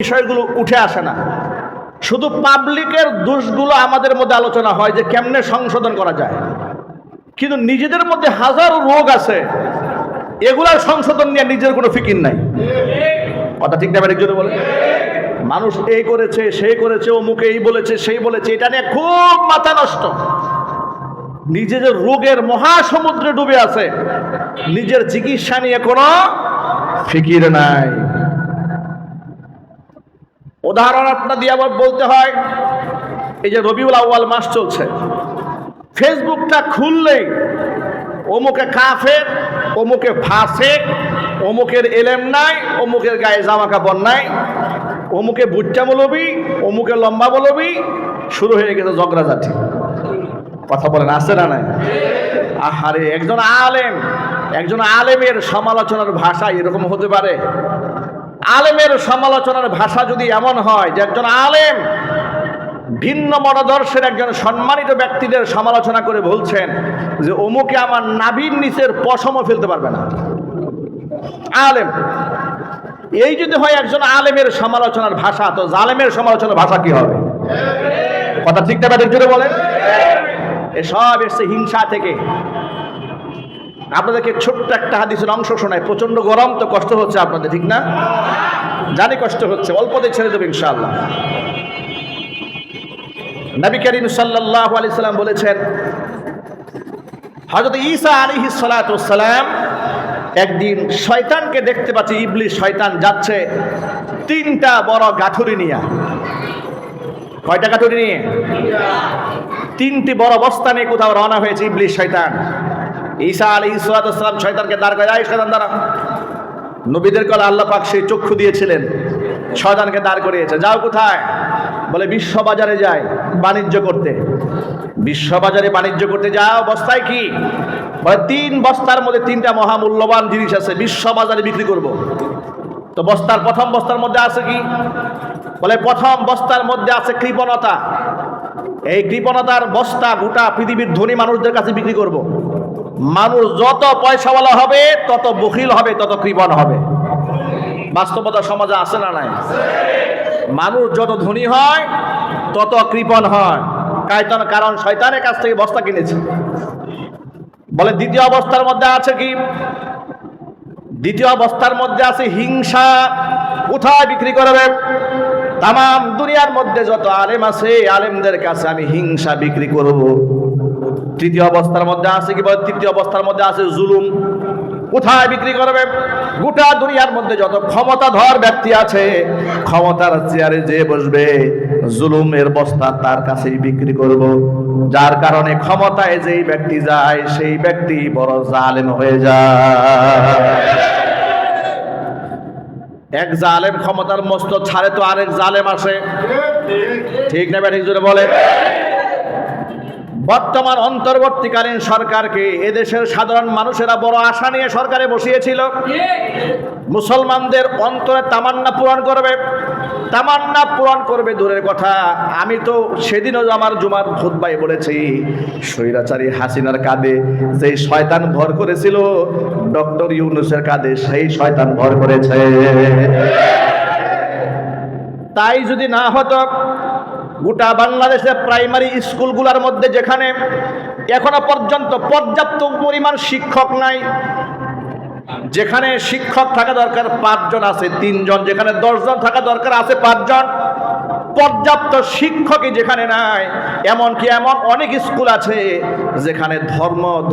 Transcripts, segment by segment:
বিষয়গুলো উঠে আসে না। শুধু পাবলিকের দোষগুলো আমাদের মধ্যে আলোচনা হয় যে কেমনে সংশোধন করা যায়, কিন্তু নিজেদের মধ্যে হাজারো রোগ আছে, এগুলার সংশোধন নিয়ে নিজের কোনো ফিকির নাই। কথা ঠিক না? একজনে বলে মানুষ এই করেছে, সেই করেছে, অমুকে এই বলেছে, সেই বলেছে, এটা নিয়ে খুব মাথা নষ্ট। নিজেদের রোগের মহাসমুদ্রে ডুবে আছে, নিজের চিকিৎসা নিয়ে কোনো ফিকির নাই। উদাহরণ আপনার দিয়ে আবার বলতে হয়, এই যে রবিউল আউয়াল মাস চলছে, ফেসবুকটা খুললেই অমুকে কাফের, অমুকে ফাসেক, অমুকের এলেম নাই, অমুকের গায়ে জামা কাপড় নাই, অমুকে বুচ্চা মৌলবী, অমুকে লম্বা মৌলবী, শুরু হয়ে গেছে ঝগড়াঝাটি। কথা বলেন আছে না নাই? আহারে, একজন আলেমের সমালোচনার ভাষা এরকম হতে পারে? আলেমের সমালোচনার ভাষা যদি এমন হয় যে একজন আলেম ভিন্ন মতাদর্শের একজন সম্মানিত ব্যক্তিদের সমালোচনা করে বলছেন যে অমুকে আমার নাভির নিচের পশমও ফেলতে পারবে না, আলেম, এই যদি হয় একজন আলেমের সমালোচনার ভাষা, তো জালেমের সমালোচনার ভাষা কি হবে? কথা ঠিক না? জোরে বলেন। এসব এসছে হিংসা থেকে। আপনাদেরকে ছোট্ট একটা হাদিসের অংশ শোনায়, প্রচন্ড গরম তো কষ্ট হচ্ছে আপনাদের, ঠিক না? জানি কষ্ট হচ্ছে, অল্পতে ছেড়ে দেবে ইনশাআল্লাহ। নবী করিম সাল্লাল্লাহু আলাইহি সাল্লাম বলেছেন, হযরত ঈসা আলাইহিস সালাতু ওয়াস সালাম একদিন শয়তানকে দেখতে পাচ্ছে, ইবলিস শয়তান যাচ্ছে তিনটা বড় গাঠুরি নিয়ে। কয়টা গাঠুরি নিয়ে? তিনটি বড় বস্তা নিয়ে কোথাও রওনা হয়েছে ইবলিস শয়তান। ঈসা আলাইহিস সালাতু ওয়াস সালাম শয়তানকে দাঁড় করায়, এই শয়তান দাঁড়া। নবীদেরকে আল্লাহ পাক সেই চক্ষু দিয়েছিলেন, শয়তানকে দাঁড় করিয়েছে। যাও কোথায়? বলে বিশ্ব বাজারে যায় বাণিজ্য করতে। বিশ্ব বাজারে বাণিজ্য করতে যাও, বস্তায় কি? বলে তিন বস্তার মধ্যে তিনটা মহামূল্যবান জিনিস আছে, বিশ্ব বাজারে বিক্রি করব। তো প্রথম বস্তার মধ্যে আছে কি? বলে প্রথম বস্তার মধ্যে আছে কৃপণতা। এই কৃপণতার বস্তা গোটা পৃথিবীর ধনী মানুষদের কাছে বিক্রি করব। মানুষ যত পয়সাওয়ালা হবে তত বখিল হবে, তত কৃপণ হবে। বাস্তবতা সমাজে আছে না নাই? মানুষ যত ধনী হয় তত কৃপণ হয়, কারণ শয়তানের কাছ থেকে বস্তা কিনেছে। বলে দ্বিতীয় অবস্থার মধ্যে আছে কি? দ্বিতীয় অবস্থার মধ্যে আছে হিংসা। কোথায় বিক্রি করবে? তামাম দুনিয়ার মধ্যে যত আলেম আছে, আলেমদের কাছে আমি হিংসা বিক্রি করব। তৃতীয় অবস্থার মধ্যে আছে কি? বলে তৃতীয় অবস্থার মধ্যে আছে জুলুম। কোথায় বিক্রি করবে? গোটা দুনিয়ার মধ্যে যত ক্ষমতাধর ব্যক্তি আছে, ক্ষমতার চেয়ারে যে বসবে, জুলুমের বস্তা তার কাছেই বিক্রি করব। যার কারণে ক্ষমতায় যেই ব্যক্তি যায় সেই ব্যক্তি বড় জালেম হয়ে যায়। এক জালেম ক্ষমতার মস্ত ছাড়ে তো আরেক জালেম আসে, ঠিক না? ঠিক জোরে বলে। বর্তমান অন্তর্বর্তীকালীন সরকারকে এদেশের সাধারণ মানুষেরা বড় আশা নিয়ে সরকারে বসিয়েছিল, মুসলমানদের অন্তরে তামান্না পূরণ করবে। তামান্না পূরণ করবে দূরের কথা, আমি তো সেদিনও আমার জুমার খুতবায় বলেছি, স্বৈরাচারী হাসিনার কাঁধে যেই শয়তান ভর করেছিল, ডক্টর ইউনূসের কাঁধে সেই শয়তান ভর করেছে। তাই যদি না হতো, গোটা বাংলাদেশের প্রাইমারি স্কুলগুলোর মধ্যে যেখানে এখনো পর্যন্ত পর্যাপ্ত পরিমাণ শিক্ষক নাই, যেখানে শিক্ষক থাকা দরকার 5 জন আছে 3 জন, যেখানে 10 জন থাকা দরকার আছে 5 জন, পর্যাপ্ত শিক্ষকই যেখানে নাই, এমনকি এমন অনেক স্কুল আছে যেখানে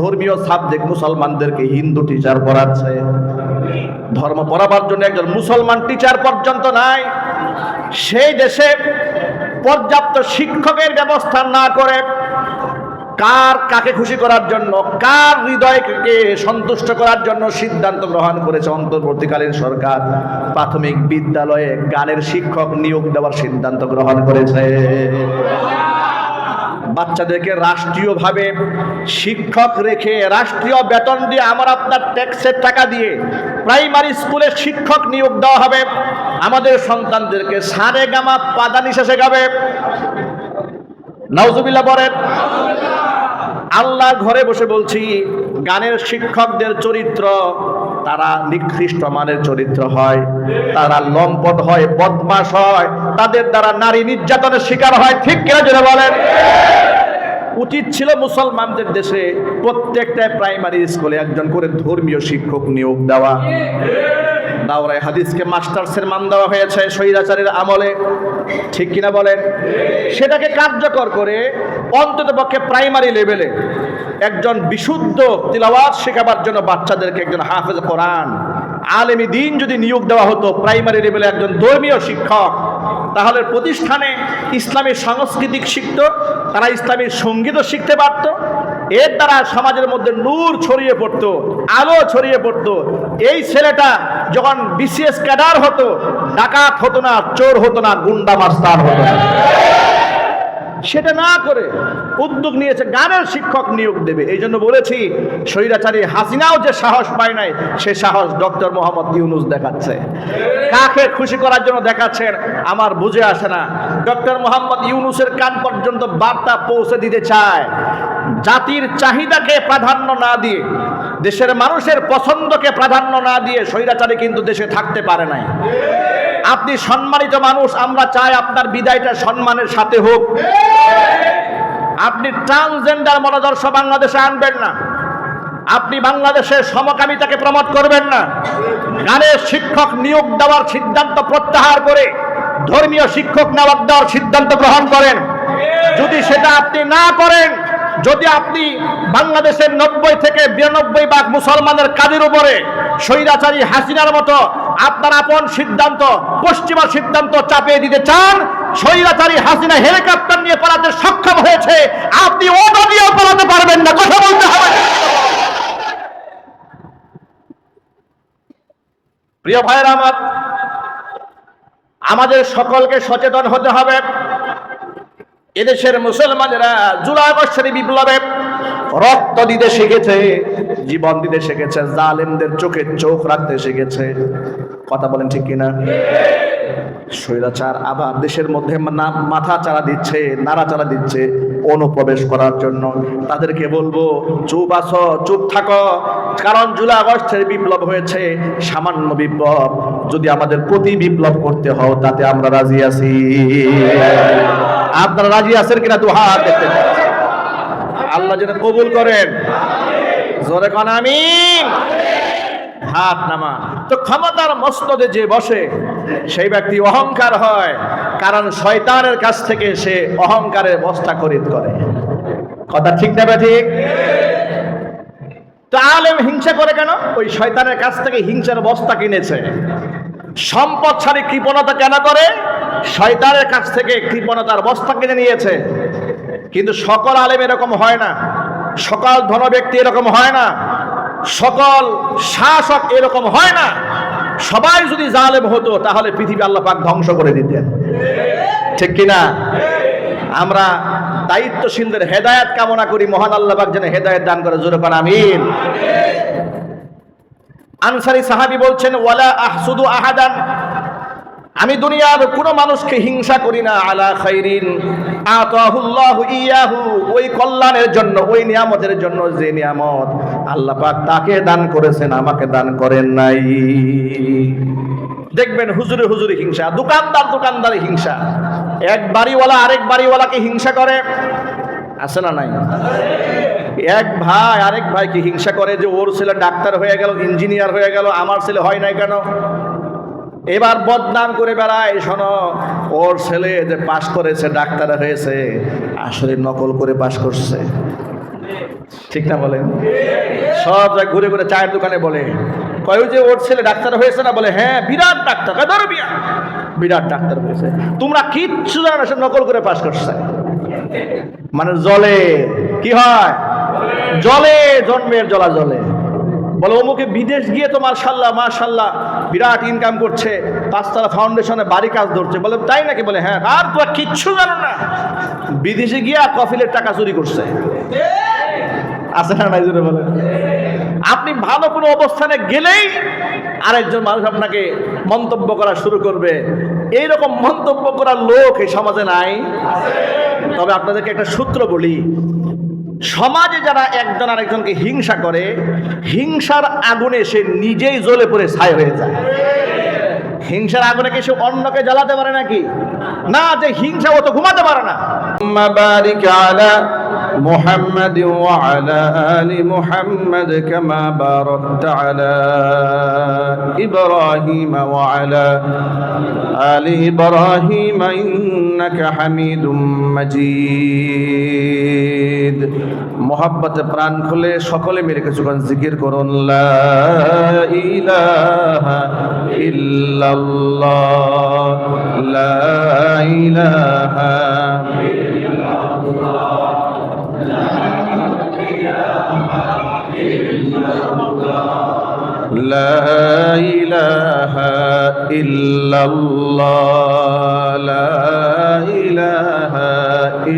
ধর্মীয় সাবজেক্ট মুসলমানদেরকে হিন্দু টিচার পড়াচ্ছে, ধর্ম পড়াবার জন্য একজন মুসলমান টিচার পর্যন্ত নাই। সেই দেশে পর্যাপ্ত শিক্ষকের ব্যবস্থা না করে কাকে খুশি করার জন্য, কার হৃদয়কে সন্তুষ্ট করার জন্য সিদ্ধান্ত গ্রহণ করেছে অন্তর্বর্তীকালীন সরকার? প্রাথমিক বিদ্যালয়ে গানের শিক্ষক নিয়োগ দেওয়ার সিদ্ধান্ত গ্রহণ করেছে। বাচ্চাদেরকে রাষ্ট্রীয়ভাবে শিক্ষক রেখে, রাষ্ট্রীয় বেতন দিয়ে, আমার আপনার ট্যাক্সের টাকা দিয়ে প্রাইমারি স্কুলে শিক্ষক নিয়োগ দেওয়া হবে। আমাদের সন্তানদেরকে সারেগামা পাদানিসা শেখাবে। নাউজুবিল্লাহ বলেন। আল্লাহর ঘরে বসে বলছি, গানের শিক্ষকদের চরিত্র তারা নিকৃষ্ট মানের চরিত্র হয়, তারা লম্পট হয়, বদমাশ হয়, তাদের দ্বারা নারী নির্যাতনের শিকার হয়। ঠিক কিনা জোরে বলেন? উচিত ছিল মুসলমানদের দেশে প্রত্যেকটা প্রাইমারি স্কুলে একজন করে ধর্মীয় শিক্ষক নিয়োগ দেওয়া। দাওরায়ে হাদিসকে মাস্টার্সের মান দেওয়া হয়েছে স্বৈরাচারের আমলে। ঠিক কিনা বলেন? সেটাকে কার্যকর করে অন্ততপক্ষে প্রাইমারি লেভেলে একজন বিশুদ্ধ তিলাওয়াত শেখাবার জন্য বাচ্চাদেরকে একজন হাফেজ কোরআন, আলেমী দ্বীন যদি নিয়োগ দেওয়া হতো প্রাইমারি লেভেলে একজন ধর্মীয় শিক্ষক, তাহলে প্রতিষ্ঠানে ইসলামী সাংস্কৃতিক শিখত, তারা ইসলামী সঙ্গীতও শিখতে পারত। এর দ্বারা সমাজের মধ্যে নূর ছড়িয়ে পড়তো, আলো ছড়িয়ে পড়তো। এই ছেলেটা যখন বিসিএস ক্যাডার হতো, ডাকাত হতো না, চোর হতো না, গুন্ডা মাস্তান হতো না। সেটা না করে উদ্যোগ নিয়েছে গানের শিক্ষক নিয়োগ দেবে। এই জন্য বলেছি, স্বৈরাচারী হাসিনাও যে সাহস পায় নাই, সে সাহস ডক্টর মোহাম্মদ ইউনূস দেখাচ্ছে। কাকে খুশি করার জন্য দেখাচ্ছেন আমার বুঝে আসে না। ডক্টর মোহাম্মদ ইউনূসের কান পর্যন্ত বার্তা পৌঁছে দিতে চায়, জাতির চাহিদাকে প্রাধান্য না দিয়ে, দেশের মানুষের পছন্দকে প্রাধান্য না দিয়ে স্বৈরাচারী কিন্তু দেশে থাকতে পারে নাই। আপনি সম্মানিত মানুষ, আমরা চাই আপনার বিদায়টা সম্মানের সাথে হোক। আপনি ট্রান্সজেন্ডার মতাদর্শ বাংলাদেশে আনবেন না, আপনি বাংলাদেশের সমকামিতাকে প্রমোট করবেন না। গানের শিক্ষক নিয়োগ দেওয়ার সিদ্ধান্ত প্রত্যাহার করে ধর্মীয় শিক্ষক দেওয়ার সিদ্ধান্ত গ্রহণ করেন। যদি সেটা আপনি না করেন, যদি আপনি বাংলাদেশের 90 থেকে 92% মুসলমানের কাজের উপরে স্বৈরাচারী হাসিনার মতো আপনার আপন সিদ্ধান্ত, পশ্চিমা সিদ্ধান্ত চাপিয়ে দিতে চান, স্বৈরাচারী হাসিনা হেলিকপ্টার নিয়ে পালাতে সক্ষম হয়েছে, আপনি ওটা দিয়েও পালাতে পারবেন না। কথা বলতে হবে। প্রিয় ভাইয়েরা আমার, আমাদের সকলকে সচেতন হতে হবে। এদেশের মুসলমানেরা জুলাই আগস্টের বিপ্লবে রক্ত দিতে শিখেছে, জীবন দিতে শিখেছে, জালেমদের চোখে চোখ রাখতে শিখেছে। কথা বলেন ঠিক কিনা? স্বৈরাচার আবার দেশের মধ্যে মাথা চারা দিচ্ছে, নাড়াচাড়া দিচ্ছে অনুপ্রবেশ করার জন্য। তাদেরকে বলবো, চুপ আছো, চুপ থাকো, কারণ জুলাই আগস্টের বিপ্লব হয়েছে সামান্য বিপ্লব। যদি আমাদের প্রতি বিপ্লব করতে হয় তাতে আমরা রাজি আছি। আপনারা রাজি আছেন কিনা? দু হাত দেখতে চাই। আল্লাহ যেন কবুল করেন। জোরে কোন আমিন। হাত নামা। তো ক্ষমতার মস্তদে যে বসে সেই ব্যক্তি অহংকার হয়, কারণ শয়তানের কাছ থেকে সে অহংকারের বস্তা খরিদ করে। কথা ঠিক না ঠিক? তো আলেম হিংসা করে কেন? ওই শয়তানের কাছ থেকে হিংসার বস্তা কিনেছে। সম্পদশালী কৃপণতা কেন করে? শয়তানের কাছ থেকে কৃপণতার বস্তা কিনে নিয়েছে। কিন্তু সকল আলেম এরকম হয় না, সকল ধন ব্যক্তি এরকম হয় না, সকল শাসক এরকম হয় না। সবাই যদি জালেম হতো তাহলে পৃথিবী আল্লাহ পাক ধ্বংস করে দিতেন। ঠিক কিনা? আমরা দায়িত্বশীলদের হেদায়েত কামনা করি, মহান আল্লাহ পাক যেন হেদায়েত দান করে। জোরে বলেন আমিন। আনসারী সাহাবী বলছেন, ওয়ালা আহসুদু আহাদান, আমি দুনিয়ার কোনো মানুষকে হিংসা করি না, আলা খাইরিন আতাহুল্লাহু ইয়াহু, ওই কল্যাণের জন্য, ওই নিয়ামতের জন্য যে নিয়ামত আল্লাহ পাক তাকে দান করেছেন, আমাকে দান করেন নাই। দেখবেন হুজুরে হুজুরে হিংসা, দোকানদার দোকানদারে হিংসা, এক বাড়িওয়ালা আরেক বাড়িওয়ালাকে হিংসা করে, আছে না নাই? এক ভাই আরেক ভাইকে হিংসা করে যে ওর ছেলে ডাক্তার হয়ে গেল, ইঞ্জিনিয়ার হয়ে গেল, আমার ছেলে হয় নাই কেন? এবার বদনাম করে বেড়ায়, শোনো ওর ছেলে যে পাশ করেছে, ডাক্তার হয়েছে, আসলে নকল করে পাশ করছে। ঠিক না বলেন? সব জায়গায় ঘুরে ঘুরে চায়ের দোকানে বলে, কয় যে ওর ছেলে ডাক্তার হয়েছে না? বলে হ্যাঁ বিরাট ডাক্তার। ধরো বিয়া, বিরাট ডাক্তার হয়েছে। তোমরা কিচ্ছু জানো না, সে নকল করে পাশ করছে। মানে জলে কি হয়? জলে জন্মের জলা জলে। বলে অমুকে বিদেশ গিয়ে তো মাশাল্লাহ মাশাল্লাহ বিরাট ইনকাম করছে, 5 তলা ফাউন্ডেশনে বাড়ি কাজ ধরছে। বলে তাই নাকি? বলে হ্যাঁ। আর তো কিচ্ছু জানো না, বিদেশে গিয়া কফিলের টাকা চুরি করছে। আছে না নাই? জোরে বলে। আপনি ভালো কোনো অবস্থানে গেলেই আরেকজন মানুষ আপনাকে মন্তব্য করা শুরু করবে। এইরকম মন্তব্য করার লোক এই সমাজে নাই। তবে আপনাদেরকে একটা সূত্র বলি, সমাজে যারা একজন আরেকজনকে হিংসা করে, হিংসার আগুনে সে নিজেই জ্বলে পড়ে ছাই হয়ে যায়। হিংসার আগুনে কি সে অন্যকে জ্বালাতে পারে নাকি? না, যে হিংসা ও তো ঘুমাতে পারে না। বারিক আলা মুহাম্মাদ ওয়া আলা আলি মুহাম্মাদ কামা বারাকতা আলা ইব্রাহিম ওয়া আলা আলি ইব্রাহিম ইন্নাকা হামিদুম মাজিদ। মোহাব্বতে প্রাণ খুলে সকলে মিলে কিছুক্ষণ জিকির করুন, লা ইলাহা ইল্লাল্লাহ, লা ইলাহা لا إله إلا الله، لا إله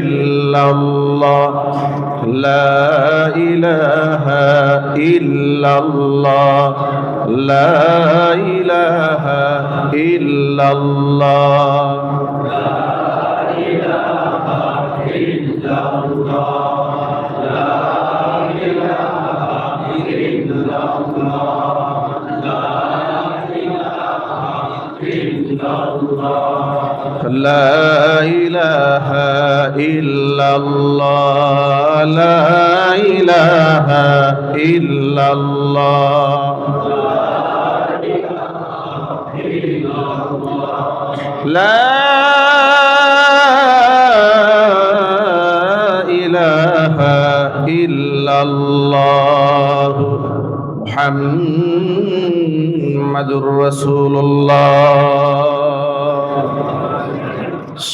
إلا الله، لا إله إلا الله، لا إله إلا الله، لا إله إلا الله، لا إله إلا الله، لا إله إلا الله محمد رسول الله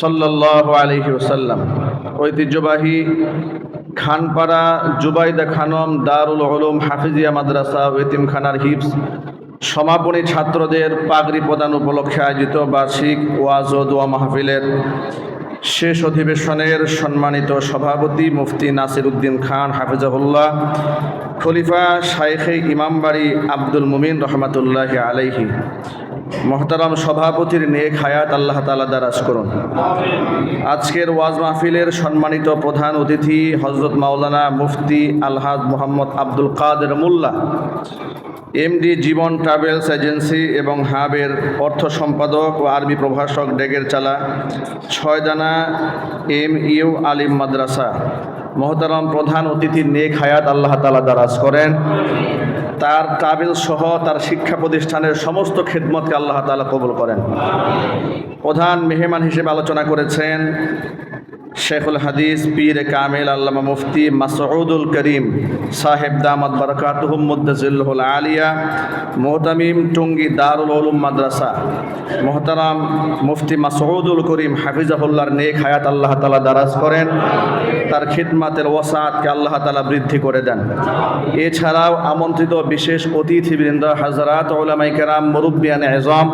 সাল্লাল্লাহু আলাইহি ওয়াসাল্লাম। ঐতিহ্যবাহী খানপাড়া জুবাইদা খানম দারুল উলুম হাফিজিয়া মাদ্রাসা ও এতিমখানার হিফজ সমাপনী ছাত্রদের পাগড়ি প্রদান উপলক্ষে আয়োজিত বার্ষিক ওয়াজ ও দোয়া মাহফিলের শেষ অধিবেশনের সম্মানিত সভাপতি মুফতি নাসির উদ্দিন খান হাফিজাহুল্লাহ, খলিফা শাইখে ইমামবাড়ি আব্দুল মুমিন রহমাতুল্লাহ আলাইহি, মোহতারাম সভাপতির নেক হায়াত আল্লাহ তাআলা দারাজ করুন। আজকের ওয়াজ মাহফিলের সম্মানিত প্রধান অতিথি হযরত মাওলানা মুফতি আলহাজ মোহাম্মদ আব্দুল কাদের মোল্লা, এমডি জীবন ট্রাভেলস এজেন্সি এবং হাবের অর্থ সম্পাদক ও আরবি প্রভাষক ডেগের চালা ছয়দানা MU আলিম মাদ্রাসা, মোহতারাম প্রধান অতিথির নেক হায়াত আল্লাহ তাআলা দারাজ করেন। তার ট্রাভেলস সহ তার শিক্ষা প্রতিষ্ঠানের সমস্ত খেদমতকে আল্লাহ তাআলা কবুল করেন। প্রধান মেহমান হিসেবে আলোচনা করেছেন শেখুল হাদিস পীর কামেল আল্লামা মুফতি মাসউদুল করিম সাহেব দামাত বারাকাতুহুম মুদ্দাজিল্লুল আলিয়া, মুহতামিম টুঙ্গি দারুল উলুম মাদ্রাসা, মোহতারাম মুফতি মাসউদুল করিম হাফিজাহুল্লাহর নেক হায়াত আল্লাহ তাআলা দারাজ করেন। তার খিদমাতের ওয়াসাতকে আল্লাহ তাআলা বৃদ্ধি করে দেন। এছাড়াও আমন্ত্রিত বিশেষ অতিথিবৃন্দ, হাজরাত উলামায়ে কেরাম, মুরব্বিয়ানে আযম,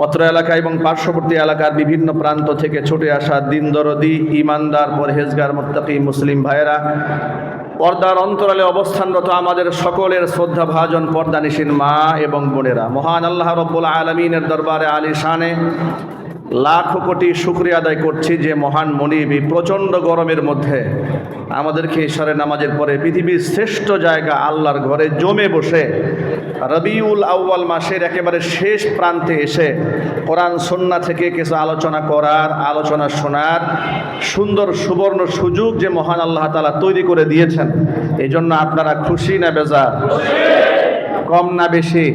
অত্র এলাকা এবং পার্শ্ববর্তী এলাকার বিভিন্ন প্রান্ত থেকে ছুটে আসা দিন দরদি, ইমানদার, পরহেজগার, মুত্তাকি মুসলিম ভাইয়েরা, পর্দার অন্তরালে অবস্থানরত আমাদের সকলের শ্রদ্ধাভাজন পর্দানিশীন মা এবং বোনেরা, মহান আল্লাহ রব্বুল আলামিনের দরবারে আলিশানে লাখো কোটি শুকরিয়া আদায় করছি যে মহান মনিব এই প্রচণ্ড গরমের মধ্যে আমাদেরকে ইশারে নামাজের পরে পৃথিবীর শ্রেষ্ঠ জায়গা আল্লাহর ঘরে জমে বসে রবিউল আউয়াল মাসের একেবারে শেষ প্রান্তে এসে কোরআন সুন্নাহ থেকে কিছু আলোচনা করার, আলোচনা শোনার সুন্দর সুবর্ণ সুযোগ যে মহান আল্লাহ তাআলা তৈরি করে দিয়েছেন, এই জন্য আপনারা খুশি না বেজার? কম না বেশি?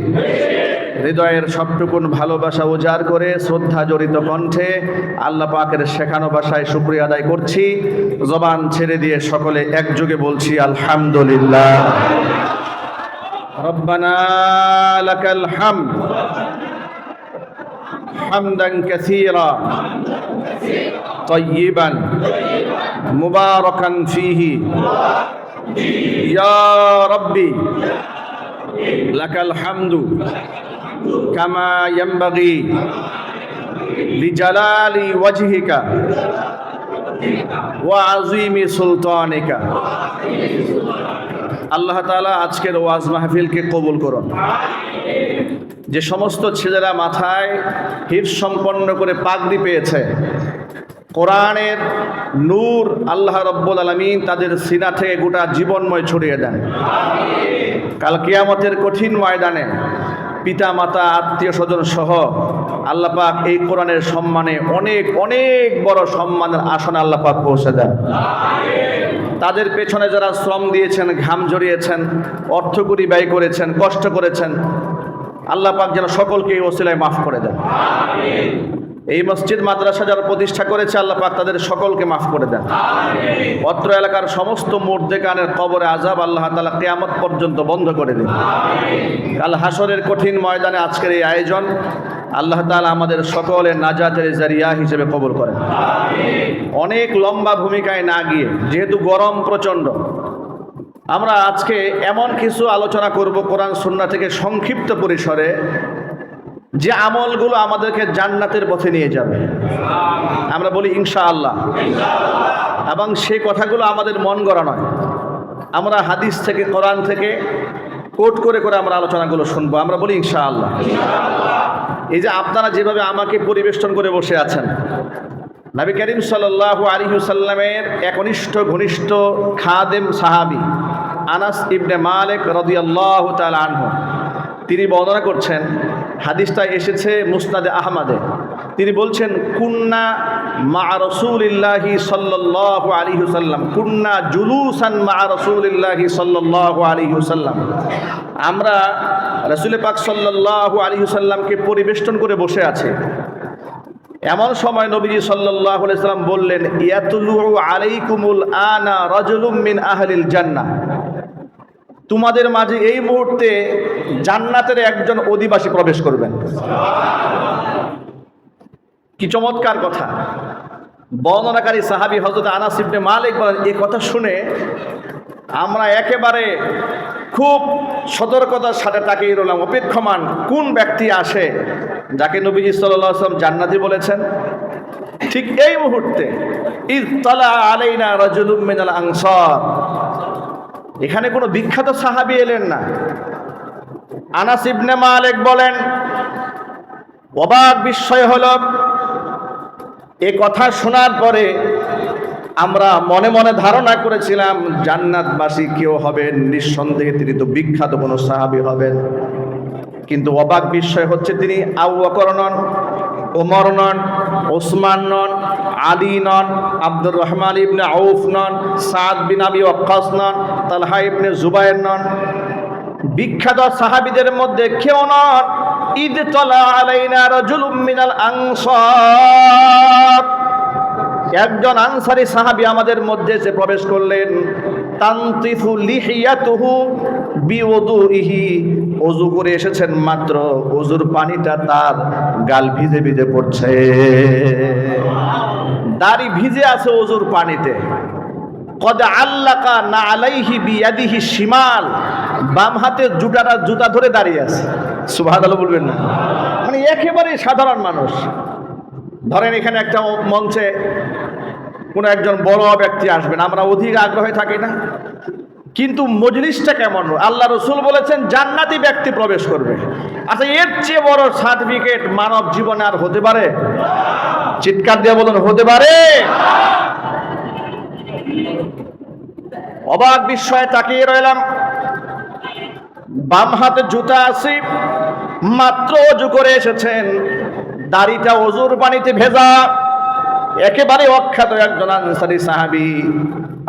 হৃদয়ের সবটুকুন ভালোবাসা উজাড় করে শ্রদ্ধা জড়িত কণ্ঠে আল্লাহ পাকের শেখানো ভাষায় শুকরিয়া আদায় করছি। জবান ছেড়ে দিয়ে সকলে একযোগে বলছি আলহামদুলিল্লাহ। রব্বানা লাকাল হামদ হামদান কাসীরা তাইয়িবান মুবারাকান ফীহি ইয়া রাব্বি লাকাল হামদু কামা ইয়ানবাগি লিজালালি ওয়াজহিকা ওয়া আযীমি সুলতানিকা। আল্লাহ তাআলা আজকের ওয়াজ মাহফিলকে কবুল করুন। যে সমস্ত ছেলেরা মাথায় হিফজ সম্পন্ন করে পাগড়ি পেয়েছে, কোরআনের নূর আল্লাহ রাব্বুল আলামিন তাদের সিনা থেকে গোটা জীবনময় ছড়িয়ে দেন। কাল কিয়ামতের কঠিন ময়দানে পিতা মাতা আত্মীয় স্বজন সহ আল্লাহ পাক এই কোরআনের সম্মানে অনেক অনেক বড় সম্মানের আসনে আল্লাহ পাক পৌঁছে দেন। তাদের পেছনে যারা শ্রম দিয়েছেন, ঘাম ঝরিয়েছেন, অর্থকড়ি ব্যয় করেছেন, কষ্ট করেছেন, আল্লাহ পাক যেন সকলকে এই ওসিলায় মাফ করে দেন। এই মসজিদ মাদ্রাসা যারা প্রতিষ্ঠা করেছে আল্লাহ পাক তাদের সকলকে মাফ করে দেন। অত্র এলাকার সমস্ত মুর্দেকানের কবরে আযাব আল্লাহ তাআলা কিয়ামত পর্যন্ত বন্ধ করে দিন। কাল হাসরের কঠিন ময়দানে আজকের এই আয়োজন আল্লাহ তাআলা আমাদের সকলের নাজাতের জারিয়া হিসেবে কবুল করেন। অনেক লম্বা ভূমিকায় না গিয়ে, যেহেতু গরম প্রচণ্ড, আমরা আজকে এমন কিছু আলোচনা করব কোরআন সুন্নাহ থেকে সংক্ষিপ্ত পরিসরে, যে আমলগুলো আমাদেরকে জান্নাতের পথে নিয়ে যাবে। আমরা বলি ইনশাআল্লাহ, এবং সেই কথাগুলো আমাদের মন গড়া নয়। আমরা হাদিস থেকে, কোরআন থেকে কোট করে করে আমরা আলোচনাগুলো শুনবো। আমরা বলি ইনশাআল্লাহ। এই যে আপনারা যেভাবে আমাকে পরিবেষ্টন করে বসে আছেন, নবী করিম সাল্লাল্লাহু আলাইহি ওয়াসাল্লামের একনিষ্ঠ ঘনিষ্ঠ খাদেম সাহাবী আনাস ইবনে মালিক রাদিয়াল্লাহু তাআলা আনহু তিনি বর্ণনা করছেন, হাদিসটা এসেছে মুসনাদে আহমদে। তিনি বলছেন, কুন্না মা রাসূলিল্লাহি সাল্লাল্লাহু আলাইহি ওয়াসাল্লাম, কুন্না জুলুসান মা রাসূলিল্লাহি সাল্লাল্লাহু আলাইহি ওয়াসাল্লাম, আমরা রাসূল পাক সাল্লাল্লাহু আলাইহি ওয়াসাল্লামকে পরিবেষ্টন করে বসে আছি। এমন সময় নবীজি সাল্লাল্লাহু আলাইহি ওয়াসাল্লাম বললেন, ইয়াতলু আলাইকুমুল আনা রাজুলুম মিন আহলিল জান্নাহ, তোমাদের মাঝে এই মুহূর্তে জান্নাতের একজন অধিবাসী প্রবেশ করবেন। কি চমৎকার কথা! বর্ণনাকারী সাহাবী হযরত আনাস ইবনে মালিক বলেন, এই কথা শুনে আমরা একেবারে খুব সতর্কতার সাথে তাকিয়ে রইলাম, অপেক্ষমান কোন ব্যক্তি আসে যাকে নবীজি সাল্লাল্লাহু আলাইহি ওয়াসাল্লাম জান্নাতি বলেছেন। ঠিক এই মুহূর্তে ইত্তালা আলাইনা রাজুলুম মিনাল আনসার, এখানে কোনো বিখ্যাত সাহাবী এলেন না। আনাস ইবনে মালিক বলেন, অবাক বিস্ময় হলো। এ কথা শোনার পরে আমরা মনে মনে ধারণা করেছিলাম জান্নাতবাসী কেউ হবেন, নিঃসন্দেহে তিনি তো বিখ্যাত কোনো সাহাবী হবেন। কিন্তু অবাক বিস্ময় হচ্ছে, তিনি আবু বকর নন, ওমর নন, ওসমান নন, আলী নন, আব্দুর রহমান ইবনে আউফ নন, সাদ বিন আবি ওয়াক্কাস নন, তালহা ইবনে জুবায়ের নন। বিখ্যাত সাহাবীদের মধ্যে কেউ নন। ঈদ তলা আলাইনা রাজুলুম মিনাল আনসার, একজন আনসারী সাহাবী আমাদের মধ্যে এসে প্রবেশ করলেন। তানতিফু লিহিয়াতুহু বিউদুইহি, ওযু করে এসেছেন মাত্র, ওযুর পানিটা তার গাল ভিজে ভিজে পড়ছে, দাড়ি ভিজে আছে ওযুর পানিতে। কদ আল্লাকা না আলাইহি বিয়াদিহি শিমাল, বাম হাতে জুতা ধরে দাঁড়িয়ে আছে। সুবহানাল্লাহ বলবেন না? মানে একেবারে সাধারণ মানুষ। ধরেন এখানে একটা মঞ্চে কোনো একজন বড় ব্যক্তি আসবেন, আমরা অধিক আগ্রহে থাকি না? কিন্তু মজলিসটা কেমন? আল্লাহ রসুল বলেছেন জান্নাতি ব্যক্তি প্রবেশ করবে। আচ্ছা, এর চেয়ে বড় সার্টিফিকেট মানব জীবনে আর হতে পারে? চিৎকার দিয়ে বলুন, হতে পারে? অবাক বিস্ময়ে তাকিয়ে রইলাম। বাম হাতে জুতা আছে, মাত্র ওযু করে এসেছেন, দাড়িটা ওযুর পানিতে ভেজা, একেবারে অখ্যাত একজন আনসারী সাহাবী।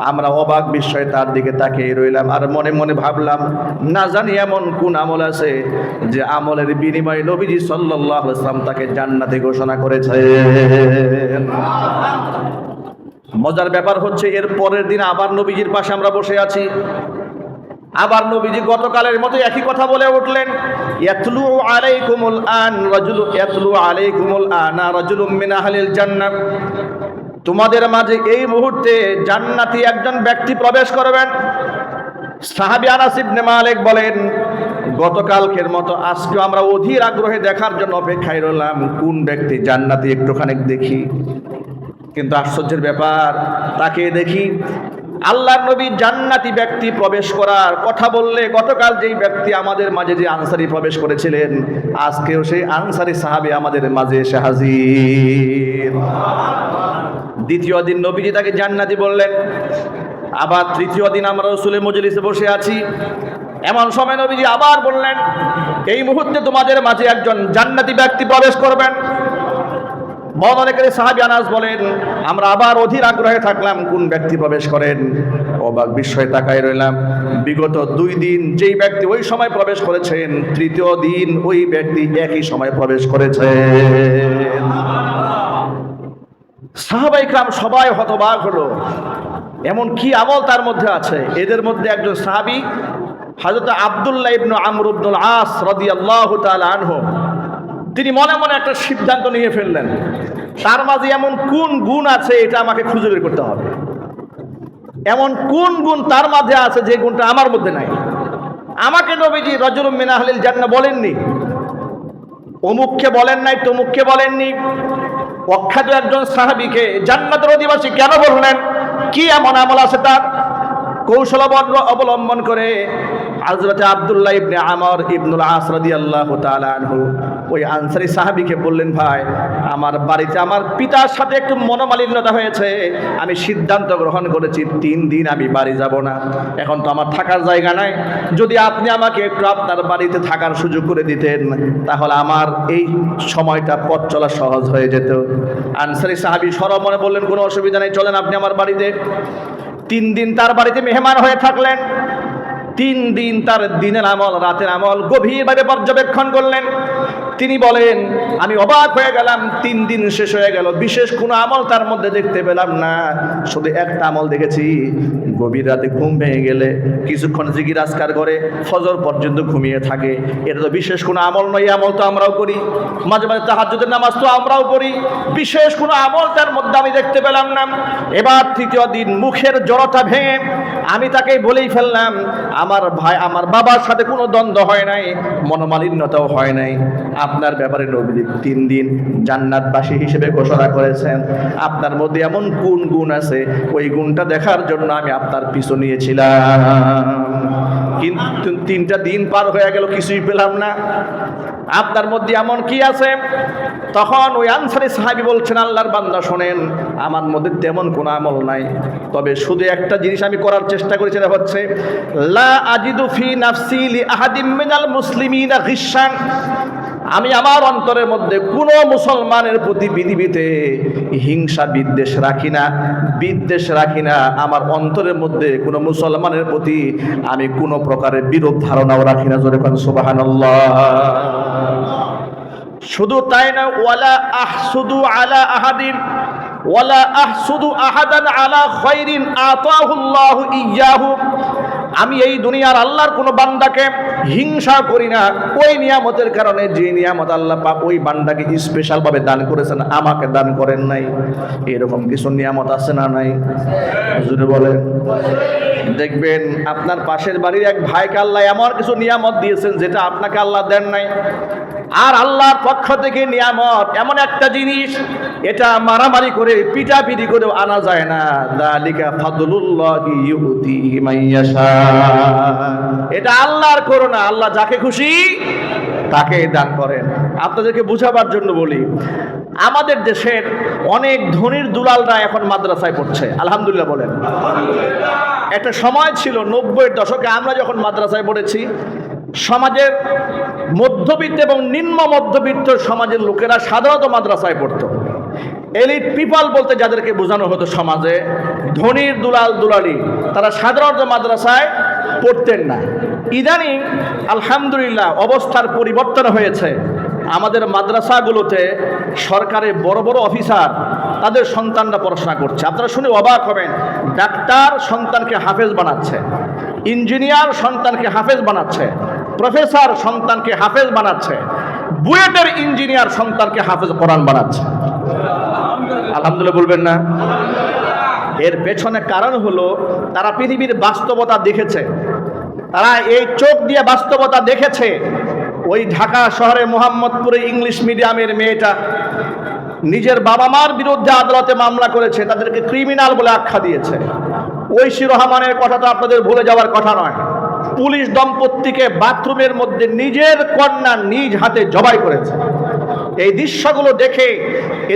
আমরা অবাক বিস্ময়ে তার দিকে তাকিয়ে রইলাম, আর মনে মনে ভাবলাম, না জানি এমন কোন আমল আছে যে আমলের বিনিময়ে নবীজি সাল্লাল্লাহু আলাইহি ওয়াসাল্লাম তাকে জান্নাতে ঘোষণা করেছেন। মজার ব্যাপার হচ্ছে, এর পরের দিন আবার নবীজির পাশে আমরা বসে আছি। আবার নবীজি গতকালের মতো একই কথা বলে উঠলেন, ইয়াতলু আলাইকুমুল আন রাজুলু ইয়াতলু আলাইকুমুল আনা রাজুলুম মিন আহলিল জান্নাহ, তোমাদের মাঝে এই মুহূর্তে জান্নাতি একজন ব্যক্তি প্রবেশ করবেন। সাহাবী আনাস ইবনে মালিক বলেন, গতকালকের মতো আজকে আমরা অধীর আগ্রহে দেখার জন্য অপেক্ষায় রইলাম, কোন ব্যক্তি জান্নাতি একটুখানি দেখি। কিন্তু আশ্চর্যের ব্যাপার, তাকে দেখি আল্লাহর নবী জান্নাতি ব্যক্তি প্রবেশ করার কথা বললে, গতকাল যেই ব্যক্তি আমাদের মাঝে যে আনসারী প্রবেশ করেছিলেন, আজকেও সেই আনসারী সাহাবী আমাদের মাঝে এসে হাজির। দ্বিতীয় দিন নবীজি তাকে জান্নাতি বললেন। আবার তৃতীয় দিন আমরা রাসূলের মজলিসে বসে আছি, এমন সময় নবীজি আবার বললেন, এই মুহূর্তে তোমাদের মাঝে একজন জান্নাতি ব্যক্তি প্রবেশ করবেন। বর্ণনাকারী সাহাবী আনাস বলেন, আমরা আবার অধীর আগ্রহে থাকলাম কোন ব্যক্তি প্রবেশ করেন। অবাক বিস্ময়ে তাকায় রইলাম। বিগত 2 দিন যেই ব্যক্তি ওই সময় প্রবেশ করেছেন, তৃতীয় দিন ওই ব্যক্তি একই সময় প্রবেশ করেছেন। সাহাবায়ে কিরাম সবাই হতবাক হলো, এমন কি আমল তার মধ্যে আছে। এদের মধ্যে একজন সাহাবী হযরত আব্দুল্লাহ ইবনে আমর ইবনুল আস রাদিয়াল্লাহু তাআলা আনহু, তিনি মনে মনে একটা সিদ্ধান্ত নিয়ে ফেললেন, তার মাঝে এমন কোন গুণ আছে এটা আমাকে খুঁজে বের করতে হবে। এমন কোন গুণ তার মাঝে আছে যে গুণটা আমার মধ্যে নাই। আমাকে নবীজি রাজুলুম মিন আহলিল জান্নাহ বলেননি, অমুককে বলেন নাই, তমুককে বলেননি, অখ্যাত একজন সাহাবীকে জান্নাতের অধিবাসী কেন বললেন? কি এমন আমল আছে তার? কৌশল অবলম্বন করে হযরত আব্দুল্লাহ ইবনে আমর ইবনুল আস রাদিয়াল্লাহু তাআলা আনহু ওই আনসারী সাহাবীকে বললেন, ভাই আমার বাড়িতে আমার পিতার সাথে একটু মনোমালিন্যতা হয়েছে, আমি সিদ্ধান্ত গ্রহণ করেছি 3 দিন আমি বাড়ি যাব না। এখন তো আমার থাকার জায়গা নাই, যদি আপনি আমাকে একটু আপনার বাড়িতে থাকার সুযোগ করে দিতেন তাহলে আমার এই সময়টা পথ চলা সহজ হয়ে যেত। আনসারী সাহাবী সরমনে বললেন, কোনো অসুবিধা নেই, চলেন আপনি আমার বাড়িতে। 3 দিন তার বাড়িতে মেহমান হয়ে থাকলেন। 3 দিন তার দিনের আমল রাতের আমল গভীরভাবে পর্যবেক্ষণ করলেন। তিনি বলেন, আমি অবাক হয়ে গেলাম, 3 দিন শেষ হয়ে গেল, বিশেষ কোনো আমল তার মধ্যে দেখতে পেলাম না। শুধু একটা আমল দেখেছি, গভীর রাতে ঘুম ভেঙে গেলে কিছুক্ষণ জিকির আজকার করে ফজর পর্যন্ত ঘুমিয়ে থাকে। এটা তো বিশেষ কোনো আমল নয়, এই আমল তো আমরাও করি, মাঝে মাঝে তাহাজ্জুদের নামাজ তো আমরাও পড়ি, বিশেষ কোনো আমল তার মধ্যে আমি দেখতে পেলাম না। এবার তৃতীয় দিন মুখের জড়তা ভেঙে আমি তাকে বলেই ফেললাম, আমার ভাই আমার বাবার সাথে কোনো দ্বন্দ্ব হয় নাই, মনোমালিন্যতাও হয় নাই, আপনার ব্যাপারে নবী 3 দিন জান্নাতবাসী হিসেবে ঘোষণা করেছেন, আপনার মধ্যে এমন কোন গুণ আছে ওই গুণটা দেখার জন্য আমি আপনার পিছু নিয়েছিলাম। কিন্তু 3টা দিন পার হয়ে গেল, কিছুই পেলাম না, আপনার মধ্যে এমন কি আছে? তখন ওই আনসারী সাহাবী বলছেন, আল্লাহর বান্দা শোনেন, আমার মধ্যে তেমন কোনো আমল নাই, তবে শুধু একটা জিনিস আমি করার চেষ্টা করি, সেটা হচ্ছে লা আজিদু ফি নাফসি লি আহাদিম মিনাল মুসলিমিনা গিশান। আমি আমার অন্তরের মধ্যে কোনো মুসলমানের প্রতি পৃথিবীতে হিংসা বিদ্বেষ রাখি না, বিদ্বেষ রাখি না। আমার অন্তরের মধ্যে কোনো মুসলমানের প্রতি আমি কোনো প্রকারের বিরূপ ধারণাও রাখি না। জোরে বলেন সুবহানাল্লাহ। শুধু তাই না, ওয়ালা আহসুদু আলা আহাদিন ওয়ালা আহসুদু আহাদান আলা খায়রিন আতাহুল্লাহু ইয়্যাহু। আমি এই দুনিয়ার আল্লাহর কোনো বান্দাকে হিংসা করি না ওই নিয়ামতের কারণে, যে নিয়ামত আল্লাহ পাক ওই বান্দাকে স্পেশাল ভাবে দান করেছেন, আমাকে দান করেন নাই। এরকম কিছু নিয়ামত আছে না নাই? হুজুরে বলেন। দেখবেন আপনার পাশের বাড়ির এক ভাইকে আল্লাহ এমন কিছু নিয়ামত দিয়েছেন যেটা আপনাকে আল্লাহ দেন নাই। আর আল্লাহর পক্ষ থেকে নিয়ামত এমন একটা জিনিস, এটা মারামারি করে পিটাপিটি করেও আনা যায় না। যালিকা ফাদলুল্লাহি ইউতিহি মান ইয়াশা। এটা আল্লাহর করুণা, আল্লাহ যাকে খুশি তাকে দান করেন। আপনাদেরকে বুঝাবার জন্য বলি, আমাদের দেশের অনেক ধনীর দুলালরা এখন মাদ্রাসায় পড়ছে, আলহামদুলিল্লাহ বলেন। একটা সময় ছিল 90-এর দশকে আমরা যখন মাদ্রাসায় পড়েছি, সমাজের মধ্যবিত্ত এবং নিম্ন মধ্যবিত্ত সমাজের লোকেরা সাধারণত মাদ্রাসায় পড়তো। এলিট পিপল বলতে যাদেরকে বোঝানো হতো সমাজে, ধনীর দুলাল দুলালি, তারা সাধারণত মাদ্রাসায় পড়তেন না। ইদানিং আলহামদুলিল্লাহ অবস্থার পরিবর্তন হয়েছে। আমাদের মাদ্রাসাগুলোতে সরকারের বড় বড় অফিসার তাদের সন্তানরা পড়াশোনা করছে। আপনারা শুনে অবাক হবেন, ডাক্তার সন্তানকে হাফেজ বানাচ্ছে, ইঞ্জিনিয়ার সন্তানকে হাফেজ বানাচ্ছে, প্রফেসর সন্তানকে হাফেজ বানাচ্ছে, বুয়েটের ইঞ্জিনিয়ার সন্তানকে হাফেজ কোরআন বানাচ্ছে। আলহামদুলিল্লাহ বলবেন না? এর পেছনে কারণ হলো তারা পৃথিবীর বাস্তবতা দেখেছে, তারা এই চোখ দিয়ে বাস্তবতা দেখেছে। ওই ঢাকা শহরে মোহাম্মদপুরে ইংলিশ মিডিয়ামের মেয়েটা নিজের বাবা মার বিরুদ্ধে আদালতে মামলা করেছে, তাদেরকে ক্রিমিনাল বলে আখ্যা দিয়েছে। ঐশী রহমানের কথা তো আপনাদের ভুলে যাওয়ার কথা নয়। পুলিশ দম্পতিকে বাথরুমের মধ্যে নিজের কন্যা নিজ হাতে জবাই করেছে। এই দৃশ্যগুলো দেখে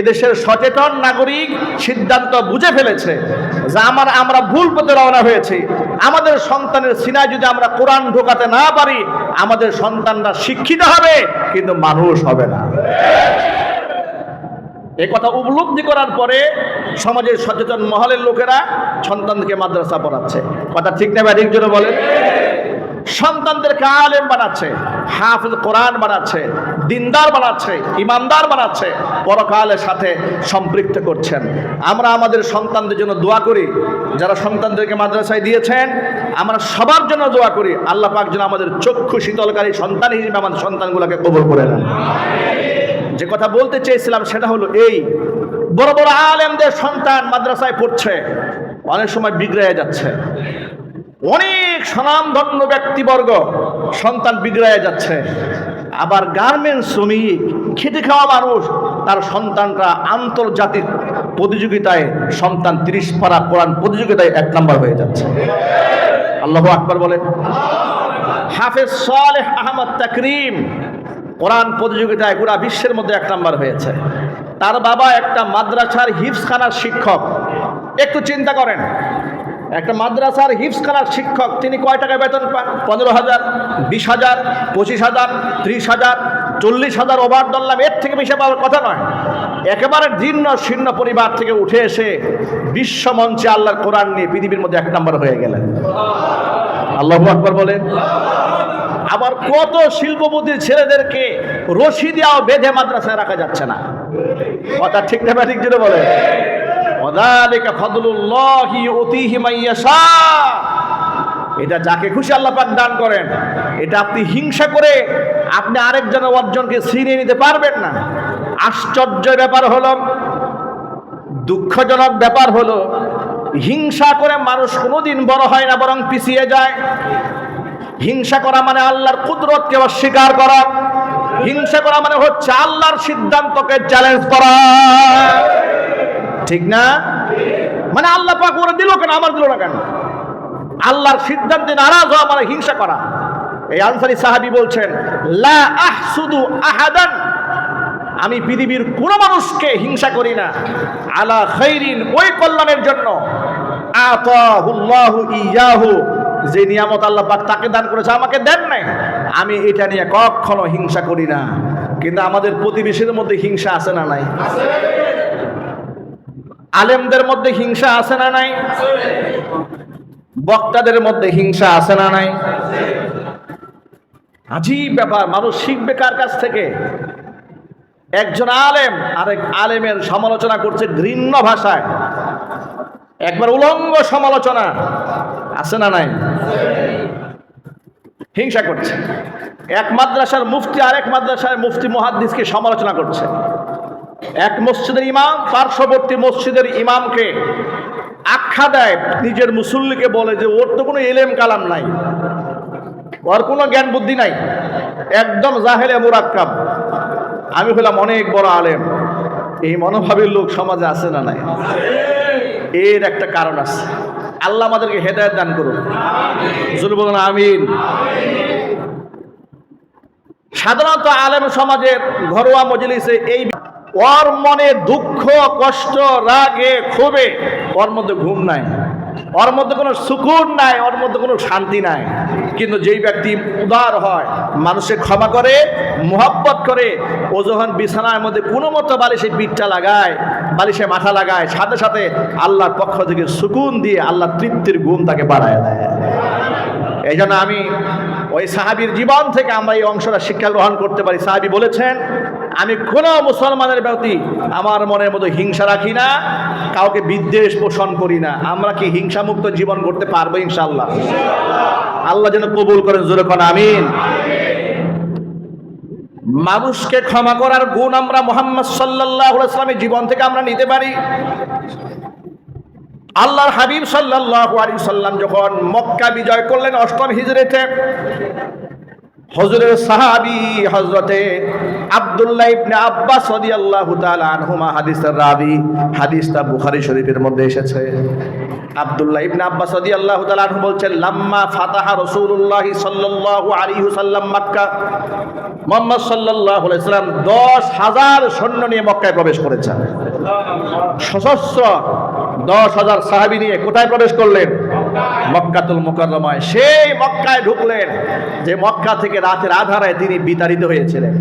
এদেশের সচেতন নাগরিক সিদ্ধান্ত বুঝে ফেলেছে যে আমরা ভুল পথে রওনা হয়েছি। আমাদের সন্তানের সিনায় যদি আমরা কোরআন ঢোকাতে না পারি, আমাদের সন্তানরা শিক্ষিত হবে কিন্তু মানুষ হবে না। এই কথা উপলব্ধি করার পরে সমাজের সচেতন মহলের লোকেরা সন্তানকে মাদ্রাসা পড়াচ্ছে। কথা ঠিক না ভাই? একজনে বলেন। সন্তানদেরকে আলেম বানাচ্ছে, হাফিজ কোরআন বানাচ্ছে, দিনদার বানাচ্ছে, ইমানদার বানাচ্ছে, পরকালের সাথে সম্পৃক্ত করছেন। আমরা আমাদের সন্তানদের জন্য দোয়া করি। যারা সন্তানদেরকে মাদ্রাসায় দিয়েছেন, আমরা সবার জন্য দোয়া করি আল্লাহ পাক যেন আমাদের চক্ষু শীতলকারী সন্তান হিসেবে আমাদের সন্তানগুলোকে কবুল করে নেন। যে কথা বলতে চেয়েছিলাম সেটা হলো এই, বড় বড় আলেমদের সন্তান মাদ্রাসায় পড়ছে, অনেক সময় বিগড়ে যাচ্ছে। অনেক স্বনামধন্য ব্যক্তিবর্গ সন্তান বিগড়ে যাচ্ছে। আবার গার্মেন্টস শ্রমিক, খেটে খাওয়া মানুষ, তার সন্তানরা আন্তর্জাতিক প্রতিযোগিতায় সন্তান 30 পারা কোরআন প্রতিযোগিতায় 1 নম্বর হয়ে যাচ্ছে। আল্লাহু আকবার বলেন। হাফেজ সালেহ আহমদ তাকরিম কোরআন প্রতিযোগিতায় পুরা বিশ্বের মধ্যে 1 নম্বর হয়েছে। তার বাবা একটা মাদ্রাসার হিফজখানার শিক্ষক। একটু চিন্তা করেন, একটা মাদ্রাসার হিফজখানার শিক্ষক, তিনি কয় টাকা বেতন পান? 15,000, 20,000, 25,000, 30,000, 40,000 ওভার ধরলাম, এর থেকে বেশি পাওয়ার কথা নয়। একেবারে জীর্ণ শীর্ণ পরিবার থেকে উঠে এসে বিশ্ব মঞ্চে আল্লাহর কোরআন নিয়ে পৃথিবীর মধ্যে 1 নম্বর হয়ে গেলেন। আল্লাহু আকবার বলেন। আবার কত শিল্পপতির ছেলেদেরকে রশি দিয়েও বেঁধে মাদ্রাসায় রাখা যাচ্ছে না। কথা ঠিক না ঠিক যেটা বলে, ওয়াযালিকা ফাদলুল্লাহি ইউতিহি মান ইয়াশা। এটা যাকে খুশি আল্লাহ পাক দান করেন। এটা আপনি হিংসা করে আপনি আরেকজনের অর্জনকে ছিনিয়ে নিতে পারবেন না। আশ্চর্যের ব্যাপার হলো, দুঃখজনক ব্যাপার হলো, হিংসা করে মানুষ কোনোদিন বড় হয় না, বরং পিছিয়ে যায়। হিংসা করা মানে আল্লাহর কুদরতকে অস্বীকার করা। হিংসা করা মানে হচ্ছে আল্লাহর সিদ্ধান্তকে চ্যালেঞ্জ করা। ঠিক না? মানে আল্লাহ পাক ওরা দিল কেন, আমার দিল না কেন? আল্লাহর সিদ্ধান্তে নারাজ হওয়া মানে হিংসা করা। এই আনসারী সাহাবী বলছেন, লা আহসুদু আহাদান, আমি পৃথিবীর কোনো মানুষকে হিংসা করি না, আলা খাইরিন, ওই কল্যাণের জন্য, আতাহুল্লাহু ইয়াহু, যে নিয়ামত আল্লাহ পাক তাকে দান করেছে আমাকে দেন নাই, আমি এটা নিয়ে কখনো হিংসা করি না। কিন্তু আমাদের প্রতিবেশীর মধ্যে হিংসা আছে না নাই? আলেমদের মধ্যে হিংসা আছে না নাই? বক্তাদের মধ্যে হিংসা আছে না নাই? আজীব ব্যাপার। মানুষ শিখবে কার কাছ থেকে? একজন আলেম আরেক আলেমের সমালোচনা করছে ঘৃণ্য ভাষায়, একবার উলঙ্গ সমালোচনা, আছে না নাই? হিংসা করছে। এক মাদ্রাসার মুফতি আরেক মাদ্রাসার মুফতি মুহাদ্দিসকে সমালোচনা করছে। এক মসজিদের ইমাম পার্শ্ববর্তী মসজিদের ইমামকে আখ্যা দেয়, নিজের মুসল্লিকে বলে যে ওর তো কোনো এলেম কালাম নাই, ওর কোনো জ্ঞান বুদ্ধি নাই, একদম জাহেলে মুরাক্কাব। আমি হলাম অনেক বড় আলেম। এই মনোভাবের লোক সমাজে আছে না নাই? এর একটা কারণ আছে। আল্লাহ আমাদেরকে হেদায়েত দান করুন। আমিন। বলুন আমিন। সাধারণত আলেম সমাজের ঘরোয়া মজলিসে এই ওর মনে দুঃখ, কষ্ট, রাগে, ক্ষোভে, ওর মধ্যে ঘুম নাই, ওর মধ্যে কোনো সুকুন নাই, ওর মধ্যে কোনো শান্তি নাই। কিন্তু যেই ব্যক্তি উদার হয়, মানুষের ক্ষমা করে, মুহাব্বত করে, ও যখন বিছানার মধ্যে কোনো মতো বালিশে পিঠটা লাগায়, বালিশে মাথা লাগায়, সাথে সাথে আল্লাহর পক্ষ থেকে সুকুন দিয়ে আল্লাহ তৃপ্তির ঘুম তাকে বাড়ায় দেয়। এই জন্য আমি ওই সাহাবীর জীবন থেকে আমরা এই অংশটা শিক্ষা গ্রহণ করতে পারি। সাহাবী বলেছেন, আমি কোনো মুসলমানের প্রতি আমার মনের মধ্যে হিংসা রাখি না, কাউকে বিদ্বেষ পোষণ করি না। আমরা কি হিংসামুক্ত জীবন করতে পারবো ইনশাআল্লাহ? আল্লাহ যেন কবুল করেন, জোরে কোন আমিন। মানুষকে ক্ষমা করার গুণ আমরা মুহাম্মদ সাল্লাল্লাহু আলাইহি ওয়াসাল্লামের জীবন থেকে আমরা নিতে পারি। আল্লাহর হাবিব সাল্লাল্লাহু আলাইহি ওয়াসাল্লাম যখন মক্কা বিজয় করলেন 8ম হিজরিতে, হুজুরের সাহাবী হযরতে আব্দুল্লাহ ইবনে আব্বাস রাদিয়াল্লাহু তাআলা আনহুমা হাদিসের রাবি, হাদিসটা বুখারী শরীফের মধ্যে এসেছে। আব্দুল্লাহ ইবনে আব্বাস রাদিয়াল্লাহু তাআলা আনহু বলছেন, লাম্মা ফাতাহা রাসূলুল্লাহ সাল্লাল্লাহু আলাইহি ওয়াসাল্লাম মক্কা, মুহাম্মদ সাল্লাল্লাহু আলাইহি ওয়াসাল্লাম 10,000 সৈন্য নিয়ে মক্কায় প্রবেশ করেছেন। সশস্ত্র 10,000 সাহাবী নিয়ে কোথায় প্রবেশ করলেন? মক্কাতুল মুকাররমায়। সেই মক্কায় ঢুকলেন যে মক্কা থেকে রাতের আধারে তিনি বিতাড়িত হয়েছিলেন,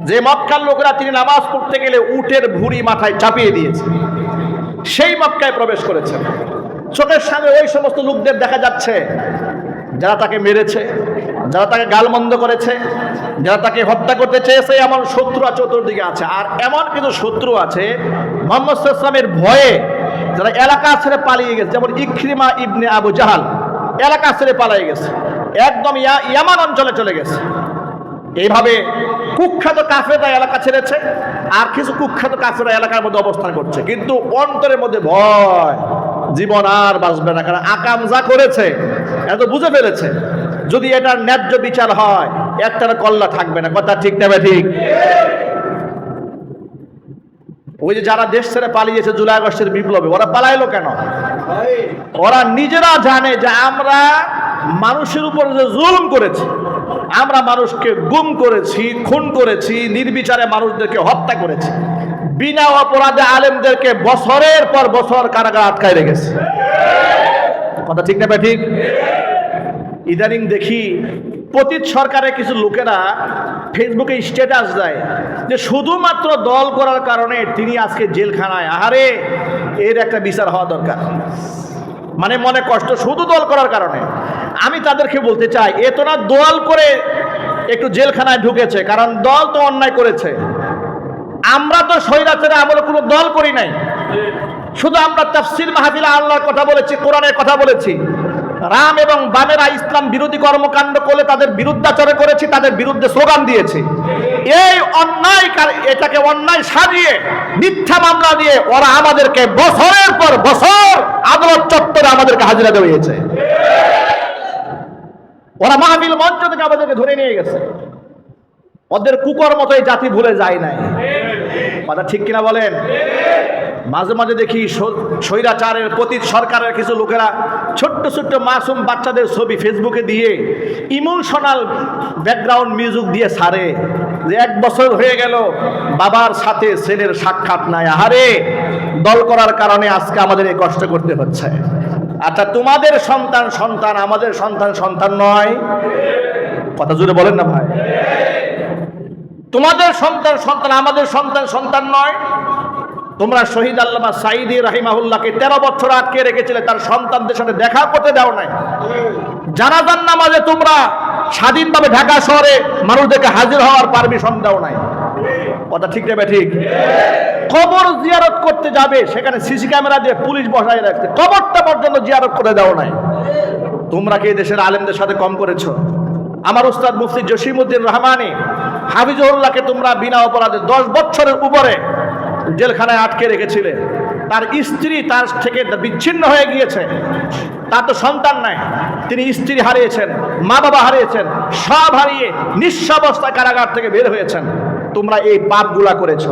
যে মক্কার লোকেরা তিনি নামাজ পড়তে গেলে উটের ভুঁড়ি মাথায় চাপিয়ে দিয়েছে, সেই মক্কায় প্রবেশ করেছেন। চোখের সামনে ওই সমস্ত লোকদের দেখা যাচ্ছে যারা তাকে মেরেছে, যারা তাকে গালমন্দ করেছে, যারা তাকে হত্যা করতে চেয়েছে। এমন শত্রু চতুর্দিকে আছে। আর এমন কিছু শত্রু আছে মুহাম্মদ সাল্লাল্লাহু আলাইহি ওয়াসাল্লামের ভয়ে যারা এলাকা ছেড়ে পালিয়ে গেছে, যেমন ইকরিমা ইবনে আবু জাহাল এলাকা ছেড়ে পালিয়ে গেছে, একদম ইয়ামান অঞ্চলে চলে গেছে। এইভাবে কুখ্যাত কাফেররা এলাকা ছেড়েছে, আর কিছু কুখ্যাত কাফেররা এলাকার মধ্যে অবস্থান করছে, কিন্তু অন্তরের মধ্যে ভয়, জীবন আর বাঁচবে না। কারণ আকাম যা করেছে এত বুঝে ফেলেছে, যদি এটার ন্যায্য বিচার হয় একটার কল্লা থাকবে না। কথা ঠিক না ঠিক? ওই যে যারা দেশ ছেড়ে পালিয়েছে জুলাই আগস্টের বিপ্লবে, ওরা পালাইলো কেন? ওরা নিজেরা জানে যে আমরা মানুষের উপর যে জুলুম করেছি, আমরা মানুষকে গুম করেছি, খুন করেছি, নির্বিচারে মানুষদেরকে হত্যা করেছি, বিনা অপরাধে আলেমদেরকে বছরের পর বছর কারাগারে আটকায় রেখেছে। কথা ঠিক না ঠিক? ইদানিং দেখি পতিত সরকারের কিছু লোকেরা ফেসবুকে স্ট্যাটাস দেয় যে শুধুমাত্র দল করার কারণে তিনি আজকে জেলখানায়। আহারে, এর একটা বিচার হওয়া দরকার। মানে মনে কষ্ট শুধু দল করার কারণে। আমি তাদেরকে বলতে চাই, এ তো না দল করে একটু জেলখানায় ঢুকেছে, কারণ দল তো অন্যায় করেছে। আমরা তো স্বৈরাচারে আমলে কোনো দল করি নাই, শুধু আমরা তাফসীর মাহফিলে আল্লাহর কথা বলেছি, কোরআনের কথা বলেছি। রাম এবং বামেরা ইসলাম বিরোধী কর্মকাণ্ড করলে তাদের বিরুদ্ধাচরণ করেছি, তাদের বিরুদ্ধে স্লোগান দিয়েছি। এই অন্যায়, এটাকে অন্যায় সাজিয়ে মিথ্যা মামলা দিয়ে ওরা আমাদেরকে বছরের পর বছর আদালত চত্বরে আমাদেরকে হাজিরা দিয়েছে। ওরা মাহফিল মঞ্চ থেকে আমাদেরকে ধরে নিয়ে গেছে। ওদের কুকর্ম তো এই জাতি ভুলে যায় নাই। কথা ঠিক কিনা বলেন? মাঝে মাঝে দেখি স্বৈরাচারের পতিত সরকারের কিছু লোকেরা ছোট্ট ছোট্ট মাসুম বাচ্চাদের ছবি ফেসবুকে দিয়ে ইমোশনাল ব্যাকগ্রাউন্ড মিউজিক দিয়ে ছাড়ে যে 1 বছর হয়ে গেল বাবার সাথে ছেলের সাক্ষাৎ নাই। আহারে, দল করার কারণে আজকে আমাদের এই কষ্ট করতে হচ্ছে। আচ্ছা, তোমাদের সন্তান সন্তান আমাদের সন্তান সন্তান নয়? কথা জুড়ে বলেন না ভাই? তোমাদের সন্তান সন্তান আমাদের সন্তান সন্তান নয়? তোমরা শহীদ আল্লামা সাঈদী রাহিমাহুল্লাহকে 13 বছর আটকে রেখেছিলে, তার সন্তানদের সাথে দেখা করতে দাও নাই। জানাজার নামাজে তোমরা স্বাধীনভাবে ঢাকা শহরে মানুষদেরকে হাজির হওয়ার পারমিশন দাও নাই। কথা ঠিক না ঠিক? কবর জিয়ারত করতে যাবে, সেখানে সিসি ক্যামেরা দিয়ে পুলিশ বসায় রাখছে, কবরটা পর্যন্ত জিয়ারত করে দাও নাই। তোমরা কি এই দেশের আলেমদের সাথে কম করেছো? আমার উস্তাদ মুফতি জসিমউদ্দিন রহমানী হাফিজুল্লাহকে তোমরা বিনা অপরাধে 10 বছরের উপরে জেলখানায় আটকে রেখেছিলে। তার স্ত্রী তার থেকে বিচ্ছিন্ন হয়ে গিয়েছে, তার তো সন্তান নাই, তিনি স্ত্রী হারিয়েছেন, মা বাবা হারিয়েছেন, সব হারিয়ে নিঃস্ব অবস্থায় কারাগার থেকে বের হয়েছেন। তোমরা এই পাপগুলা করেছো।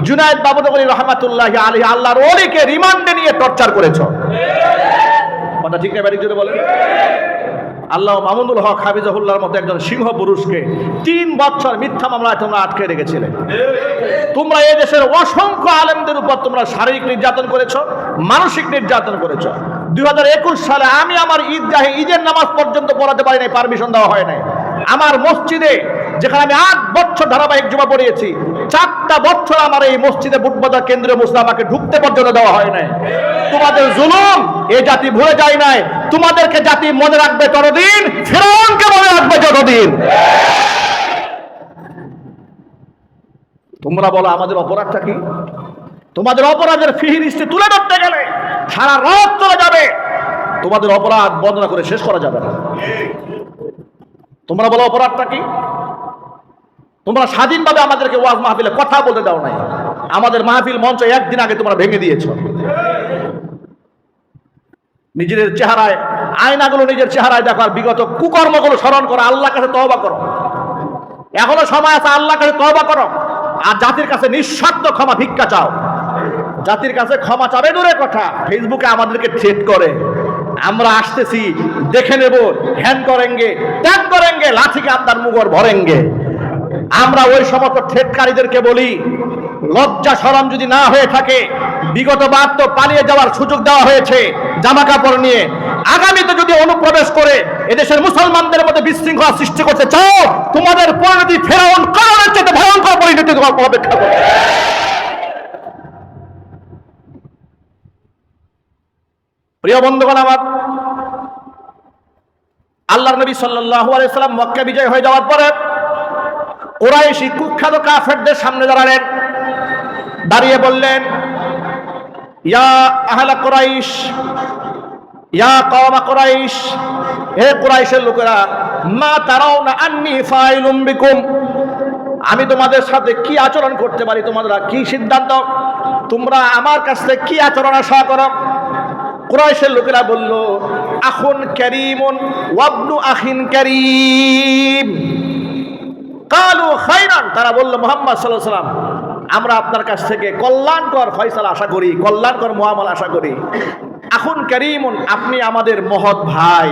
জুনায়েদ বাবুদগরী রহমাতুল্লাহি আলাইহি আল্লাহর ওলিকে রিমান্ডে নিয়ে টর্চার করেছো। কথা ঠিক না ব্যারিক যদি বলেন? আল্লাহ মামুনুল হক হাফিজাহুল্লাহর মতো একজন সিংহ পুরুষকে 3 বছর মিথ্যা মামলায় তোমরা আটকে রেখেছিলে। তোমরা এই দেশের অসংখ্য আলেমদের উপর তোমরা শারীরিক নির্যাতন করেছো, মানসিক নির্যাতন করেছো। 2021 সালে আমি আমার ঈদগাহে ঈদের নামাজ পর্যন্ত পড়াতে পারি নাই, পারমিশন দেওয়া হয় নাই। আমার মসজিদে, যেখানে আমি 8 বছর ধারাবাহিক জুমা পড়িয়েছি, 4টা বছর আমার এই মসজিদে বুটবাজার কেন্দ্রীয় মসজিদে আমাকে ঢুকতে পর্যন্ত দেওয়া হয় নাই। তোমাদের জুলুম এই জাতি ভুলে যায় নাই। তোমাদেরকে জাতি মনে রাখবে ততদিন, ফিরআউনকে মনে রাখবে যতদিন। তোমরা বলো আমাদের অপরাধটা কি? তোমাদের অপরাধের ফিহিরিস্তে তুলে ধরতে গেলে সারা রাত চলে যাবে, তোমাদের অপরাধ বর্ণনা করে শেষ করা যাবে না। তোমরা বলো অপরাধটা কি? তোমরা স্বাধীনভাবে আমাদেরকে ওয়াজ মাহফিলে কথা বলতে দাও নাই। আমাদের মাহফিল মঞ্চ 1 দিন আগে তোমরা ভেঙে দিয়েছো। নিজের চেহারায়, আয়নাগুলো নিজের চেহারায় দেখো, আর বিগত কুকর্মগুলো স্মরণ করো, আল্লাহর কাছে তওবা করো। এখনো সময় আছে, আল্লাহর কাছে তওবা করো আর জাতির কাছে নিঃশর্ত ক্ষমা ভিক্ষা চাও। জাতির কাছে ক্ষমা চাবে দূরের কথা, ফেসবুকে আমাদেরকে থ্রেট করে, আমরা আসতেছি দেখে নেব, হ্যান করেঙ্গে ত্যাগ করেঙ্গে, লাঠিকে আপনার মুগর ভরেঙ্গে। আমরা ওই সমস্ত থ্রেটকারীদেরকে বলি, লজ্জা শরম যদি না হয়ে থাকে, বিগত বার তো পালিয়ে যাওয়ার সুযোগ দেওয়া হয়েছে জামা কাপড় নিয়ে, আগামীতে যদি অনুপ্রবেশ করে এদেশের মুসলমানদের মধ্যে বিশৃঙ্খলা সৃষ্টি করতে চাও, তোমাদের পরিণতি ফেরাউন কারণের চেয়ে ভয়ঙ্কর পরিণতি তোমার অপেক্ষা করবে। প্রিয় বন্ধুগণ আমার, আল্লাহর নবী সাল্লাল্লাহু আলাইহি সাল্লাম মক্কা বিজয় হয়ে যাওয়ার পরে কুরাইশী কুখ্যাত কাফেরদের সামনে দাঁড়ালেন, দাঁড়িয়ে বললেন, ইয়া আহলা কুরাইশ, ইয়া কওমা কুরাইশ, হে কুরাইশের লোকেরা, মা তারাউনা আন্নী ফাইলুম বিকুম, আমি তোমাদের সাথে কি আচরণ করতে পারি, তোমরা কি সিদ্ধান্ত, তোমরা আমার কাছ থেকে কি আচরণ আশা করো? কুরাইশের লোকেরা বলল, আখুন কারীমুন ওয়াবনু আখিন কারীম। কালু খায়রান, তারা বলল, মুহাম্মদ সাল্লাল্লাহু আলাইহি ওয়াসাল্লাম, আমরা আপনার কাছ থেকে কল্যাণকর ফয়সালা আশা করি, কল্যাণকর মুআমালা আশা করি। আখুন কারীমুন, আপনি আমাদের মহৎ ভাই,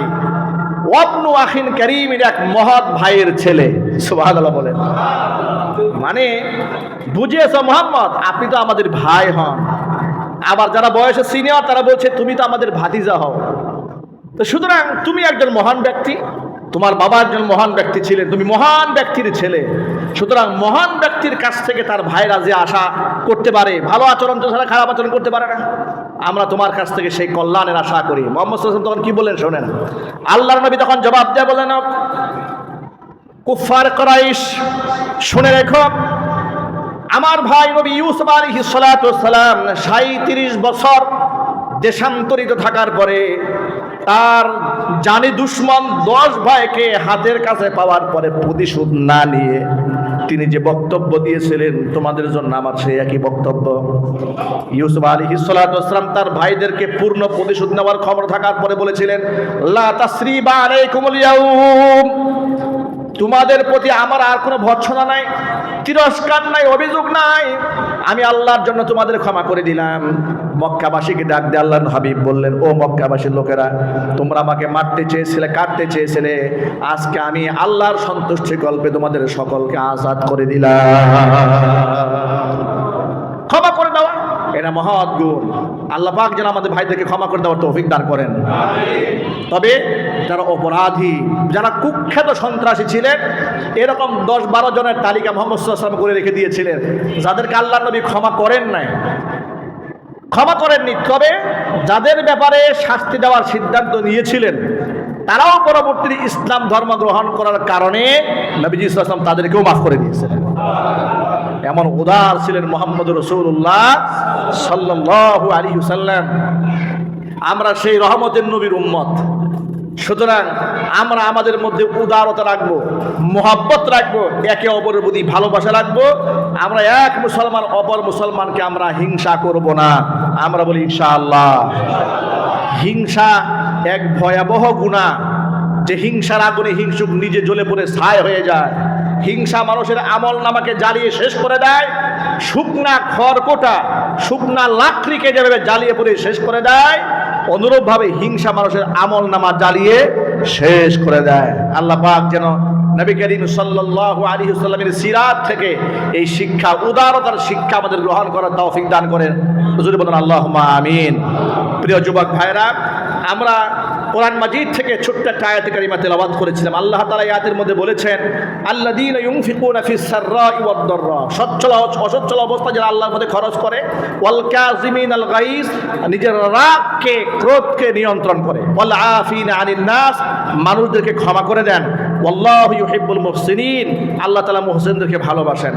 ওয়াবনু আখিন কারীম, এক মহৎ ভাইয়ের ছেলে। সুবহানাল্লাহ বলেন। মানে বুঝিয়েছ মুহাম্মদ, আপনি তো আমাদের ভাই হন। আবার যারা বয়সে সিনিয়র তারা বলছে, তুমি তো আমাদের ভাতিজা হও। তো সুতরাং তুমি একজন মহান ব্যক্তি, তোমার বাবা একজন মহান ব্যক্তি ছিলেন, তুমি মহান ব্যক্তির ছেলে, সুতরাং মহান ব্যক্তির কাছ থেকে তার ভাইরা যে আশা করতে পারে, ভালো আচরণ তো ছাড়া খারাপ আচরণ করতে পারে না, আমরা তোমার কাছ থেকে সেই কল্যাণের আশা করি। মুহাম্মদ সাল্লাল্লাহু আলাইহি ওয়াসাল্লাম তখন কি বললেন শোনেন। আল্লাহর নবী তখন জবাব দেয়া বলেন, কুফার কুরাইশ, শুনে রেখো, আমার ভাই নবী ইউসুফ আলাইহিস সালাতু ওয়াস সালাম 37 বছর দেশান্তরিত থাকার পরে তার জানি দুশ্মন 10 ভাইকে হাতের কাছে পাওয়ার পরে প্রতিশোধ না নিয়ে তিনি যে বক্তব্য দিয়েছিলেন, তোমাদের জন্য আমার সেই একই বক্তব্য। ইউসুফ আলাইহিস সালাতু ওয়াস সালাম তার ভাইদেরকে পূর্ণ প্রতিশোধ নেওয়ার ক্ষমতা থাকার পরে বলেছিলেন, লা তাসরিবা আলাইকুমুল ইয়াউম, তোমাদের প্রতি আমার আর কোনো ভর্ৎসনা নাই, তিরস্কার নাই, অভিযোগ নাই, আমি আল্লাহর জন্য তোমাদের ক্ষমা করে দিলাম। মক্কাবাসীকে ডাক দিয়ে আল্লাহর হাবিব বললেন, ও মক্কাবাসীর লোকেরা, তোমরা আমাকে মারতে চেয়েছিলে, কাটতে চেয়েছিলে, আজকে আমি আল্লাহর সন্তুষ্টি কল্পে তোমাদের সকলকে আজাদ করে দিলাম। ক্ষমা করে দেওয়া এটা মহৎ গুণ। আল্লাহ পাক যেন আমাদের ভাইদেরকে ক্ষমা করে দেওয়ার তৌফিক দান করেন। তবে যারা অপরাধী, যারা কুখ্যাত সন্ত্রাসী ছিলেন, এরকম 10-12 জনের তালিকা মুহাম্মদ সাল্লাল্লাহু আলাইহি ওয়াসাল্লাম করে রেখে দিয়েছিলেন, যাদেরকে আল্লাহর নবী ক্ষমা করেন নাই, ক্ষমা করেননি। তবে যাদের ব্যাপারে শাস্তি দেওয়ার সিদ্ধান্ত নিয়েছিলেন, তারাও পরবর্তী ইসলাম ধর্ম গ্রহণ করার কারণে নবীজি সাল্লাল্লাহু আলাইহি ওয়াসাল্লাম তাদেরকেও মাফ করে দিয়েছিলেন। এমন উদার ছিলেন মুহাম্মদ রাসূলুল্লাহ সাল্লাল্লাহু আলাইহি ওয়াসাল্লাম। আমরা সেই রহমতের নবীর উম্মত, সুতরাং আমরা আমাদের মধ্যে উদারতা রাখবো, মোহাব্বত রাখবো, একে অপরের প্রতি ভালোবাসা রাখবো। আমরা এক মুসলমান অপর মুসলমানকে আমরা হিংসা করব না। আমরা বলি ইনশাআল্লাহ। হিংসা এক ভয়াবহ গুনাহ, যে হিংসার আগুনে হিংসুক নিজে জ্বলে পড়ে ছাই হয়ে যায়। হিংসা মানুষের আমল নামাকে জ্বালিয়ে শেষ করে দেয়। শুকনা খড়কোটা, শুকনা লাকড়িকে যেভাবে জ্বালিয়ে পড়ে শেষ করে দেয়, অনুরূপভাবে হিংসা মানুষের আমল নামা জ্বালিয়ে শেষ করে দেয়। আল্লাহ পাক যেন নবী করিম সাল্লাল্লাহু আলাইহি ওয়াসাল্লামের সিরাত থেকে এই শিক্ষা, উদারতার শিক্ষা আমাদের গ্রহণ করার তৌফিক দান করেন। হুজুর বলেন আল্লাহুম্মা আমিন। প্রিয় যুবক ভাইরা, আমরা কোরআন মাজিদ থেকে ছোট্ট একটা আয়াত কারিমা তেলাওয়াত করেছিলাম। আল্লাহ তাআলা আয়াতের মধ্যে বলেছেন, আল্লাযীনা ইউনফিকুনা ফিস সাররাই ওয়াদ দাররা, সচ্ছল অসচ্ছল অবস্থা যারা আল্লাহর পথে খরচ করে, ওয়াল কাযিমিনাল গাইজ, নিজের রাগকে ক্রোধকে নিয়ন্ত্রণ করে, ওয়াল আফিনা আনিন নাস, মানুষদেরকে ক্ষমা করে দেন, ওয়াল্লাহু ইউহিব্বুল মুহসিনিন, আল্লাহ তাআলা মুহসিনদেরকে ভালোবাসেন।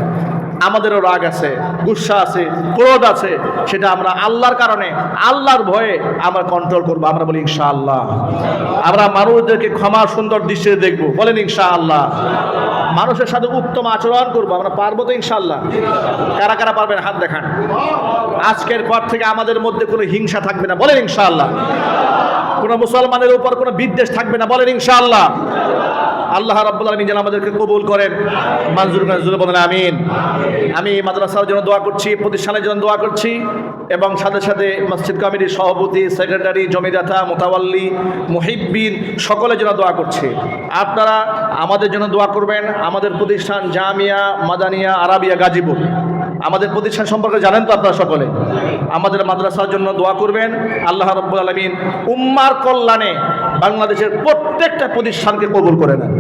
আমাদেরও রাগ আছে, গুসা আছে, ক্রোধ আছে, সেটা আমরা আল্লাহর কারণে, আল্লাহর ভয়ে আমরা কন্ট্রোল করবো। আমরা বলি ইনশাআল্লাহ। আমরা মানুষদেরকে ক্ষমা সুন্দর দৃষ্টিতে দেখবো, বলেন ইনশাআল্লাহ। মানুষের সাথে উত্তম আচরণ করবো, আমরা পারবো তো ইনশাআল্লাহ? কারা কারা পারবেন হাত দেখান। আজকের পর থেকে আমাদের মধ্যে কোনো হিংসা থাকবে না, বলেন ইনশাআল্লাহ। কোনো মুসলমানের উপর কোনো বিদ্বেষ থাকবে না, বলেন ইনশাআল্লাহ। আল্লাহ রাব্বুল আলামিন যেন আমাদেরকে কবুল করেন, মঞ্জুর করেন, জোরে বলেন আমিন। আমি মাদ্রাসার জন্য দোয়া করছি, প্রতিষ্ঠানের জন্য দোয়া করছি, এবং সাথে সাথে মসজিদ কমিটির সভাপতি, সেক্রেটারি, জমিদাতা, মোতাওয়াল্লি, মুহিব্বিন সকলের জন্য দোয়া করছি। আপনারা আমাদের জন্য দোয়া করবেন। আমাদের প্রতিষ্ঠান জামিয়া মাদানিয়া আরাবিয়া গাজীপুর, আমাদের প্রতিষ্ঠান সম্পর্কে জানেন তো আপনারা সকলে। আমাদের মাদ্রাসার জন্য দোয়া করবেন। আল্লাহ রাব্বুল আলামিন উম্মার কল্যাণে বাংলাদেশের প্রত্যেকটা প্রতিষ্ঠানকে কবুল করে নেন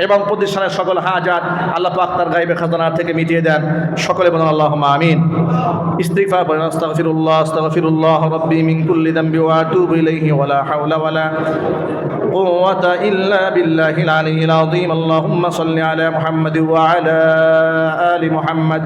এবং প্রতিষ্ঠানের সকল হাজাত আল্লাহ পাক তার গায়বে খাজানা থেকে মিটিয়ে দেন। সকলে বলেন আল্লাহুম্মা আমিন। ইস্তিগফার বলেন, আস্তাগফিরুল্লাহ রাব্বি মিন কুল্লি যামবি ওয়া আতুবু ইলাইহি ওয়া লা হাওলা ওয়া লা কুওয়াতা ইল্লা বিল্লাহিল আলিয়্যিল আযীম। আল্লাহুম্মা সাল্লি আলা মুহাম্মাদ ওয়া আলা আলি মুহাম্মাদ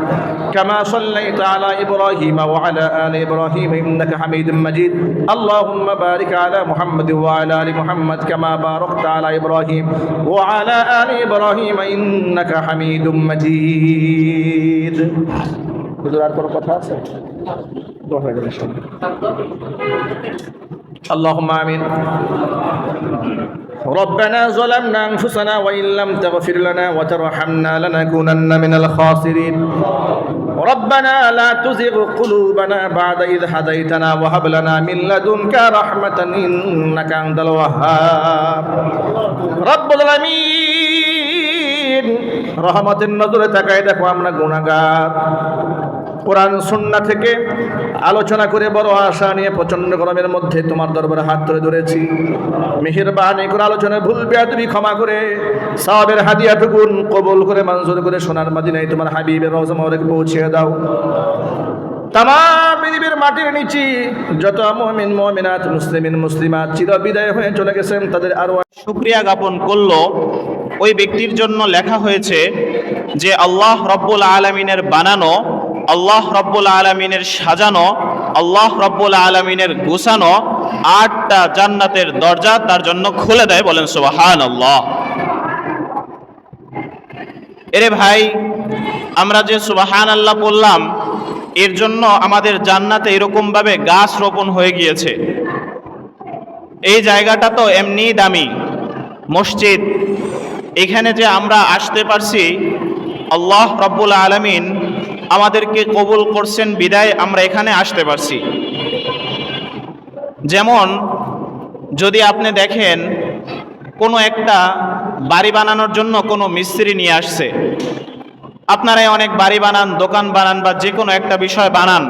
কামা সাল্লাইতা আলা ইব্রাহিম ওয়া আলা আলি ইব্রাহিম ইন্নাকা হামিদুম মাজিদ। আল্লাহুম্মা বারিক আলা মুহাম্মাদ ওয়া আলা আলি মুহাম্মাদ কামা বারাকতা আলা ইব্রাহিম ওয়া আলা আলি ইব্রাহিম ইন্নাকা হামিদুম মাজিদ। হুজুর আর কোনো কথা আছে? দোয়া হয়ে গেল সব। اللهم آمين. ربنا ظلمنا أنفسنا وإن لم تغفر لنا وترحمنا لنكونن من الخاسرين. ربنا لا تزغ قلوبنا بعد إذ هديتنا وهب لنا من لدنك رحمة إنك أنت الوهاب. رب العالمين রহমতের নজরে তাকায় দেখো আমরা গুনাহগার। কোরআন সুন্নাহ থেকে আলোচনা করে বড় আশা নিয়ে প্রচন্ড গরমের মধ্যে তোমার দরবারে হাত তুলে ধরেছি। মেহেরবানি করে আলোচনায় ভুল বেয়াদবি ক্ষমা করে সওয়াবের হাদিয়াটুকুন কবুল করে মঞ্জুর করে সোনার মদিনায় তোমার হাবিবের রওজা মোবারক পৌঁছে দাও। তামাম পৃথিবীর মাটির নিচে যত মুমিন মুমিনাত মুসলিমিন মুসলিমাত চির বিদায় হয়ে চলে গেছেন তাদের আরো শুকরিয়া জ্ঞাপন করলো। ওই ব্যক্তির জন্য লেখা হয়েছে যে আল্লাহ রব্বুল আলামিনের বানানো, আল্লাহ রব্বুল আলামিনের সাজানো, আল্লাহ রব্বুল আলামিনের গোছানো 8টা জান্নাতের দরজা তার জন্য খুলে দেয়। বলেন সুবহানাল্লাহ। এরে ভাই, আমরা যে সুবহানাল্লাহ বললাম, এর জন্য আমাদের জান্নাতে এরকমভাবে গাছ রোপণ হয়ে গিয়েছে। এই জায়গাটা তো এমনি দামি মসজিদ, এখানে যে আমরা আসতে পারছি, আল্লাহ রব্বুল আলামিন আমাদেরকে কবুল করছেন বিদায় আমরা এখানে আসতে পারছি। যেমন যদি আপনি দেখেন কোনো একটা বাড়ি বানানোর জন্য কোনো মিস্ত্রি নিয়ে আসছে, আপনারাই অনেক বাড়ি বানান, দোকান বানান বা যে কোনো একটা বিষয় বানান,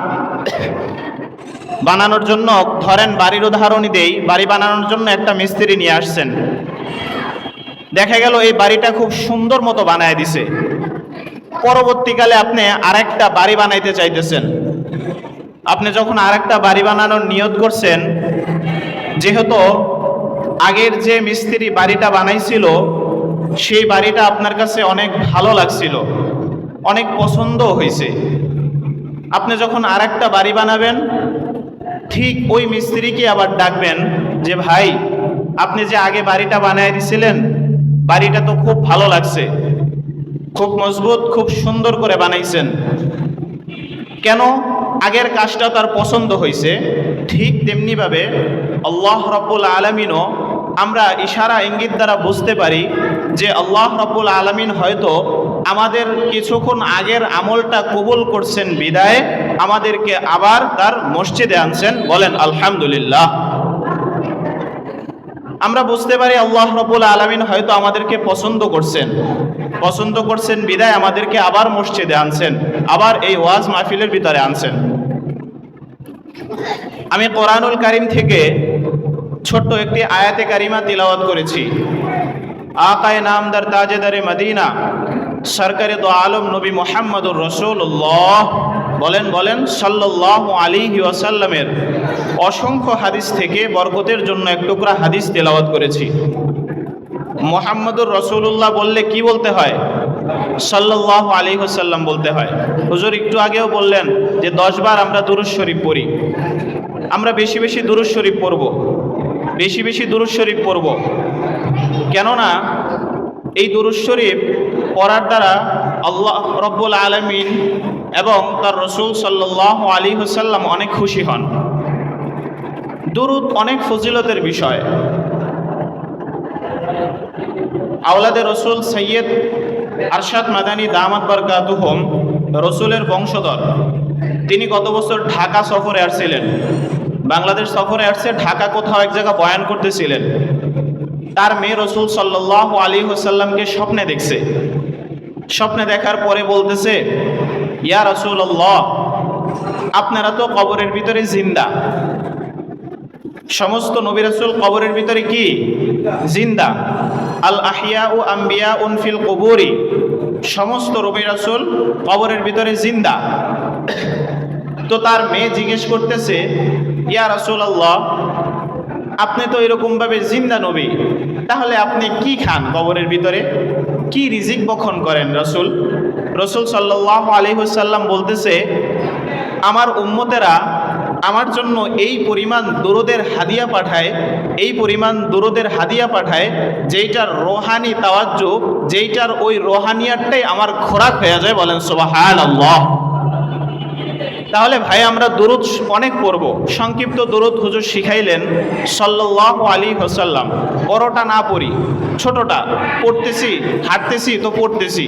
বানানোর জন্য ধরেন বাড়ির উদাহরণই দেই, বাড়ি বানানোর জন্য একটা মিস্ত্রি নিয়ে আসছেন। দেখা গেল এই বাড়িটা খুব সুন্দর মতো বানায় দিছে, পরবর্তীকালে আপনি আরেকটা বাড়ি বানাইতে চাইতেছেন। আপনি যখন আরেকটা বাড়ি বানানোর নিয়ত করছেন, যেহেতু আগের যে মিস্ত্রি বাড়িটা বানাইছিল সেই বাড়িটা আপনার কাছে অনেক ভালো লাগছিল, অনেক পছন্দ হয়েছে, আপনি যখন আরেকটা বাড়ি বানাবেন ঠিক ওই মিস্ত্রিকে আবার ডাকবেন যে ভাই, আপনি যে আগে বাড়িটা বানায় দিছিলেন বাড়িটা তো খুব ভালো লাগছে, খুব মজবুত, খুব সুন্দর করে বানাইছেন। কেন? আগের কাজটা তার পছন্দ হয়েছে। ঠিক তেমনিভাবে আল্লাহ রব্বুল আলামিনও আমরা ইশারা ইঙ্গিত দ্বারা বুঝতে পারি যে আল্লাহ রব্বুল আলামিন হয়তো আমাদের কিছুক্ষণ আগের আমলটা কবুল করছেন বিদায় আমাদেরকে আবার তার মসজিদে আনছেন। বলেন আলহামদুলিল্লাহ। আমরা বুঝতে পারি আল্লাহ রব্বুল আলামিন হয়তো আমাদেরকে পছন্দ করছেন বিদায় আমাদেরকে আবার মসজিদে আনছেন, আবার এই ওয়াজ মাহফিলের ভিতরে আনছেন। আমি কোরআনুল কারীম থেকে ছোট্ট একটি আয়াতে কারিমা তিলাওয়াত করেছি। আকায়ে নামদার তাজেদারে মদিনা সরকারে দো আলম নবী মুহাম্মদুর রাসূলুল্লাহ বলেন সাল্লাল্লাহু আলাইহি ওয়াসাল্লামের অসংখ্য হাদিস থেকে বরকতের জন্য এক টুকরা হাদিস তেলাওয়াত করেছি। মুহাম্মদুর রাসূলুল্লাহ বললে কি বলতে হয়? সাল্লাল্লাহু আলাইহি ওয়াসাল্লাম বলতে হয়। হুজুর একটু আগেও বললেন যে 10 বার আমরা দুরূদ শরীফ পড়ি। আমরা বেশি বেশি দুরূদ শরীফ পড়ব, বেশি বেশি দুরূদ শরীফ পড়ব। কেননা এই দুরূদ শরীফ পড়ার দ্বারা আল্লাহ রব্বুল আলামিন এবং তার রাসূল সাল্লাল্লাহু আলাইহি ওয়াসাল্লাম অনেক খুশি হন। দুরূদ অনেক ফজিলতের বিষয়। আওলাদে রসুল সৈয়দ আরশাদ মাদানী দামাত বরকাতুহুম রসুলের বংশধর। তিনি গত বছর ঢাকা সফরে আসছিলেন, বাংলাদেশ সফরে আসছে, ঢাকা কোথাও এক জায়গা বয়ান করতেছিলেন। তার মেয়ে রসুল সাল্লাল্লাহু আলাইহি ওয়াসাল্লামকে স্বপ্নে দেখছে। স্বপ্নে দেখার পরে বলতেছে, ইয়া রাসূলুল্লাহ, আপনারা তো কবরের ভিতরে জিন্দা, সমস্ত নবী রাসূল কবরের ভিতরে কি জিন্দা। আল আহিয়া ও আম্বিয়া উন ফিল কুবুরি, সমস্ত নবী রাসূল কবরের ভিতরে জিন্দা। তো তার মেয়ে জিজ্ঞেস করতেছে, ইয়া রাসূলুল্লাহ, আপনি তো এরকম ভাবে জিন্দা নবী, তাহলে আপনি কি খান কবরের ভিতরে, কি রিজিক বক্ষণ করেন রসুল? রসুল সাল্লাল্লাহু আলাইহি ওয়াসাল্লাম বলতেছে, আমার উম্মতেরা আমার জন্য এই পরিমাণ দুরুদের হাদিয়া পাঠায়, এই পরিমাণ দুরুদের হাদিয়া পাঠায়, যেইটার রোহানি তাওয়াজ্জু, যেইটার ওই রোহানিয়াতটাই আমার খোরাক হয়ে যায়। বলেন সুবহানাল্লাহ। তাহলে ভাই আমরা দুরুদ অনেক পড়ব। সংক্ষিপ্ত দুরুদ হুজুর শিখাইলেন সাল্লাল্লাহু আলাইহি ওয়াসাল্লাম। বড়টা না পড়ি, ছোটটা পড়তেছি, হাঁটতেছি তো পড়তেছি,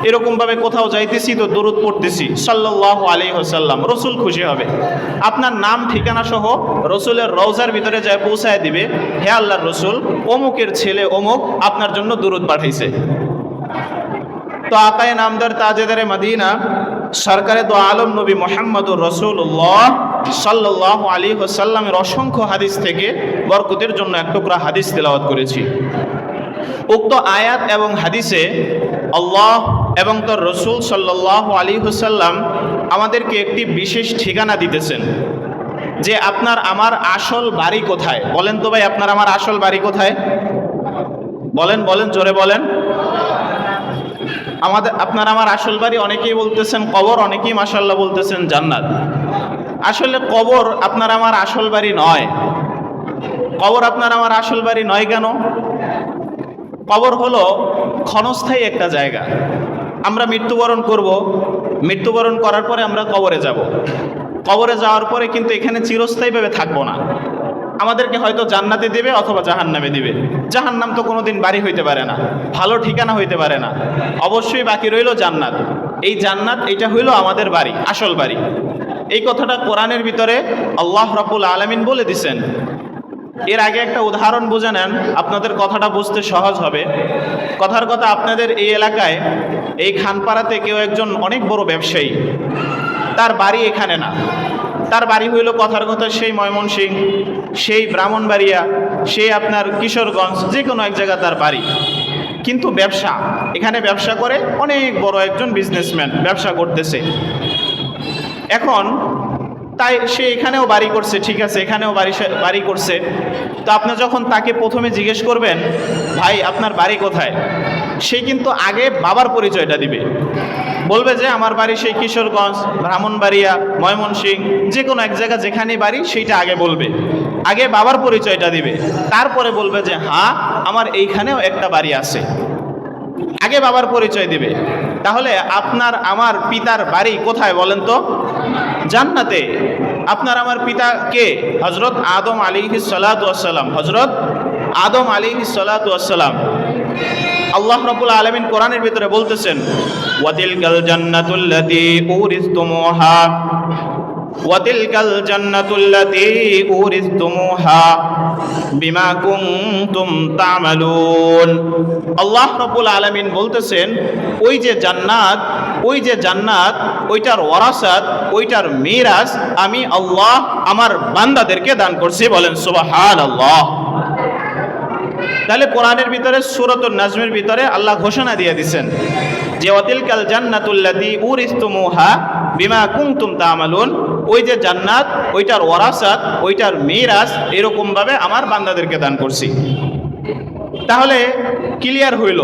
এরকমভাবে কোথাও যাইতেছি তো দুরুদ পড়তেছি সাল্লাল্লাহু আলাইহি ওয়াসাল্লাম। রসুল খুশি হবে। আপনার নাম ঠিকানা সহ রসুলের রওজার ভিতরে যায় পৌঁছায় দিবে, হে আল্লাহর রসুল, অমুকের ছেলে অমুক আপনার জন্য দুরুদ পাঠাইছে। তো আকায়ে নামদার তাজেদারে মদিনা সরকারে দো আলম নবী মুহাম্মদুর রাসূলুল্লাহ সাল্লাল্লাহু আলাইহি ওয়াসাল্লামের অসংখ্য হাদিস থেকে বরকতের জন্য এক টুকরা হাদিস তেলাওয়াত করেছি। উক্ত আয়াত এবং হাদিসে আল্লাহ এবং তার রসুল সাল্লাল্লাহু আলাইহি ওয়াসাল্লাম আমাদেরকে একটি বিশেষ ঠিকানা দিতেছেন, যে আপনার আমার আসল বাড়ি কোথায়। বলেন তো ভাই, আপনার আমার আসল বাড়ি কোথায়? বলেন বলেন, জোরে বলেন। আপনার আমার আসল বাড়ি অনেকেই বলতেছেন কবর, অনেকেই মাশাআল্লাহ বলতেছেন জান্নাত। আসলে কবর আপনার আমার আসল বাড়ি নয়। কবর আপনার আমার আসল বাড়ি নয় কেন? কবর হলো ক্ষণস্থায়ী একটা জায়গা। আমরা মৃত্যুবরণ করব, মৃত্যুবরণ করার পরে আমরা কবরে যাব। কবরে যাওয়ার পরে কিন্তু এখানে চিরস্থায়ীভাবে থাকবো না। আমাদেরকে হয়তো জান্নাতে দিবে অথবা জাহান্নামে দিবে। জাহান্নাম তো কোনোদিন বাড়ি হইতে পারে না, ভালো ঠিকানা হইতে পারে না। অবশ্যই বাকি রইল জান্নাত। এই জান্নাত এটা হইল আমাদের বাড়ি, আসল বাড়ি। এই কথাটা কোরআনের ভিতরে আল্লাহ রাব্বুল আলামিন বলে দিছেন। এর আগে একটা উদাহরণ বুঝে নেন, আপনাদের কথাটা বুঝতে সহজ হবে। কথার কথা, আপনাদের এই এলাকায় এই খানপাড়াতে কেউ একজন অনেক বড় ব্যবসায়ী, তার বাড়ি এখানে না, তার বাড়ি হইল কথার কথা সেই ময়মনসিংহ, সেই ব্রাহ্মণবাড়িয়া, সেই আপনার কিশোরগঞ্জ, যে কোনো এক জায়গা তার বাড়ি। কিন্তু ব্যবসা, এখানে ব্যবসা করে, অনেক বড় একজন বিজনেসম্যান, ব্যবসা করতেছে। এখন তাই সে এখানেও বাড়ি করছে, ঠিক আছে, এখানেও বাড়ি করছে। তো আপনি যখন তাকে প্রথমে জিজ্ঞেস করবেন, ভাই আপনার বাড়ি কোথায়, সে কিন্তু আগে বাবার পরিচয়টা দিবে। বলবে যে আমার বাড়ি সেই কিশোরগঞ্জ, ব্রাহ্মণবাড়িয়া, ময়মনসিংহ, যে কোনো এক জায়গা যেখানে বাড়ি সেইটা আগে বলবে। আগে বাবার পরিচয়টা দিবে, তারপরে বলবে যে হ্যাঁ আমার এইখানেও একটা বাড়ি আছে। আগে বাবার পরিচয় দিবে। তাহলে আপনার আমার পিতার বাড়ি কোথায় বলেন তো? জান্নাতে। আপনার আমার পিতা কে? হযরত আদম আলাইহিস সালাতু ওয়াস সালাম। হযরত আদম আলাইহিস সালাতু ওয়াস সালাম। আল্লাহ রাব্বুল আলামিন কোরআনের ভিতরে বলতেছেন, ওয়াতিলকাল জান্নাতুল্লাতী উরিসতুমুহা, ওয়াতিলকাল জান্নাতুল্লাতী উরিসতুমুহা বিমা কুনতুম তা'মালুন। আল্লাহ রাব্বুল আলামিন বলতেছেন, ওই যে জান্নাত, ওই যে জান্নাত, ওইটার ওয়ারাসাত, ওইটার মিরাস আমি আল্লাহ আমার বান্দাদেরকে দান করছি। বলেন সুবহানাল্লাহ। তাহলে কোরআনের ভিতরে সূরাতুন নাজমের ভিতরে আল্লাহ ঘোষণা দিয়ে দিয়েছেন যে ওয়াতিলকাল জান্নাতুল্লাতী উরিসতুমুহা বিমা কুনতুম তা'মালুন, ওই যে জান্নাত, ওইটার ওয়ারাসাত, ওইটার মিরাস এরকম ভাবে আমার বান্দাদেরকে দান করছি। তাহলে ক্লিয়ার হইল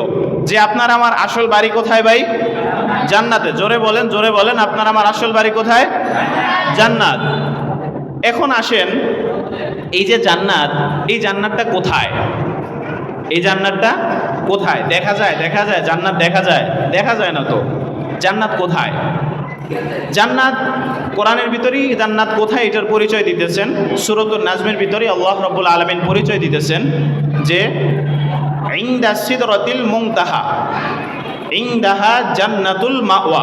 যে আপনার আমার আসল বাড়ি কোথায় ভাই? জান্নাতে। জোরে বলেন, জোরে বলেন, আপনার আমার আসল বাড়ি কোথায়? জান্নাত। এখন আসেন, এই যে জান্নাত, এই জান্নাতটা কোথায়? এই জান্নাতটা কোথায়? দেখা যায়, দেখা যায় জান্নাত দেখা যায়? দেখা যায় না তো। জান্নাত কোথায়? জান্নাত কোরআনের ভিতরেই জান্নাত কোথায় এটার পরিচয় দিতেছেন। সূরাতুন নাজমের ভিতরে আল্লাহ রাব্বুল আলামিন পরিচয় দিতেছেন যে ইনদা সিদরাতিল মুনতাহা ইনদাহা জান্নাতুল মাওয়া।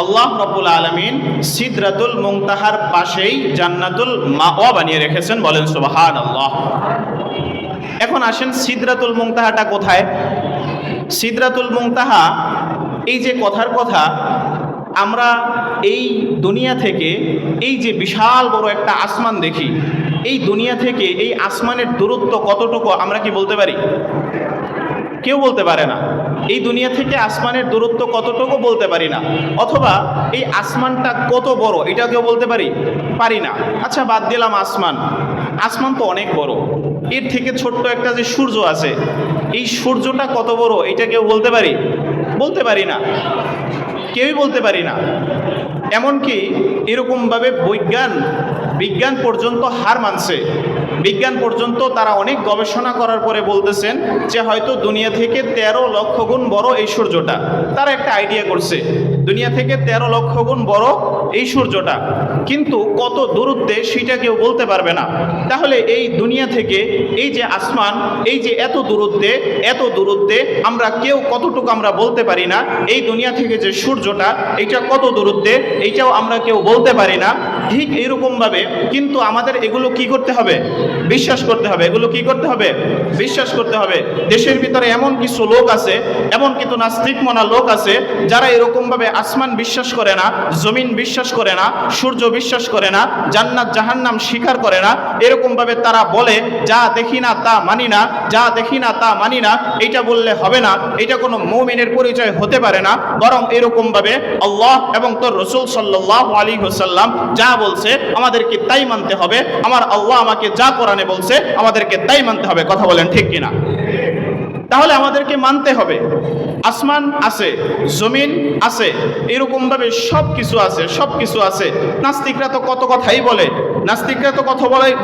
আল্লাহ রাব্বুল আলামিন সিদরাতুল মুনতাহার পাশেই জান্নাতুল মাওয়া বানিয়ে রেখেছেন, বলেন সুবহানাল্লাহ। এখন আসেন সিদরাতুল মুনতাহাটা কোথায়? সিদরাতুল মুনতাহা, এই যে কথার কথা, আমরা এই দুনিয়া থেকে এই যে বিশাল বড় একটা আসমান দেখি, এই দুনিয়া থেকে এই আসমানের দূরত্ব কতটুকু আমরা কি বলতে পারি? কেউ বলতে পারে না। এই দুনিয়া থেকে আসমানের দূরত্ব কতটুকু বলতে পারি না। অথবা এই আসমানটা কত বড় এটা কেউ বলতে পারি না। আচ্ছা, বাদ দিলাম আসমান, আসমান তো অনেক বড়, এর থেকে ছোট্ট একটা যে সূর্য আছে, এই সূর্যটা কত বড় এটা কেউ বলতে পারি না, কেউই বলতে পারি না। এমনকি এরকমভাবে বিজ্ঞান পর্যন্ত হার মানছে। বিজ্ঞান পর্যন্ত তারা অনেক গবেষণা করার পরে বলতেছেন যে হয়তো দুনিয়া থেকে 13 লক্ষ গুণ বড় এই সূর্যটা। তারা একটা আইডিয়া করছে দুনিয়া থেকে 13 লক্ষ গুণ বড় এই সূর্যটা, কিন্তু কত দূরত্বে সেটা কেউ বলতে পারবে না। তাহলে এই দুনিয়া থেকে এই যে আসমান, এই যে এত দূরত্বে আমরা কেউ কতটুকু আমরা বলতে পারি না। এই দুনিয়া থেকে যে সূর্যটা, এটা কত দূরত্বে এইটাও আমরা কেউ বলতে পারি না। ঠিক এরকমভাবে কিন্তু আমাদের এগুলো কি করতে হবে? বিশ্বাস করতে হবে। এগুলো কি করতে হবে? বিশ্বাস করতে হবে। দেশের ভিতরে এমন কিছু লোক আছে, এমন কিছু নাস্তিক মনা লোক আছে, যারা এরকমভাবে আসমান বিশ্বাস করে না, জমিন বিশ্বাস করে না, সূর্য বিশ্বাস করে না, জান্নাত জাহান্নাম স্বীকার করে না। এরকমভাবে তারা বলে যা দেখি না তা মানি না, যা দেখি না তা মানি না। এইটা বললে হবে না, এটা কোনো মুমিনের পরিচয় হতে পারে না। বরং এরকমভাবে আল্লাহ এবং তোর রাসূল সাল্লাল্লাহু আলাইহি ওয়াসাল্লাম যা বলছে আমাদেরকে তাই মানতে হবে। আমার আল্লাহ আমাকে যা কোরআনে বলছে আমাদেরকে তাই মানতে হবে। কথা বলেন ঠিক কিনা? তাহলে আমাদেরকে মানতে হবে আসমান আছে, জমিন আছে, এরকমভাবে সব কিছু আছে। নাস্তিকরা তো কত কথাই বলে,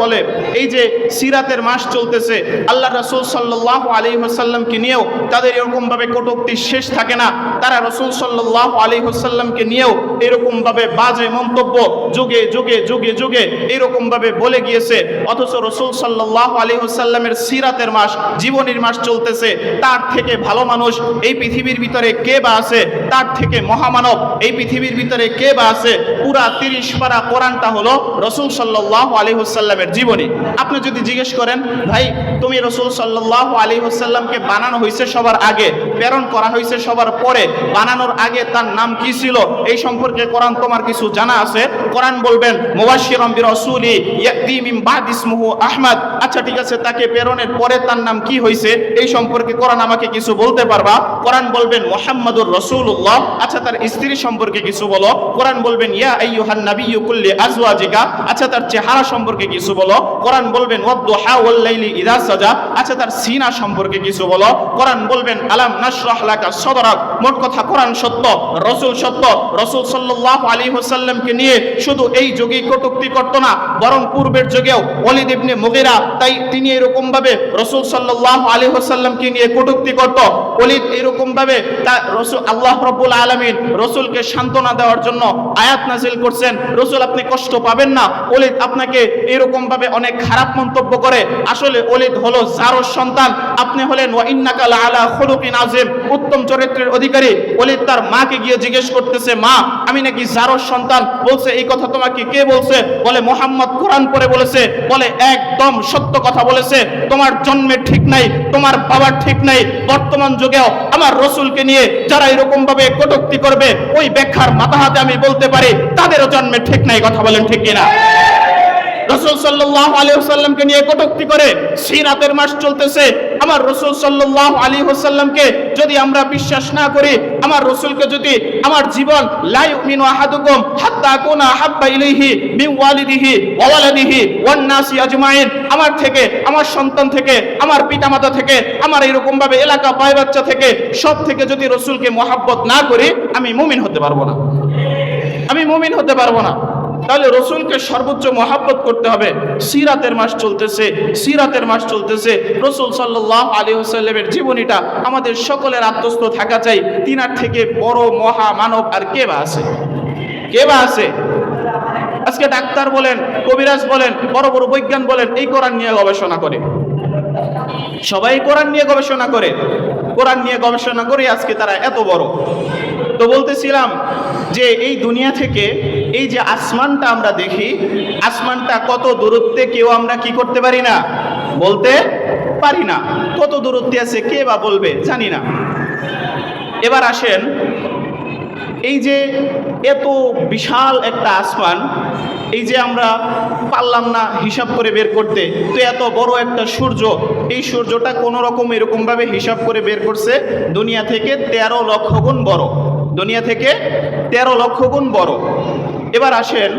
বলে এই যে সিরাতের মাস চলতেছে, আল্লাহ রাসূল সাল্লাল্লাহু আলাইহি ওয়াসাল্লামকে নিয়েও তাদের এরকমভাবে কটূক্তি শেষ থাকে না। তারা রাসূল সাল্লাল্লাহু আলাইহি ওয়াসাল্লামকে নিয়েও এরকমভাবে বাজে মন্তব্য যুগে এরকমভাবে বলে গিয়েছে। অথচ রাসূল সাল্লাল্লাহু আলাইহি ওয়াসাল্লামের সিরাতের মাস, জীবনীর মাস চলতেছে। তার থেকে ভালো মানুষ এই পৃথিবীর ভিতরে কে বা আছে? তার থেকে মহামানব এই পৃথিবীর ভিতরে কে বা আছে? পুরা 30 পারা কোরআনটা হলো রাসূল সাল্লাল্লাহু আলাইহি ওয়াসাল্লামের জীবনী। আপনি যদি জিজ্ঞেস করেন, ভাই তুমি রাসূল সাল্লাল্লাহু আলাইহি ওয়াসাল্লামকে বানানো হয়েছে সবার আগে, প্রেরণ করা হয়েছে সবার পরে, বানানোর আগে তার নাম কি ছিল এই সম্পর্কে কোরআন তোমার কিছু জানা আছে? কোরআন বলবেন মুবাশশিরাম বিরাসূলি ইয়াতি মিন বাদ ইসমুহু আহমদ। আচ্ছা ঠিক আছে, তাকে প্রেরণের পরে তার নাম কি হয়েছে এই সম্পর্কে কোরআন আমাকে কিছু বলতে পারবা? কোরআন বলবেন মুহাম্মাদুর রাসূলুল্লাহ। আচ্ছা তার স্ত্রী সম্পর্কে কিছু বলো। কোরআন বলবেন ইয়া আইয়ুহান নাবিয়্যু কুল্লি আজওয়াজিকা। আচ্ছা তার চেহারা সম্পর্কে কিছু বলো। কোরআন বলবেন ওয়াদদুহা ওয়াল লাইলি ইযা সাজা। আচ্ছা তার সিনা সম্পর্কে কিছু বলো। কোরআন বলবেন আলাম নাশরাহ লাকা সাদরাক। মোট কথা কোরআন সত্য, রাসূল সত্য। রাসূল সাল্লাল্লাহু আলাইহি ওয়াসাল্লামকে নিয়ে শুধু এই যুগেই কটূক্তি করতো না, বরং পূর্বের যুগেও ওয়ালিদ ইবনে মুগীরা তাই তিনি এরকম ভাবে রাসূল সাল্লাল্লাহু আলাইহি ওয়াসাল্লামকে নিয়ে কটূক্তি করত। ওয়ালিদ এরকম ভাবে রাসূল আল্লাহ রাব্বুল আলামিন রাসূলকে সান্ত্বনা দেওয়ার জন্য আয়াত নাযিল করছেন, রাসূল আপনি কষ্ট পাবেন না। ওয়ালিদ আপনাকে এরকম ভাবে অনেক খারাপ মন্তব্য করে। আসলে ওয়ালিদ হলো জারুর সন্তান, আপনি হলেন ওয়া ইন্নাকা লাআলা খুলুকিন আযীম, উত্তম চরিত্রের অধিকারী। ওয়ালিদ তার মাকে গিয়ে জিজ্ঞেস করতেছে, মা আমি নাকি জারুর সন্তান। বলছে এই কথা তোমাকে কে বলছে? বলে মুহাম্মদ কোরআন পড়ে বলেছে। বলে একদম সত্য কথা বলেছে, তোমার জন্মের ঠিক নাই, তোমার বাবার ঠিক নাই। বর্তমান যুগেও আমার রাসূলকে নিয়ে যারা এরকম ভাবে কটূক্তি করবে, ওই ব্যাখ্যার মাথা হাতে আমি বলতে পারি তাদেরও জন্মের ঠিক নাই। কথা বলেন ঠিক কিনা? রাসূল সাল্লাল্লাহু আলাইহি ওয়াসাল্লামকে নিয়ে কটূক্তি করে। সিরাতের মাস চলতেছে, আমার রাসূল সাল্লাল্লাহু আলাইহি ওয়াসাল্লামকে যদি আমরা বিশ্বাস না করি, আমার রাসূলকে যদি আমার জীবন লা ইউমিনু আহাদুকুম হাত্তা আকুনা হাব্বা ইলাইহি মিন ওয়ালিদিহি ওয়া ওয়ালাদিহি ওয়ান নাসি আজমাইন, আমার থেকে, আমার সন্তান থেকে, আমার পিতামাতা থেকে, আমার এরকম ভাবে এলাকা বাই বাচ্চা থেকে, সব থেকে যদি রাসূলকে মহব্বত না করি, আমি মুমিন হতে পারবো না। তাহলে রাসূলকে সর্বোচ্চ মহব্বত করতে হবে। সিরাতের মাস চলতেছে, রাসূল সাল্লাল্লাহু আলাইহি ওয়াসাল্লামের জীবনীটা আমাদের সকলের আত্মস্থ থাকা চাই। তিনার থেকে বড় মহা মানব আর কে বা আছে? আজকে ডাক্তার বলেন, কবিরাজ বলেন, বড় বড় বৈজ্ঞানিক বলেন, এই কোরআন নিয়ে গবেষণা করে। সবাই কোরআন নিয়ে গবেষণা করে, কোরআন নিয়ে গবেষণা করে আজকে তারা এত বড়। তো বলতেছিলাম যে এই দুনিয়া থেকে এই যে আসমানটা আমরা দেখি, আসমানটা কত দূরত্বে কেউ আমরা কি করতে পারি না, বলতে পারি না। কত দূরত্বে আছে কে বা বলবে, জানি না। এবার আসেন, এই যে এত বিশাল একটা আসমান, এই যে আমরা পারলাম না হিসাব করে বের করতে, তো এত বড় একটা সূর্য, এই সূর্যটা কোনো রকম এরকমভাবে হিসাব করে বের করছে দুনিয়া থেকে 13 লক্ষ গুণ বড়, দুনিয়া থেকে 13 লক্ষ গুণ বড়। এবার আসেন,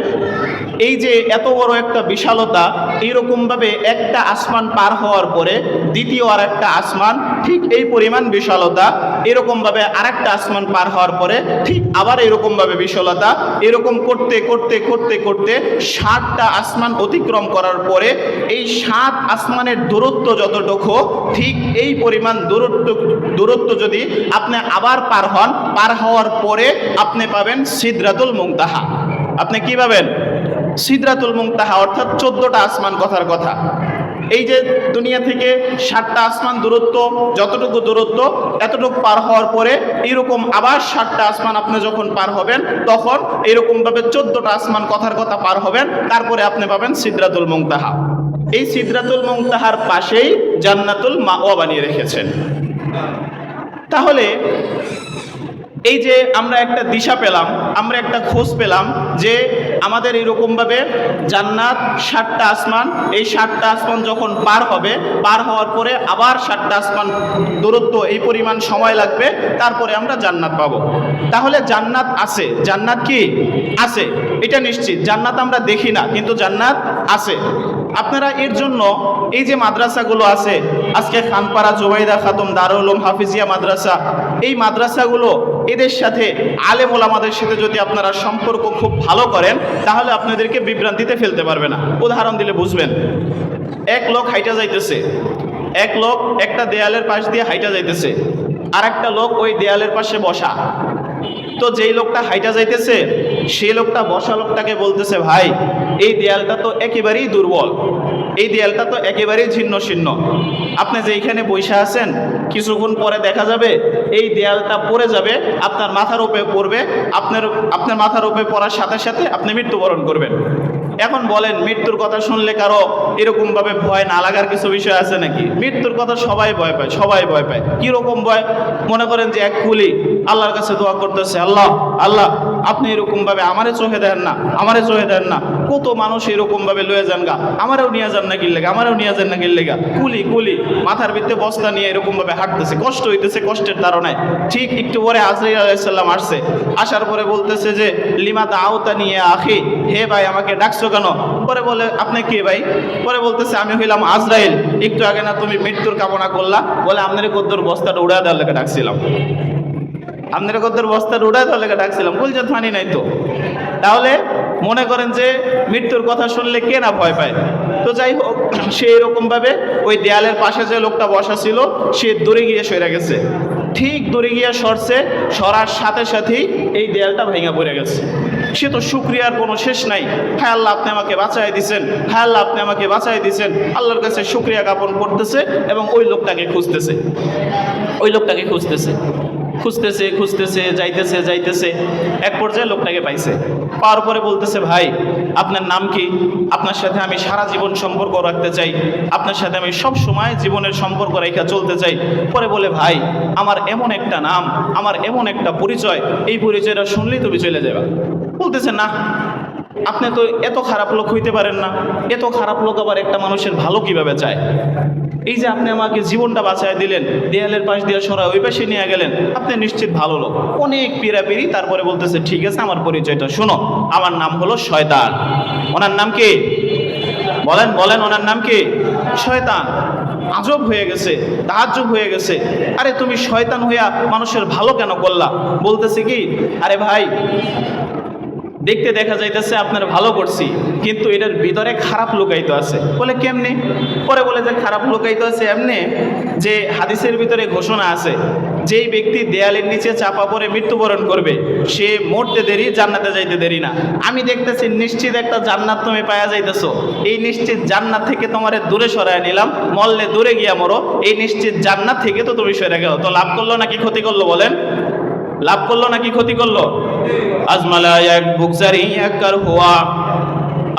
এই যে এত বড় একটা বিশালতা, এইরকমভাবে একটা আসমান পার হওয়ার পরে দ্বিতীয় আর একটা আসমান ঠিক এই পরিমাণ বিশালতা, এরকমভাবে আরেকটা আসমান পার হওয়ার পরে ঠিক আবার এরকমভাবে বিশালতা, এরকম করতে করতে করতে করতে 7টা আসমান অতিক্রম করার পরে এই 7 আসমানের দূরত্ব যতটুকু, ঠিক এই পরিমাণ দূরত্ব যদি আপনি আবার পার হন, পার হওয়ার পরে আপনি পাবেন সিদরাতুল মুনতাহা। আপনি কি পাবেন? সিদরাতুল মুনতাহা, অর্থাৎ 14টা আসমান কথার কথা। এই যে দুনিয়া থেকে 7টা আসমান দূরত্ব, যতটুকু দূরত্ব এতটুকু পার হওয়ার পরে এরকম আবার 7টা আসমান আপনি যখন পার হবেন, তখন এরকমভাবে 14টা আসমান কথার কথা পার হবেন, তারপরে আপনি পাবেন সিদরাতুল মুনতাহা। এই সিদরাতুল মুনতাহার পাশেই জান্নাতুল মাওয়া বানিয়ে রেখেছেন। তাহলে এই যে আমরা একটা দিশা পেলাম, আমরা একটা খোঁজ পেলাম যে আমাদের এরকমভাবে জান্নাত 7টা আসমান, এই 7টা আসমান যখন পার হবে, পার হওয়ার পরে আবার 7টা আসমান দূরত্ব, এই পরিমাণ সময় লাগবে, তারপরে আমরা জান্নাত পাবো। তাহলে জান্নাত আছে, জান্নাত কি আছে, এটা নিশ্চিত। জান্নাত আমরা দেখি না, কিন্তু জান্নাত আছে। আপনারা এর জন্য এই যে মাদ্রাসাগুলো আছে, আজকে খানপাড়া জুবাইদা খাতুন দারুল উলুম হাফিজিয়া মাদ্রাসা, এই মাদ্রাসাগুলো এদের সাথে আলেম ওলামাদের সাথে যদি আপনারা সম্পর্ক খুব ভালো করেন, তাহলে আপনাদেরকে বিভ্রান্তিতে ফেলতে পারবে না। উদাহরণ দিলে বুঝবেন। এক লোক হাইটা যাইতেছে, এক লোক একটা দেয়ালের পাশ দিয়ে হাইটা যাইতেছে, আর একটা লোক ওই দেয়ালের পাশে বসা। তো যেই লোকটা হাইটা যাইতেছে, সেই লোকটা বসা লোকটাকে বলতেছে, ভাই এই দেয়ালটা তো একেবারেই দুর্বল, এই দেয়ালটা তো একেবারেই ছিন্ন ছিন্ন, আপনি যেইখানে বসে আছেন কিছুক্ষণ পরে দেখা যাবে এই দেয়ালটা পড়ে যাবে, আপনার মাথার উপরে পড়বে, আপনার মাথার উপরে পড়ার সাথে সাথে আপনি মৃত্যুবরণ করবেন। এখন বলেন, মৃত্যুর কথা শুনলে কারো এরকমভাবে ভয় না লাগার কিছু বিষয় আছে নাকি? মৃত্যুর কথা সবাই ভয় পায়, সবাই ভয় পায়। কীরকম ভয়? মনে করেন যে এক কুলি আল্লাহর কাছে দোয়া করতেছে, আল্লাহ আল্লাহ আপনি এরকমভাবে আমারে চোখে দেন না, আমারে চোখে দেন না। কত মানুষ এরকমভাবে লয়ে যান গা, আমারও নিয়ে যান না কিনলেগা, আমারও নিয়ে যান না কিনলেগা। কুলি কুলি মাথার ভিত্তে বস্তা নিয়ে এরকমভাবে হাঁটতেছে, কষ্ট হইতেছে, কষ্টের ধারণায়। ঠিক একটু পরে আজরাইল আলাইহিস সালাম আসছে, আসার পরে বলতেছে যে লিমা দাউতা নিয়ে আখি, হে ভাই আমাকে ডাকছো কেন? পরে বলে, আপনি কে ভাই? পরে বলতেছে, আমি হইলাম আজরাইল, একটু আগে না তুমি মৃত্যুর কামনা করলা, বলে আপনার কদ্দুর বস্তাটা উড়া দেওয়ার লেগে ডাকছিলাম, আপনার কদ্দুর বস্তাটা উড়া দেওয়ার লেগে ডাকছিলাম, বলছে ফানি নাই তো। তাহলে মনে করেন যে মৃত্যুর কথা শুনলে কে না ভয় পায়? তো যাই হোক, সে এরকমভাবে ওই দেয়ালের পাশে যে লোকটা বসা ছিল, সে দূরে গিয়ে সরে গেছে। ঠিক দূরে গিয়ে সরছে, সরার সাথে সাথেই এই দেয়ালটা ভেঙে পড়ে গেছে। সে তো শুকরিয়ার কোনো শেষ নাই। হ্যাঁ আল্লাহ আপনি আমাকে বাঁচাই দিয়েছেন, হ্যাঁ আল্লাহ আপনি আমাকে বাঁচাই দিয়েছেন, আল্লাহর কাছে শুকরিয়া জ্ঞাপন করতেছে এবং ওই লোকটাকে খুঁজতেছে, ওই লোকটাকে খুঁজতেছে, খুঁজতেছে খুঁজতেছে, যাইতেছে যাইতেছে, এক পর্যায়ে লোকটাকে পাইছে। পাওয়ার পরে বলতেছে, ভাই আপনার নাম কি? আপনার সাথে আমি সারা জীবন সম্পর্ক রাখতে চাই, আপনার সাথে আমি সব সময় জীবনের সম্পর্ক রেখে চলতে চাই। পরে বলে, ভাই আমার এমন একটা নাম, আমার এমন একটা পরিচয়, এই পরিচয়টা শুনলেই তুমি চলে যাবে। বলতেছে, না আপনি তো এত খারাপ লোক হইতে পারেন না, এত খারাপ লোক আবার একটা মানুষের ভালো কিভাবে চায়? এই যে আপনি আমাকে জীবনটা বাঁচায় দিলেন, দেয়ালের পাশ দিয়ে সরাই ওই পাশে নিয়ে গেলেন, আপনি নিশ্চিত ভালো লোক। অনেক পিড়াপিড়ি, তারপরে বলতেছে, ঠিক আছে আমার পরিচয়টা শোনো, আমার নাম হলো শয়তান। ওনার নাম কি? বলেন বলেন, ওনার নাম কি? শয়তান। আজব হয়ে গেছে, তাজ্জব হয়ে গেছে, আরে তুমি শয়তান হইয়া মানুষের ভালো কেন করলা? বলতেছে কি, আরে ভাই দেখতে দেখা যাইতেছে আপনার ভালো করছি, কিন্তু এটার ভিতরে খারাপ লুকায়িত আছে। বলে কেমনে? পরে বলে যে খারাপ লুকায়িত আছে এমনি যে হাদিসের ভিতরে ঘোষণা আছে যেই ব্যক্তি দেয়ালের নিচে চাপা পড়ে মৃত্যুবরণ করবে সে মরতে দেরি, জান্নাতে যাইতে দেরি না। আমি দেখতেছি নিশ্চিত একটা জান্নাত তুমি পাওয়া যাইতেছো, এই নিশ্চিত জান্নাত থেকে তোমারে দূরে সরায় নিলাম, মরলে দূরে গিয়া মরো, এই নিশ্চিত জান্নাত থেকে তো তুমি সরে গেলো। তো লাভ করলো নাকি ক্ষতি করলো বলেন? লাভ করলো নাকি ক্ষতি করলো? আজমালা এক বুকজারি একর হুয়া,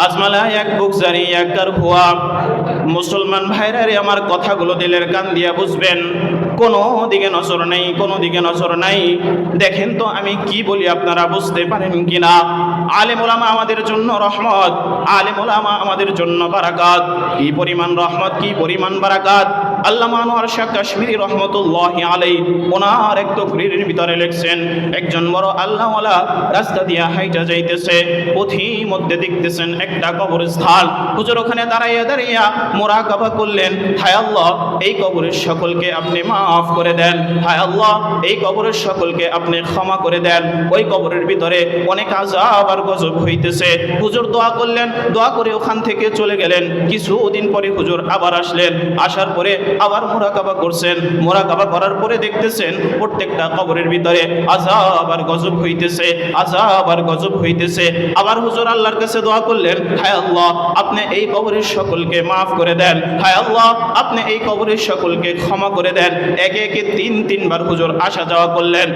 আজমালা এক বুকজারি একর হুয়া। মুসলমান ভাইরা রে, আমার কথাগুলো দিলের কান দিয়া বুঝবেন। কোনো দিকে নজর নাই, কোনো দিকে নজর নাই। দেখেন তো আমি কি বলি, আপনারা বুঝতে পারেন কিনা? আলেম ওলামা আমাদের জন্য রহমত, আলেম ওলামা আমাদের জন্য বারাকাত। কি পরিমাণ রহমত, কি পরিমাণ বারাকাত! আল্লামা আনোয়ার শাহ কাশ্মীরি রহমতুল্লাহি আলাইহি ওনার এক তকরীরের ভিতরে লিখছেন, একজন বড় আল্লাহওয়ালা রাস্তা দিয়া হাইটা যাইতেছে, পথি মধ্যে দেখতেছেন একটা কবরস্থান। হুজুর ওখানে দাঁড়াইয়া দাঁড়াইয়া মুরাকাবা করলেন, হায় আল্লাহ এই কবরের সকলকে আপনি মাফ করে দেন, হায় আল্লাহ এই কবরের সকলকে আপনি ক্ষমা করে দেন। ওই কবরের ভিতরে অনেক আযাব আর গজব হইতেছে। হুজুর দোয়া করলেন, দোয়া করে ওখান থেকে চলে গেলেন। কিছুদিন পরে হুজুর আবার আসলেন, আসার পরে আবার মুরাকাবা করছেন। মুরাকাবা করার পরে দেখতেছেন প্রত্যেকটা কবরের ভিতরে আযাব আর গজব হইতেছে, আযাব আর গজব হইতেছে। আবার হুজুর আল্লাহর কাছে দোয়া করলেন, হায় আল্লাহ আপনি এই কবরের সকলকে মাফ করে দেন, হায় আল্লাহ আপনি এই কবরের সকলকে ক্ষমা করে দেন। একে একে তিনবার হুজুর আসা যাওয়া করলেন।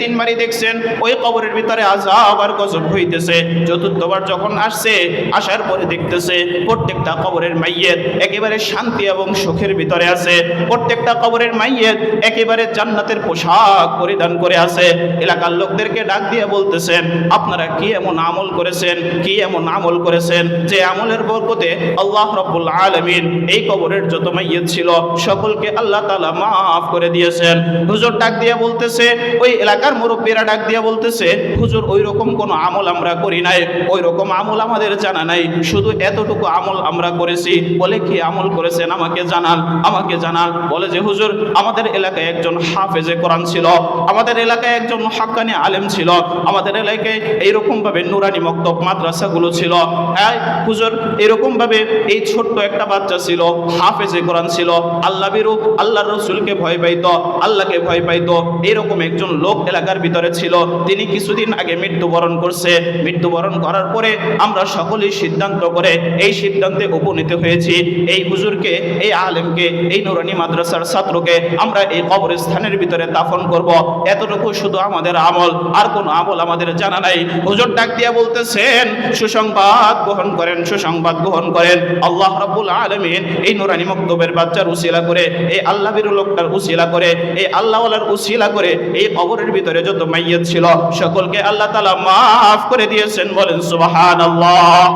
তিনবারই দেখছেন ওই কবরের ভিতরে আযাব আর গজব হইতেছে। চতুর্থবার যখন আসছে, আসার পরে দেখতেছে প্রত্যেকটা কবরের মাইয়্যিত একেবারে শান্তি এবং সুখের ভিতরে আছে। প্রত্যেকটা কবরের মাইয়্যিত একেবারে জান্নাতের পোশাক পরিধান করে আছে। এলাকার লোকদেরকে ডাক দিয়ে বলতেছেন, আপনারা কি এমন আমল করেছেন, কি এমন আমল করেছেন যে আমলের বরকতে আল্লাহ রাব্বুল আলামিন এই কবরের যত মাইয়্যিত ছিল সকলকে আল্লাহ তাআলা মাফ করে দিয়েছেন। হুজুর ডাক দিয়ে বলতেছে, ওই এলাকার মুরব্বীরা ডাক দিয়ে বলতেছে, হুজুর ওই রকম কোনো আমল আমরা করি নাই, ওই রকম আমল আমাদের জানা নাই, শুধু এতটুকু আমল আমরা করেছি। বলে কি আমল করেছেন আমাকে জানান, আমাকে জানান। বলে যে হুজুর আমাদের এলাকায় একজন হাফেজে কোরআন ছিল, আমাদের এলাকায় একজন হাক্কানি আলেম ছিল, আমাদের এলাকায় এইরকম ভাবে নুরানি মক্তব মাদ্রাসাগুলো ছিল। হ্যাঁ হুজুর এরকম ভাবে এই ছোট্ট একটা বাচ্চা ছিল, হাফেজে কোরআন ছিল, আল্লাহ বিরু আল্লাহর রাসূলকে ভয় পাইতো, আল্লাহকে ভয় পাইতো, এরকম একজন লোক এলাকার ভিতরে ছিল। তিনি কিছুদিন আগে মৃত্যুবরণ করছে। মৃত্যুবরণ করার পরে আমরা সকলেই সিদ্ধান্ত করে এই সিদ্ধান্তে উপনীত হয়েছি, এই হুজুরকে, এই আলেমকে, এই নুরানি মাদ্রাসার ছাত্রকে আমরা এই কবরস্থানের ভিতরে দাফন করব। এতটুকু শুধু আমাদের আমল, আর কোনো আমল আমাদের জানা নাই। হুজুর ডাক দিয়া বলতেছেন, সুসংবাদ গ্রহণ করেন, সুসংবাদ গ্রহণ করেন। আল্লাহ রাব্বুল আলামিন এই নুরানি মক্তবের বাচ্চার উসিলা করে, এই আল্লাহ বিরু লোকটার উসিলা করে, এই আল্লাহওয়ালার উসিলা করে এই কবরের ভিতরে যত মাইয়্যিত ছিল সকলকে আল্লাহ তাআলা মাফ করে দিয়েছেন। বলেন সুবহানাল্লাহ।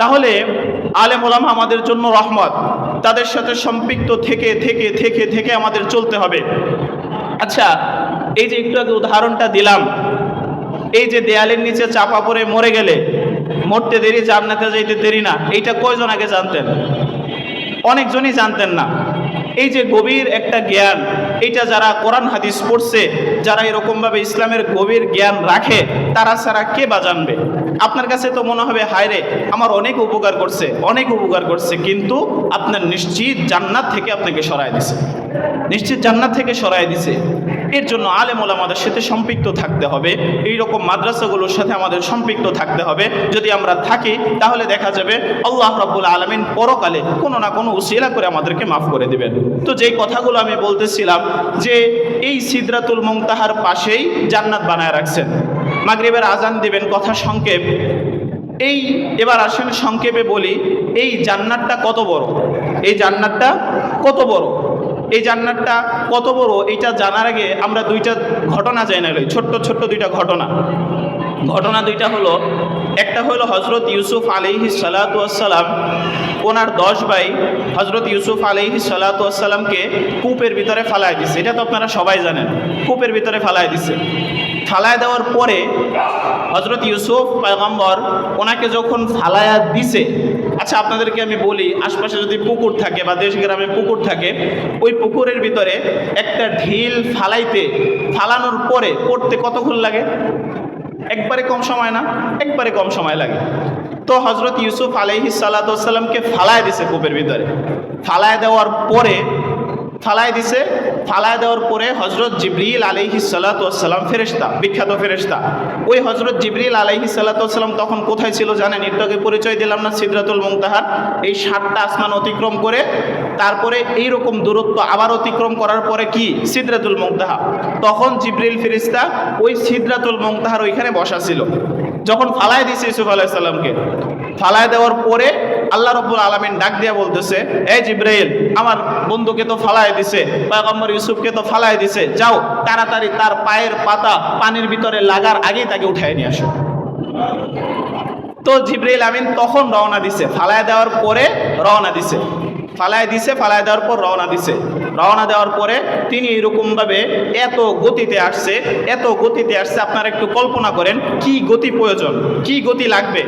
তাহলে আলেম ওলামা আমাদের জন্য রহমত, তাদের সাথে সম্পৃক্ত থেকে থেকে থেকে থেকে আমাদের চলতে হবে। আচ্ছা, এই যে একটু আগে উদাহরণটা দিলাম, এই যে দেয়ালের নিচে চাপা পড়ে মরে গেলে মরতে দেরি, জান্নাতে যাইতে দেরি না, এইটা কয়জন আগে জানতেন? অনেকজনই জানতেন না। এই যে গভীর একটা জ্ঞান, এইটা যারা কোরআন হাদিস পড়ছে, যারা এরকমভাবে ইসলামের গভীর জ্ঞান রাখে, তারা ছাড়া কে বা জানবে? আপনার কাছে তো মনে হবে হায় রে আমার অনেক উপকার করছে, অনেক উপকার করছে, কিন্তু আপনার নিশ্চিত জান্নাত থেকে আপনাকে সরায় দিছে, নিশ্চিত জান্নাত থেকে সরায় দিছে। এর জন্য আলেম ওলামাদের সাথে সম্পৃক্ত থাকতে হবে, এইরকম মাদ্রাসাগুলোর সাথে আমাদের সম্পৃক্ত থাকতে হবে। যদি আমরা থাকি তাহলে দেখা যাবে আল্লাহ রাব্বুল আলামিন পরকালে কোনো না কোনো উসিলা করে আমাদেরকে মাফ করে দিবেন। তো যেই কথাগুলো আমি বলতেছিলাম, যে এই সিদরাতুল মুনতাহার পাশেই জান্নাত বানায় রাখছেন। মাগরিবের আজান দিবেন, কথা সংক্ষেপ। এই এবার আসেন সংক্ষেপে বলি, এই জান্নাতটা কত বড়, এই জান্নাতটা কত বড়, এই জান্নাতটা কত বড়, এইটা জানার আগে আমরা দুইটা ঘটনা জানা লই, ছোট্ট ছোট্ট দুইটা ঘটনা দুইটা হলো, একটা হলো হজরত ইউসুফ আলাইহিস সালাতু ওয়াসসালাম, ওনার 10 ভাই হজরত ইউসুফ আলাইহিস সালাতু ওয়াসসালামকে কূপের ভিতরে ফালায় দিছে। এটা তো আপনারা সবাই জানেন, কূপের ভিতরে ফালায় দিছে। ফালায় দেওয়ার পরে হজরত ইউসুফ পয়গম্বর ওনাকে যখন ফালায়া দিছে, আচ্ছা আপনাদেরকে আমি বলি, আশপাশে যদি পুকুর থাকে বা দেশ গ্রামে পুকুর থাকে, ওই পুকুরের ভিতরে একটা ঢিল ফালানোর পরে পড়তে কতক্ষণ লাগে? একবারে কম সময় না? একবারে কম সময় লাগে। তো হজরত ইউসুফ আলাইহিস সালাতু ওয়াসসালামকে ফালায় দিছে কূপের ভিতরে। ফালায় দেওয়ার পরে ফালায় দিছে, ফালায় দেওয়ার পরে হজরত জিবরিল আলাইহিস সালাতু ওয়াস সালাম, ফেরেশতা, বিখ্যাত ফেরেশতা, ওই হজরত জিবরিল আলাইহিস সালাতু ওয়াস সালাম তখন কোথায় ছিল জানেন? একটু আগে পরিচয় দিলাম না, সিদরাতুল মুনতাহার। এই 7টা আসমান অতিক্রম করে তারপরে এইরকম দূরত্ব আবার অতিক্রম করার পরে কি সিদরাতুল মুনতাহা, তখন জিবরিল ফেরেশতা ওই সিদরাতুল মুনতাহার ওইখানে বসা ছিল। যখন ফালায় দিয়েছে ইউসুফ আলাইহিস সালামকে, ফালায় দেওয়ার পরে আল্লাহ রাব্বুল আলামিন ডাক দিয়া বলতেছে, এই জিবরাইল, আমার বন্ধুকে তো ফালায় দিছে, পয়গম্বর ইউসুফকে তো ফালায় দিছে, যাও তাড়াতাড়ি তার পায়ের পাতা পানির ভিতরে লাগার আগেই তাকে উঠায় নিয়ে আসো। তো জিবরাইল আমিন তখন রওনা দিছে, ফালায় দেওয়ার পরে রওনা দিছে, ফালায় দেওয়ার পর রওনা দিছে। রওনা দেওয়ার পরে তিনি এরকমভাবে এত গতিতে আসছে, আপনারা একটু কল্পনা করেন কি গতি প্রয়োজন, কি গতি লাগবে।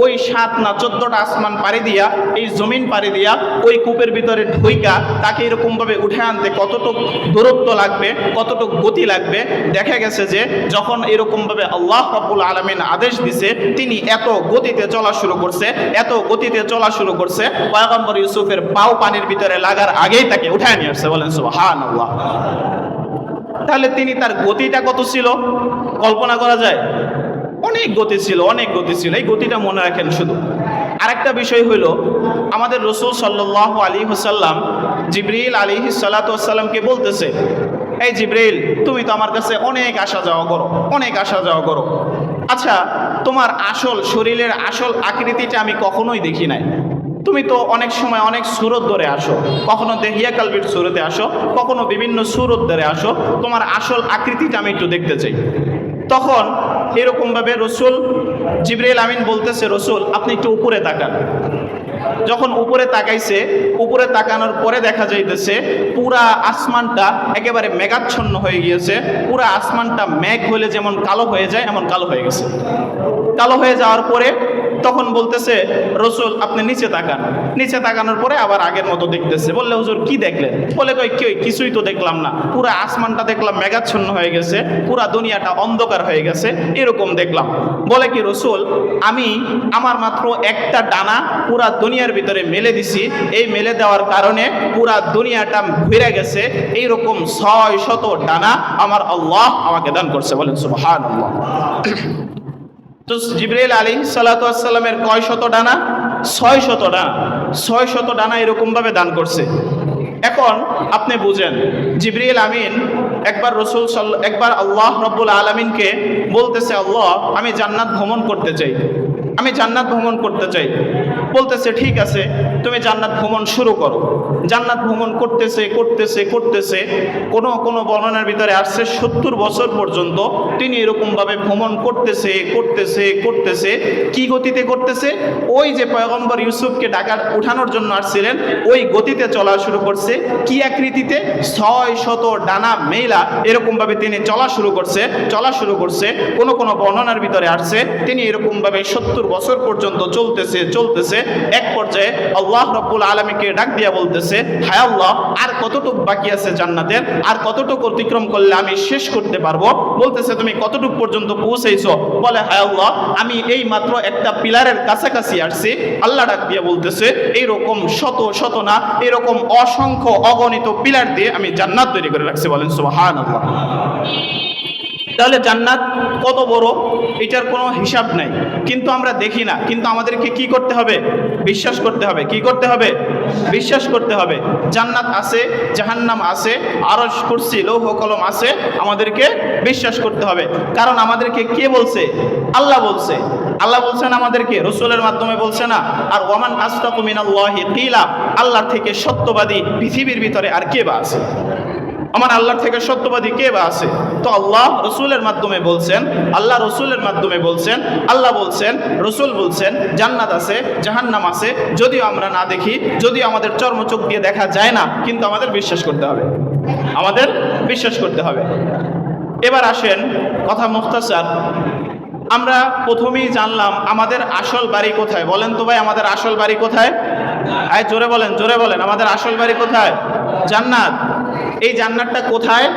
ওই 7 না 14টা আসমান পাড়ি দিয়া, এই জমিন পাড়ি দিয়া, ওই কূপের ভিতরে ঢুইকা তাকে এরকমভাবে উঠে আনতে কতটুকু দূরত্ব লাগবে, কতটুকু গতি লাগবে। দেখা গেছে যে যখন এরকমভাবে আল্লাহ রাব্বুল আলামিন আদেশ দিছে, তিনি এত গতিতে চলা শুরু করছে, পয়গম্বর ইউসুফের পাও পানির ভিতরে লাগার আগেই তাকে উঠায় নিয়ে আসছে। বলেন সুবহানাল্লাহ। তাহলে তিনি তার গতিটা কত ছিল কল্পনা করা যায়? অনেক গতি ছিল। এই গতিটা মনে রাখেন শুধু। আরেকটা বিষয় হইল, আমাদের রাসূল সাল্লাল্লাহু আলাইহি ওয়াসাল্লাম জিবরিল আলাইহিস সালাতু ওয়াস সালামকে বলতেছে, এই জিবরিল, তুমি তো আমার কাছে অনেক আসা যাওয়া করো, আচ্ছা তোমার শরীরের আসল আকৃতিটা আমি কখনোই দেখি নাই। তুমি তো অনেক সময় অনেক সুরত ধরে আসো, কখনো দেহিয়া কালবির সুরতে আসো, কখনো বিভিন্ন সুরত ধরে আসো, তোমার আসল আকৃতিটা আমি একটু দেখতে চাই। তখন এরকমভাবে রসুল জিবরাইল আমিন বলতেছে, রসুল আপনি একটু উপরে তাকান। যখন উপরে তাকাইছে, উপরে তাকানোর পরে দেখা যাইতেছে পুরা আসমানটা একেবারে মেঘাচ্ছন্ন হয়ে গিয়েছে। পুরা আসমানটা মেঘ হলে যেমন কালো হয়ে যায় এমন কালো হয়ে গেছে। কালো হয়ে যাওয়ার পরে তখন বলতেছে, রসুল আপনি নিচে তাকান। নিচে তাকানোর পরে আবার আগের মতো দেখতেছে। বললে, হুজুর কি দেখলেন? বলে, কিছুই তো দেখলাম না, পুরা আসমানটা দেখলাম মেঘাচ্ছন্ন হয়ে গেছে, পুরা দুনিয়াটা অন্ধকার হয়ে গেছে, এরকম দেখলাম। বলে কি, রসুল আমি আমার মাত্র একটা ডানা পুরা দুনিয়ার ভিতরে মেলে দিছি, এই মেলে দেওয়ার কারণে পুরা দুনিয়াটা ঘুরে গেছে। এইরকম 600 ডানা আমার আল্লাহ আমাকে দান করছে। বলেন সুবহানাল্লাহ। তো জিবরাইল আলাইহিস সালাতু ওয়াস সালামের কয় শত ডানা? 600 ডানা। 600 ডানা এরকম ভাবে দান করছে। এখন আপনি বুঝেন, জিবরাইল আমিন একবার আল্লাহ রাব্বুল আলামিনকে বলতেছে, আল্লাহ আমি জান্নাত ভ্রমণ করতে চাই। বলতেছে, ঠিক আছে, তুমি জান্নাত ভ্রমণ শুরু করো। জান্নাত ভ্রমণ করতেছে কোনো বর্ণনার ভিতরে আসছে 70 বছর পর্যন্ত তিনি এরকমভাবে ভ্রমণ করতেছে। কি গতিতে করতেছে? ওই যে পয়গম্বর ইউসুফকে উঠানোর জন্য আসছিলেন, ওই গতিতে চলা শুরু করছে। কি আকৃতিতে? 600 ডানা মেলা এরকমভাবে তিনি চলা শুরু করছে। কোনো বর্ণনার ভিতরে আসছে তিনি এরকমভাবে 70 বছর পর্যন্ত চলতেছে। এক পর্যায়ে আল্লাহ রাব্বুল আলামিনকে ডাক দিয়া বলতেছে, হায় আল্লাহ, আর কতটুকু বাকি আছে জান্নাতের? আর কতটুকু অতিক্রম করলে আমি শেষ করতে পারবো? বলতেছে, তুমি কতটুকু পর্যন্ত পৌঁছেছো? বলে, হায় আল্লাহ, আমি এই মাত্র একটা পিলারের কাছাকাছি আসছি। আল্লাহ ডাক দিয়া বলতেছে, এইরকম শত না, এরকম অসংখ্য অগণিত পিলার দিয়ে আমি জান্নাত তৈরি করে রাখছি। বলেন সুবহানাল্লাহ। তাহলে জান্নাত কত বড়, এটার কোনো হিসাব নাই, কিন্তু আমরা দেখি না। কিন্তু আমাদেরকে কি করতে হবে? বিশ্বাস করতে হবে। কি করতে হবে? বিশ্বাস করতে হবে। জান্নাত আছে, জাহান্নাম আছে, আরশ, কুরসি, লৌহ কলম আছে, আমাদেরকে বিশ্বাস করতে হবে। কারণ আমাদেরকে কে বলছে? আল্লাহ বলছেন আমাদেরকে, রসুলের মাধ্যমে বলছে না? আর ওয়ামান আসতাকু মিনাল্লাহি কিলা, আল্লাহর থেকে সত্যবাদী পৃথিবীর ভিতরে আর কে বা আছে? আমার আল্লাহর থেকে সত্যবাদী কে বা আছে? তো আল্লাহ রসুলের মাধ্যমে বলছেন, আল্লাহ রসুলের মাধ্যমে বলছেন, আল্লাহ বলছেন, রসুল বলছেন, জান্নাত আছে, জাহান্নাম আছে। যদিও আমরা না দেখি, যদিও আমাদের চর্মচোখ দিয়ে দেখা যায় না, কিন্তু আমাদের বিশ্বাস করতে হবে। এবার আসেন, কথা মুখতাসার। আমরা প্রথমেই জানলাম আমাদের আসল বাড়ি কোথায়। বলেন তো ভাই, আমাদের আসল বাড়ি কোথায়? জোরে বলেন, আমাদের আসল বাড়ি কোথায়? জান্নাত। এই জান্নাতটা কোথায়?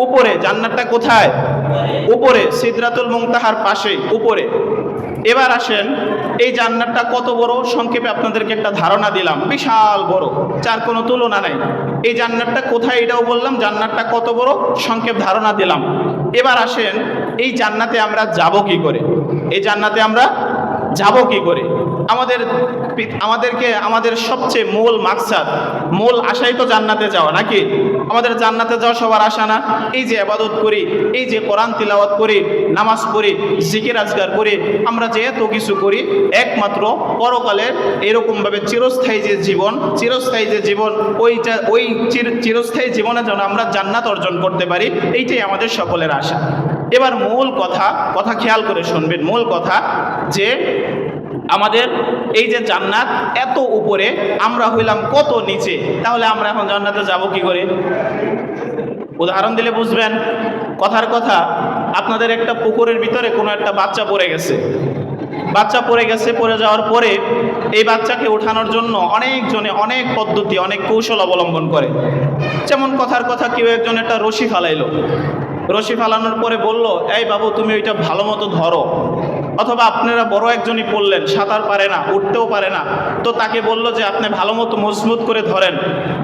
উপরে। জান্নাতটা কোথায়? উপরে, সিদরাতুল মুনতাহার পাশেই উপরে। এবার আসেন এই জান্নাতটা কত বড়, সংক্ষেপে আপনাদেরকে একটা ধারণা দিলাম, বিশাল বড়, যার কোনো তুলনা নাই। এই জান্নাতটা কোথায় এটাও বললাম, জান্নাতটা কত বড় সংক্ষেপ ধারণা দিলাম। এবার আসেন এই জান্নাতে আমরা যাব কি করে, এই জান্নাতে আমরা যাব কি করে? আমাদের সবচেয়ে মূল মাকসাদ, মূল আশাই তো জান্নাতে যাওয়া, নাকি? আমাদের জান্নাতে যাওয়া সবার আশা না? এই যে ইবাদত করি, এই যে কোরআন তিলাওয়াত করি, নামাজ পড়ি, জিকির আজকার করি, আমরা যে এত কিছু করি, একমাত্র পরকালের এরকমভাবে চিরস্থায়ী যে জীবন, ওই চিরস্থায়ী জীবনে যেন আমরা জান্নাত অর্জন করতে পারি, এইটাই আমাদের সকলের আশা। এবার মূল কথা খেয়াল করে শুনবেন, মূল কথা যে আমাদের এই যে জান্নাত এত উপরে, আমরা হইলাম কত নিচে, তাহলে আমরা এখন জান্নাতে যাব কি করে? উদাহরণ দিলে বুঝবেন। কথার কথা, আপনাদের একটা পুকুরের ভিতরে কোনো একটা বাচ্চা পড়ে গেছে, পড়ে যাওয়ার পরে এই বাচ্চাকে ওঠানোর জন্য অনেকজনে অনেক পদ্ধতি, অনেক কৌশল অবলম্বন করে। যেমন কথার কথা, কেউ একজন একটা রশি ফালাইলো, রশি ফালানোর পরে বলল, এই বাবু তুমি ওইটা ভালো মতো ধরো। অথবা আপনারা বড় একজনই পড়লেন, সাঁতার পারে না, উঠতেও পারে না, তো তাকে বলল যে আপনি ভালো মতো মজবুত করে ধরেন।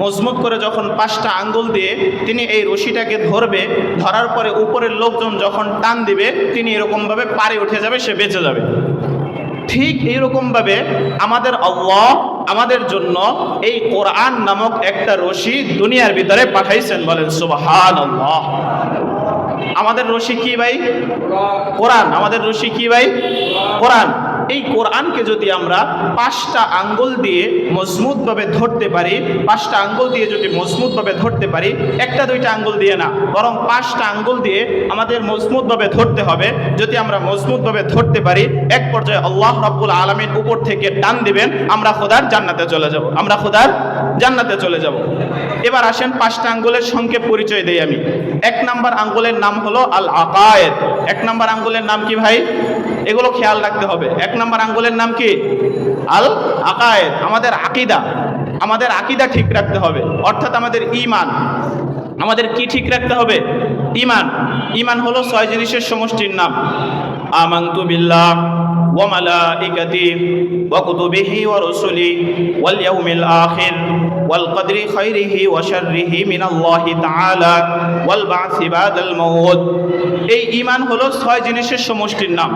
মজবুত করে যখন 5টা আঙ্গুল দিয়ে তিনি এই রশিটাকে ধরবে, ধরার পরে উপরের লোকজন যখন টান দিবে, তিনি এরকমভাবে পারে উঠে যাবে, সে বেঁচে যাবে। ঠিক এইরকমভাবে আমাদের আল্লাহ আমাদের জন্য এই কোরআন নামক একটা রশি দুনিয়ার ভিতরে পাঠাইছেন, বলেন সুবহানাল্লাহ। আমাদের রশি কি ভাই? কোরআন। আমাদের রশি কি ভাই? কোরআন। এই কোরআনকে যদি আমরা 5টা আঙ্গুল দিয়ে মজবুতভাবে ধরতে পারি, 5টা আঙ্গুল দিয়ে যদি মজবুতভাবে ধরতে পারি, 1টা 2টা আঙ্গুল দিয়ে না, বরং 5টা আঙ্গুল দিয়ে আমাদের মজবুতভাবে ধরতে হবে। যদি আমরা মজবুতভাবে ধরতে পারি, এক পর্যায়ে আল্লাহ রাব্বুল আলামিন উপর থেকে টান দিবেন, আমরা খোদার জান্নাতে চলে যাব। এবার আসেন 5টা আঙ্গুলের সংক্ষেপ পরিচয় দেই আমি। 1 নাম্বার আঙ্গুলের নাম হলো আল আকায়েদ। 1 নাম্বার আঙ্গুলের নাম কি ভাই? এগুলো খেয়াল রাখতে হবে। 1 নাম্বার আঙ্গুলের নাম কি? আল আকায়েদ। আমাদের আকীদা ঠিক রাখতে হবে, অর্থাৎ আমাদের ঈমান। আমাদের কি ঠিক রাখতে হবে? ঈমান হলো 6 জিনিসের সমষ্টির নাম। আমানতু বিল্লাহ ওয়া মালাইকাতিহি ওয়া কুতুবিহি ওয়া রুসুলিহি ওয়াল ইয়াউমিল আখির ওয়াল কদরি খাইরিহি ওয়া শাররিহি মিনাল্লাহি তাআলা ওয়াল বা'সি বাদাল মাউত। এই ঈমান হলো 6 জিনিসের সমষ্টির নাম।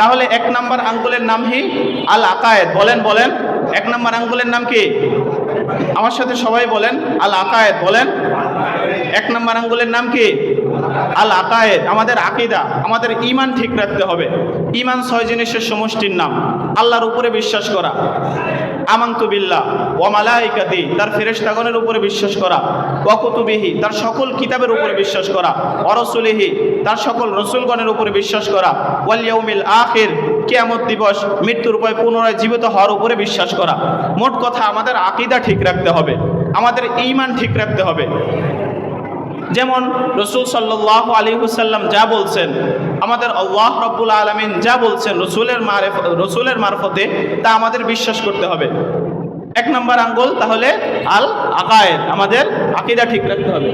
তাহলে 1 নাম্বার আঙ্গুলের নাম কি? আল আকায়েদ। বলেন 1 নাম্বার আঙ্গুলের নাম কি? আমার সাথে সবাই বলেন, আল আকায়েদ। বলেন, 1 নাম্বার আঙ্গুলের নাম কি? আল আকায়েদ। আমাদের আকীদা, আমাদের ঈমান ঠিক রাখতে হবে। ঈমান 6 জিনিসের সমষ্টির নাম। আল্লাহর উপরে বিশ্বাস করা, আমানতু বিল্লাহ ওয়া মালাইকাতিহি, তার ফেরেশতাগণের উপরে বিশ্বাস করা, ওয়া কুতুবিহি, তার সকল কিতাবের উপরে বিশ্বাস করা, ওয়া রাসূলিহি, তার সকল রাসূলগণের উপরে বিশ্বাস করা, ওয়াল ইয়াউমিল আখির, কিয়ামত দিবস, মৃত্যুর পরে পুনরায় জীবিত হওয়ার উপরে বিশ্বাস করা। মোট কথা, আমাদের আকীদা ঠিক রাখতে হবে, আমাদের ঈমান ঠিক রাখতে হবে। যেমন রাসূল সাল্লাল্লাহু আলাইহি ওয়াসাল্লাম যা বলছেন, আমাদের আল্লাহ রাব্বুল আলামিন যা বলছেন রাসূলের মারফতে, তা আমাদের বিশ্বাস করতে হবে। 1 নাম্বার আঙ্গুল তাহলে আল আকায়েদ, আমাদের আকীদা ঠিক রাখতে হবে।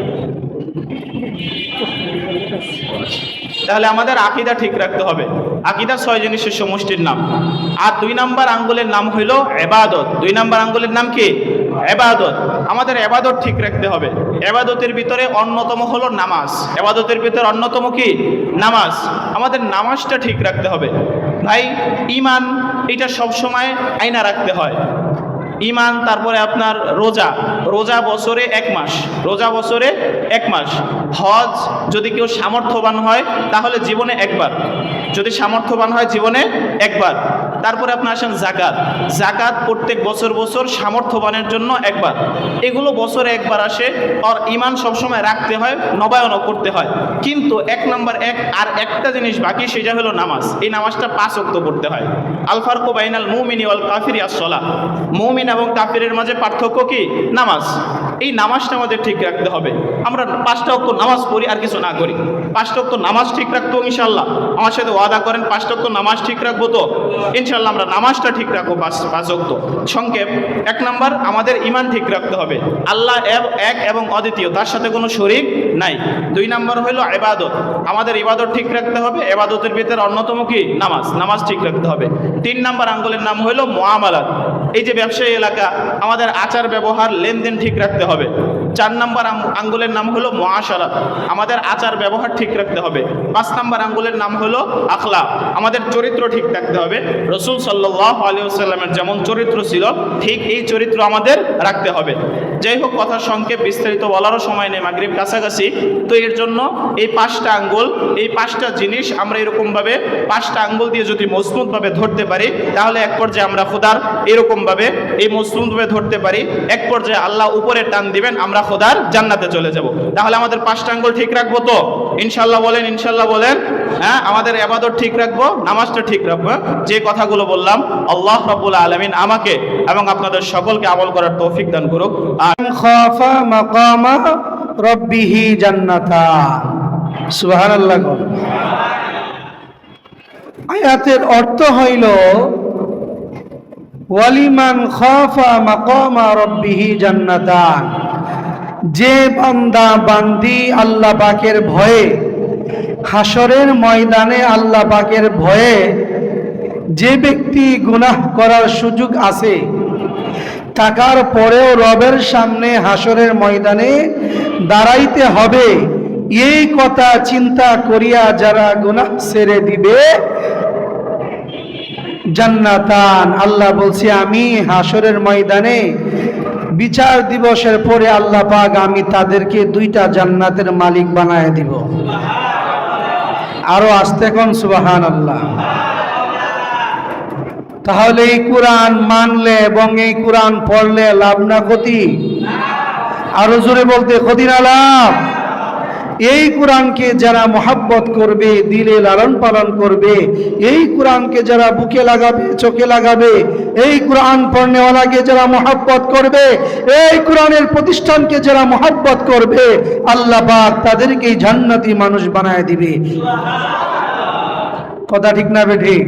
তাহলে আমাদের আকীদা ঠিক রাখতে হবে। আকীদা 6 জিনিসের সমষ্টির নাম। আর 2 নাম্বার আঙ্গুলের নাম হইল ইবাদত। 2 নাম্বার আঙ্গুলের নাম কি? ইবাদত। আমাদের ইবাদত ঠিক রাখতে হবে। ইবাদতের ভিতরে অন্যতম হলো নামাজ। ইবাদতের ভিতরে অন্যতম কি? নামাজ। আমাদের নামাজটা ঠিক রাখতে হবে ভাই। ঈমান এটা সব সময় আয়না রাখতে হয়। ঈমান, তারপরে আপনার রোজা বছরে 1 মাস, হজ যদি কেউ সামর্থ্যবান হয় তাহলে জীবনে একবার, যদি সামর্থ্যবান হয় জীবনে একবার। তারপরে আপনি আসেন জাকাত প্রত্যেক বছর সামর্থ্যবানের জন্য একবার। এগুলো বছরে একবার আসে। আর ঈমান সবসময় রাখতে হয়, নবায়নও করতে হয়। কিন্তু 1 নাম্বার আর একটা জিনিস বাকি, সেটা হলো নামাজ। এই নামাজটা 5 ওয়াক্ত পড়তে হয়। আল ফারকু বাইনাল মুমিনি ওয়াল কাফিরি আস-সালাহ। মুমিন এবং কাফিরের মাঝে পার্থক্য কি? নামাজ। এই নামাজটা আমাদের ঠিক রাখতে হবে। আমরা 5টা ওয়াক্ত নামাজ পড়ি আর কিছু না করি। 5টা ওয়াক্ত নামাজ ঠিক রাখতে হবে ইনশাআল্লাহ। আমার সাথে ওয়াদা করেন 5টা ওয়াক্ত নামাজ ঠিক রাখবো তো? ইনশাআল্লাহ আমরা নামাজটা ঠিক রাখবো 5 ওয়াক্ত। সংক্ষেপ, 1 নাম্বার আমাদের ঈমান ঠিক রাখতে হবে, আল্লাহ এক এবং অদ্বিতীয়, তার সাথে কোনো শরীক নাই। 2 নাম্বার হলো ইবাদত, আমাদের ইবাদত ঠিক রাখতে হবে, ইবাদতের ভিতরে অন্যতম কি? নামাজ ঠিক রাখতে হবে। 3 নাম্বার আঙ্গুলের নাম হলো মুআমালাত, এই যে ব্যবসায়ী এলাকা, আমাদের আচার ব্যবহার লেনদেন ঠিক রাখতে হবে। 4 নাম্বার আঙ্গুলের নাম হলো মুআশারাত, আমাদের আচার ব্যবহার ঠিক রাখতে হবে। 5 নাম্বার আঙ্গুলের নাম হলো আখলাক, আমাদের চরিত্র ঠিক রাখতে হবে। রাসূল সাল্লাল্লাহু আলাইহি ওয়াসাল্লামের যেমন চরিত্র ছিল ঠিক এই চরিত্র আমাদের রাখতে হবে। যাই হোক, কথার সংক্ষেপ, বিস্তারিত বলারও সময় নেই, মাগরিব কাছাকাছি। তো এর জন্য এই 5টা আঙ্গুল, এই 5টা জিনিস আমরা এরকমভাবে 5টা আঙ্গুল দিয়ে যদি মজবুতভাবে ধরতে পারি, তাহলে এক পর্যায়ে আমরা খোদার এরকমভাবে এই মজবুতভাবে ধরতে পারি, এক পর্যায়ে আল্লাহ উপরে টান দিবেন, আমরা খোদার জান্নাতে চলে যাব। তাহলে আমাদের 5টা আঙ্গুল ঠিক রাখবো তো? ইনশাআল্লাহ বলেন, ইনশাআল্লাহ বলেন। হ্যাঁ, আমাদের ইবাদত ঠিক রাখবো, নামাজটা ঠিক রাখবো। যে কথাগুলো বললাম, আল্লাহ রাব্বুল আলামিন আমাকে এবং আপনাদের সকলকে আমল করার তৌফিক দান করুক। খাফা মাকামা রাব্বিহি জান্নাতান। সুবহানাল্লাহ। আয়াতের অর্থ হইল ওয়ালিমান খাফা মাকামা রাব্বিহি জান্নাতান, যে বান্দা বান্দি আল্লাহ পাকের ভয়ে, হাসরের ময়দানে আল্লাহ পাকের ভয়ে, যে ব্যক্তি গুনাহ করার সুযোগ আছে থাকার পরেও রবের সামনে হাসরের ময়দানে দাঁড়াইতে হবে, এই কথা চিন্তা করিয়া যারা গুনাহ ছেড়ে দিবে, জান্নাতান, আল্লাহ বলছে আমি হাসরের ময়দানে বিচার দিবসের পরে আল্লাহ পাক আমি তাদেরকে 2টা জান্নাতের মালিক বানায় দিব। আরো আস্তে কোন সুবহানাল্লাহ। তাহলে এই কোরআন মানলে এবং এই কোরআন পড়লে লাভ না ক্ষতি? আরো জোরে বলতে, ক্ষতি না লাভ? এই কোরআনকে যারা মোহাব্বত করবে, দিলে লালন পালন করবে, এই কোরআনকে যারা বুকে লাগাবে, চোখে লাগাবে, এই কোরআন পড়নেওয়ালাকে যারা মোহাব্বত করবে, এই কোরআনের প্রতিষ্ঠানকে যারা মোহাব্বত করবে, আল্লাহ পাক তাদেরকে জান্নাতি মানুষ বানায় দিবে। কথা ঠিক না বেঠিক?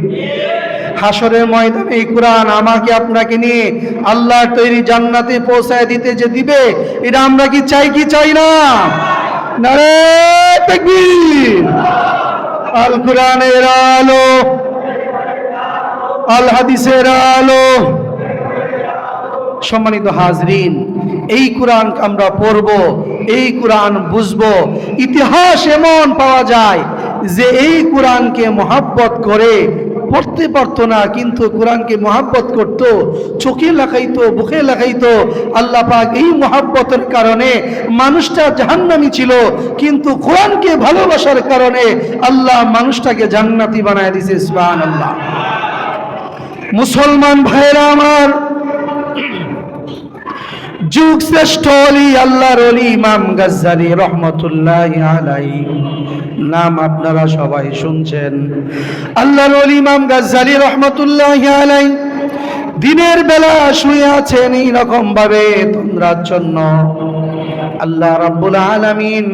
হাসরের ময়দানে এই কোরআন আমাকে আপনাকে নিয়ে আল্লাহর তৈরি জান্নাতে পৌঁছায় দিতে যে দিবে, এটা আমরা কি চাই কি চাই না? নারে তাকবীর। আল কোরআনের আলো, আল হাদিসের আলো। সম্মানিত হাজরিন, এই কোরআন আমরা পড়ব, এই কোরআন বুঝবো। ইতিহাস এমন পাওয়া যায় যে এই কোরআনকে মহব্বত করে পড়তে পারতো না, কিন্তু কোরআনকে মহব্বত করত, চোখে লাগাইতো, বুকে লাগাইতো। আল্লাহ পাক এই মহব্বতের কারণে মানুষটা জাহান্নামী ছিল, কিন্তু কোরআনকে ভালোবাসার কারণে আল্লাহ মানুষটাকে জান্নাতি বানায় দিয়েছে। সুবহানাল্লাহ। মুসলমান ভাইরা আমার, যুগ শ্রেষ্ঠ অলি, আল্লাহর অলি ইমাম গাজ্জালী রহমতুল্লাহি আলাইহি, নাম আপনারা সবাই শুনছেন। আল্লাহর অলি ইমাম গাজ্জালী রহমতুল্লাহি আলাইহি দিনের বেলা শুয়ে আছেন এইরকম ভাবে তন্দ্রাচ্ছন্ন। আল্লাহ রাব্বুল আলামিন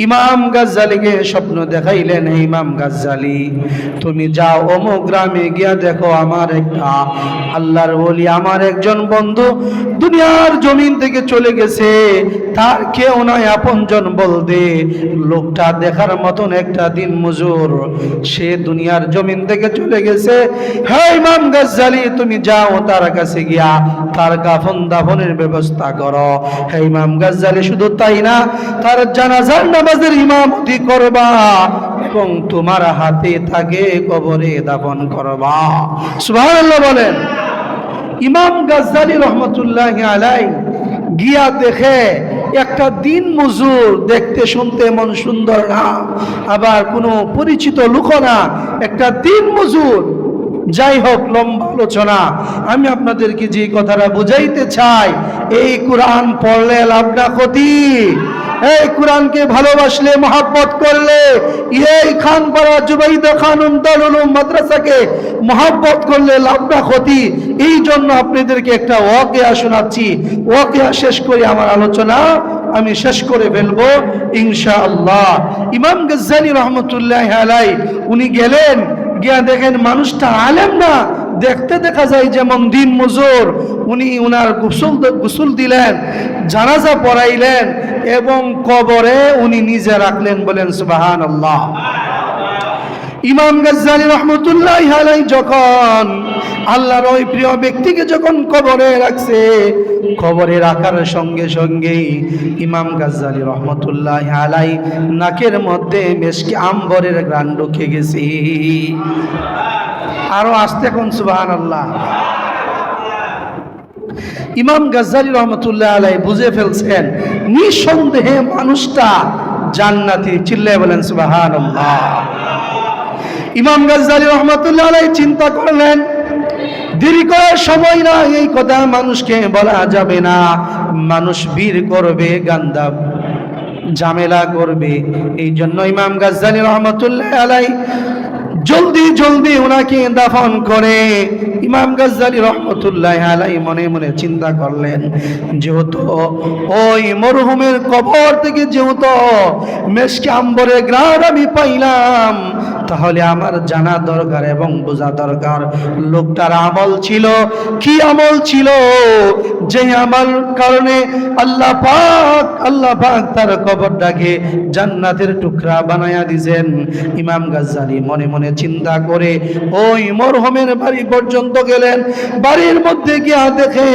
ইমাম গাজ্জালীকে স্বপ্ন দেখাইলেন, হে ইমাম গাজ্জালী, তুমি যাও অমুক গ্রামে গিয়া দেখো, আমার একটা আল্লাহর ওলি, আমার একজন বন্ধু দুনিয়ার জমিন থেকে চলে গেছে, তার কেউ নয় আপনজন বলতে, লোকটা দেখার মতন একটা দিন মজুর, সে দুনিয়ার জমিন থেকে চলে গেছে। হে ইমাম গাজ্জালী, তুমি যাও তার কাছে গিয়া তার কাফন দাফনের ব্যবস্থা করো। হে ইমাম গাজ্জালী, শুধু তাই না, তার জানাজার নামাজের ইমামতি করবা এবং তোমার হাতে তাকে কবরে দাফন করবা। সুবহানাল্লাহ বলেন। ইমাম গাজ্জালী রহমতুল্লাহি আলাইহি গিয়া দেখে একটা দিন মজুর, দেখতে শুনতে এমন সুন্দর না, আবার কোনো পরিচিত লোক না, একটা দিন মজুর। যাই হোক, লম্বা আলোচনা, আমি আপনাদেরকে যে কথাটা বুঝাইতে চাই, এই কোরআন পড়লে লাভ না ক্ষতি? এই কোরআনকে ভালোবাসলে, মহব্বত করলে, এই খানপাড়া জুবাইদা খানম দারুল উলুম মাদ্রাসাকে মহব্বত করলে লাভ না ক্ষতি। এই জন্য আপনাদেরকে একটা ওয়াকিয়া শোনাচ্ছি। ওয়াকিয়া শেষ করে আমার আলোচনা আমি শেষ করে ফেলবো ইনশাআল্লাহ। ইমাম গাজ্জালী রহমতুল্লাহ আলাই উনি গেলেন, গিয়া দেখেন মানুষটা আলেম না, দেখতে দেখা যায় যেমন দিন মজুর। উনি উনার গোসল দিলেন, জানাজা পড়াইলেন এবং কবরে উনি নিজে রাখলেন। বলেন সুবহানাল্লাহ। ইমাম গাজ্জালী রহমতুল্লাহ আলাই যখন আল্লাহর ওই প্রিয় ব্যক্তিকে যখন কবরে রাখছে, কবরে রাখার সঙ্গে সঙ্গেই ইমাম গাজ্জালী রহমতুল্লাহ আলাই নাকের মধ্যে মেশকে আম্বরের ঘ্রাণ ঢুকে গেছে। আরো আসতে কোন সুবহানাল্লাহ। ইমাম গাজ্জালী রহমতুল্লাহ আলাই বুঝে ফেলছেন নিঃসন্দেহে মানুষটা জান্নাতি। চিল্লায় বলেন সুবহানাল্লাহ। ইমাম গাজ্জালী রহমতুল্লাহ আলাই চিন্তা করলেন দেরি করার সময় না, এই কথা মানুষকে বলা যাবে না, মানুষ ভিড় করবে, গান্দা ঝামেলা করবে। এই জন্য ইমাম গাজ্জালী রহমতুল্লাহ আলাই জলদি জলদি ওনাকে দাফন করে। ইমাম গাজ্জালী রহমতুল্লাহ আলাই মনে মনে চিন্তা করলেন, যেহেতু ওই মরহুমের কবর থেকে যেহেতু মেশকে আম্বরের ঘ্রাণ আমি পাইলাম, তাহলে আমার জানা দরকার এবং বোঝা দরকার লোকটার আমল ছিল কি। আমল ছিল যে আমল কারণে আল্লাহ পাক তার কবরটাকে জান্নাতের টুকরা বানায়া দিয়েছেন। ইমাম গাজ্জালী মনে মনে চিন্তা করে ওই মরহুমের বাড়ি পর্যন্ত গেলেন। বাড়ির মধ্যে গিয়া দেখে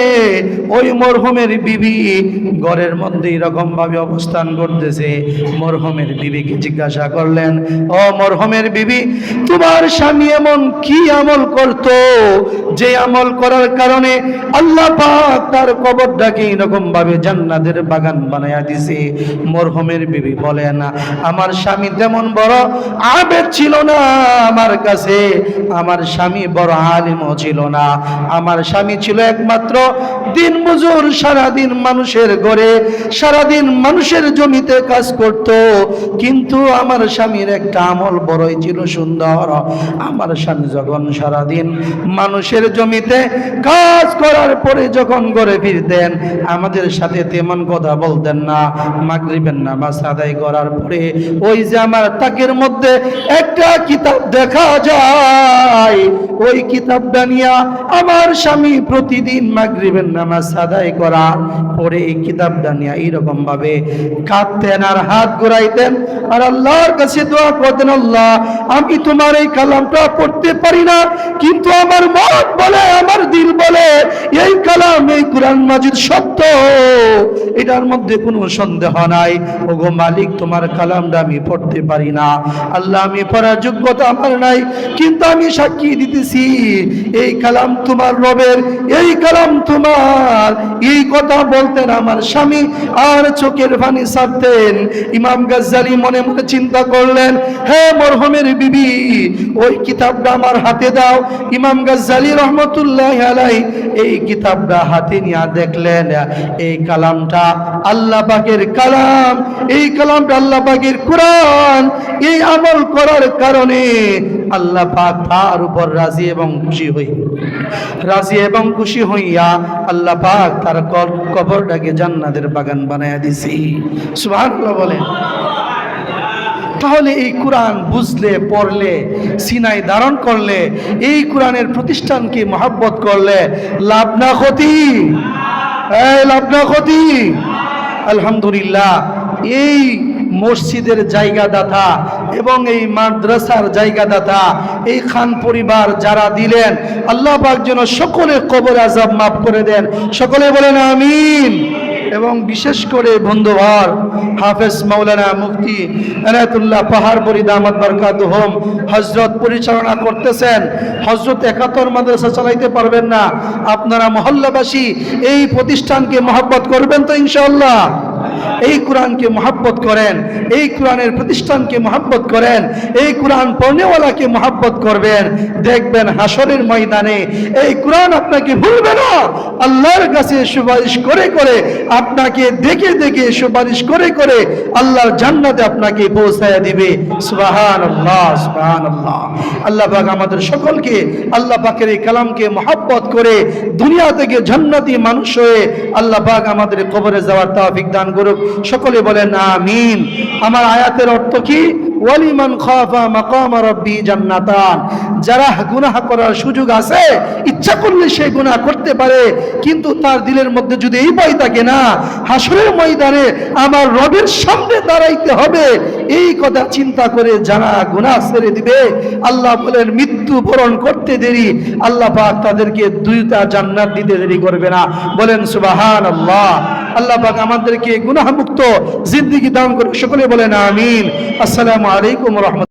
ওই মরহুমের বিবি ঘরের মধ্যে এরকম ভাবে অবস্থান করতেছে। মরহুমের বিবিকে জিজ্ঞাসা করলেন, ও মরহুমের বিবি, তোমার স্বামী এমন কি আমল করত যে আমল করার কারণে আল্লাহ পাক তার কবরটাকে এরকম ভাবে জান্নাতের বাগান বানায়া দিছে? মরহুমের বিবি বলেন, আমার স্বামী তেমন বড় আবেদ ছিল না আমার কাছে, আমার স্বামী বড় আলিমও ছিল না, আমার স্বামী ছিল একমাত্র দিন মজুর, সারাদিন মানুষের ঘরে, সারাদিন মানুষের জমিতে কাজ করত। কিন্তু আমার স্বামীর একটা আমল বড়ই ছিল সুন্দর। আমার স্বামী যখন সারাদিন মানুষের জমিতে কাজ করার পরে যখন ঘরে ফিরতেন, আমাদের সাথে তেমন কথা বলতেন না। মাগরিবের নামাজ আদায় করার পরে ওই যে আমার তাকের মধ্যে একটা কিতাব দেখা যায়, ওই কিতাবটা নিয়ে আমার স্বামী প্রতিদিন মাগরিবের নামাজ আদায় করার পরে এই কিতাবটা নিয়ে এইরকম ভাবে কাঁদতেন আর হাত ঘুরাইতেন আর আল্লাহর কাছে দোয়া করতেন, আল্লাহ আমি তোমার এই কালামটা পড়তে পারি না, কিন্তু আমার মন বলে, আমার দিল বলে এই কালাম, এই কোরআন মাজিদ সত্য, এটার মধ্যে কোনো সন্দেহ নাই। ওগো মালিক, তোমার কালামটা আমি পড়তে পারি না, আল্লাহ আমি পড়ার যোগ্যতা আমার নাই, কিন্তু আমি সাক্ষী দিতেছি এই কালাম তোমার রবের, এই কালাম তোমার। এই কথা বলতেন আমার স্বামী আর চোখের পানি ছাড়তেন। ইমাম গাজ্জালী মনে মনে চিন্তা করলেন, হে মরহুমের বিবি, ওই কিতাবটা আমার হাতে দাও। ইমাম গাজ্জালী রহমতুল্লাহ আলাইহি এই কিতাবটা হাতে নিয়ে দেখলেন এই কালামটা আল্লাহ পাকের কালাম, এই কালামটা আল্লাহ পাকের কোরআন। এই আমল করার কারণে আল্লাহ পাক তার উপর রাজি এবং খুশি হইয়া আল্লাহ পাক তার কবরটাকে জান্নাতের বাগান বানায়া দিছি। সুবহানাল্লাহ বলেন। তাহলে এই কোরআন বুঝলে, পড়লে, সিনায় ধারণ করলে, এই কোরআনের প্রতিষ্ঠানকে মহব্বত করলে লাভ না ক্ষতি? লাভ না ক্ষতি? আলহামদুলিল্লাহ, এই মসজিদের জায়গাদাতা এবং এই মাদ্রাসার জায়গাদাতা, এই খান পরিবার যারা দিলেন, আল্লাহ পাক যেন সকলের কবর আযাব মাফ করে দেন। সকলে বলেন আমিন। এবং বিশেষ করে বন্ধুবার হাফেজ মাওলানা মুফতি এনায়েতুল্লাহ পাহাড়পুরি দামাত বারকাতুহুম হযরত পরিচালনা করতেছেন। হযরত 71 মাদ্রাসা চালাইতে পারবেন না, আপনারা মহল্লাবাসী এই প্রতিষ্ঠানকে মহব্বত করবেন তো ইনশাআল্লাহ? এই কোরআনকে মহব্বত করেন, এই কোরআনের প্রতিষ্ঠানকে মহব্বত করেন, এই কোরআন পড়নেওয়ালাকে মহব্বত করবেন, দেখবেন হাসরের ময়দানে এই কোরআন আপনাকে ভুলবে না। আল্লাহর কাছে সুপারিশ করে করে, আপনাকে দেখে দেখে সুপারিশ করে করে আল্লাহর জান্নাতে আপনাকে পৌঁছায় দিবে। সুবহানাল্লাহ, সুবহানাল্লাহ। আল্লাহ পাক আমাদের সকলকে আল্লাহ পাকের এই কালামকে মহব্বত করে দুনিয়া থেকে জান্নাতি মানুষ হয়ে আল্লাহ পাক আমাদের কবরে যাওয়ার তৌফিক দান করুক। সকলে বলেন আমিন। আমার আয়াতের অর্থ কি? ওয়ালিমান খাফা মাকাম রাব্বি জান্নাতান। যারা গুনাহ করার সুযোগ আছে, ইচ্ছা করলে সে গুনাহ করতে পারে, কিন্তু তার দিলের মধ্যে যদি এই ভয় থাকে না হাসরের ময়দানে আমার রবের সামনে দাঁড়াইতে হবে, এই কথা চিন্তা করে যারা গুনাহ ছেড়ে দিবে, আল্লাহ বলেন মৃত্যু বরণ করতে দেরি আল্লাহ পাক তাদেরকে দুইটা জান্নাত দিতে দেরি করবে না। বলেন সুবহানাল্লাহ। আল্লাহ পাক আমাদেরকে গুনাহ মুক্ত জিন্দেগি দান করুন। সকলে বলেন আমিন। আসসালামু আলাইকুম ওয়া রাহমাতুল্লাহ।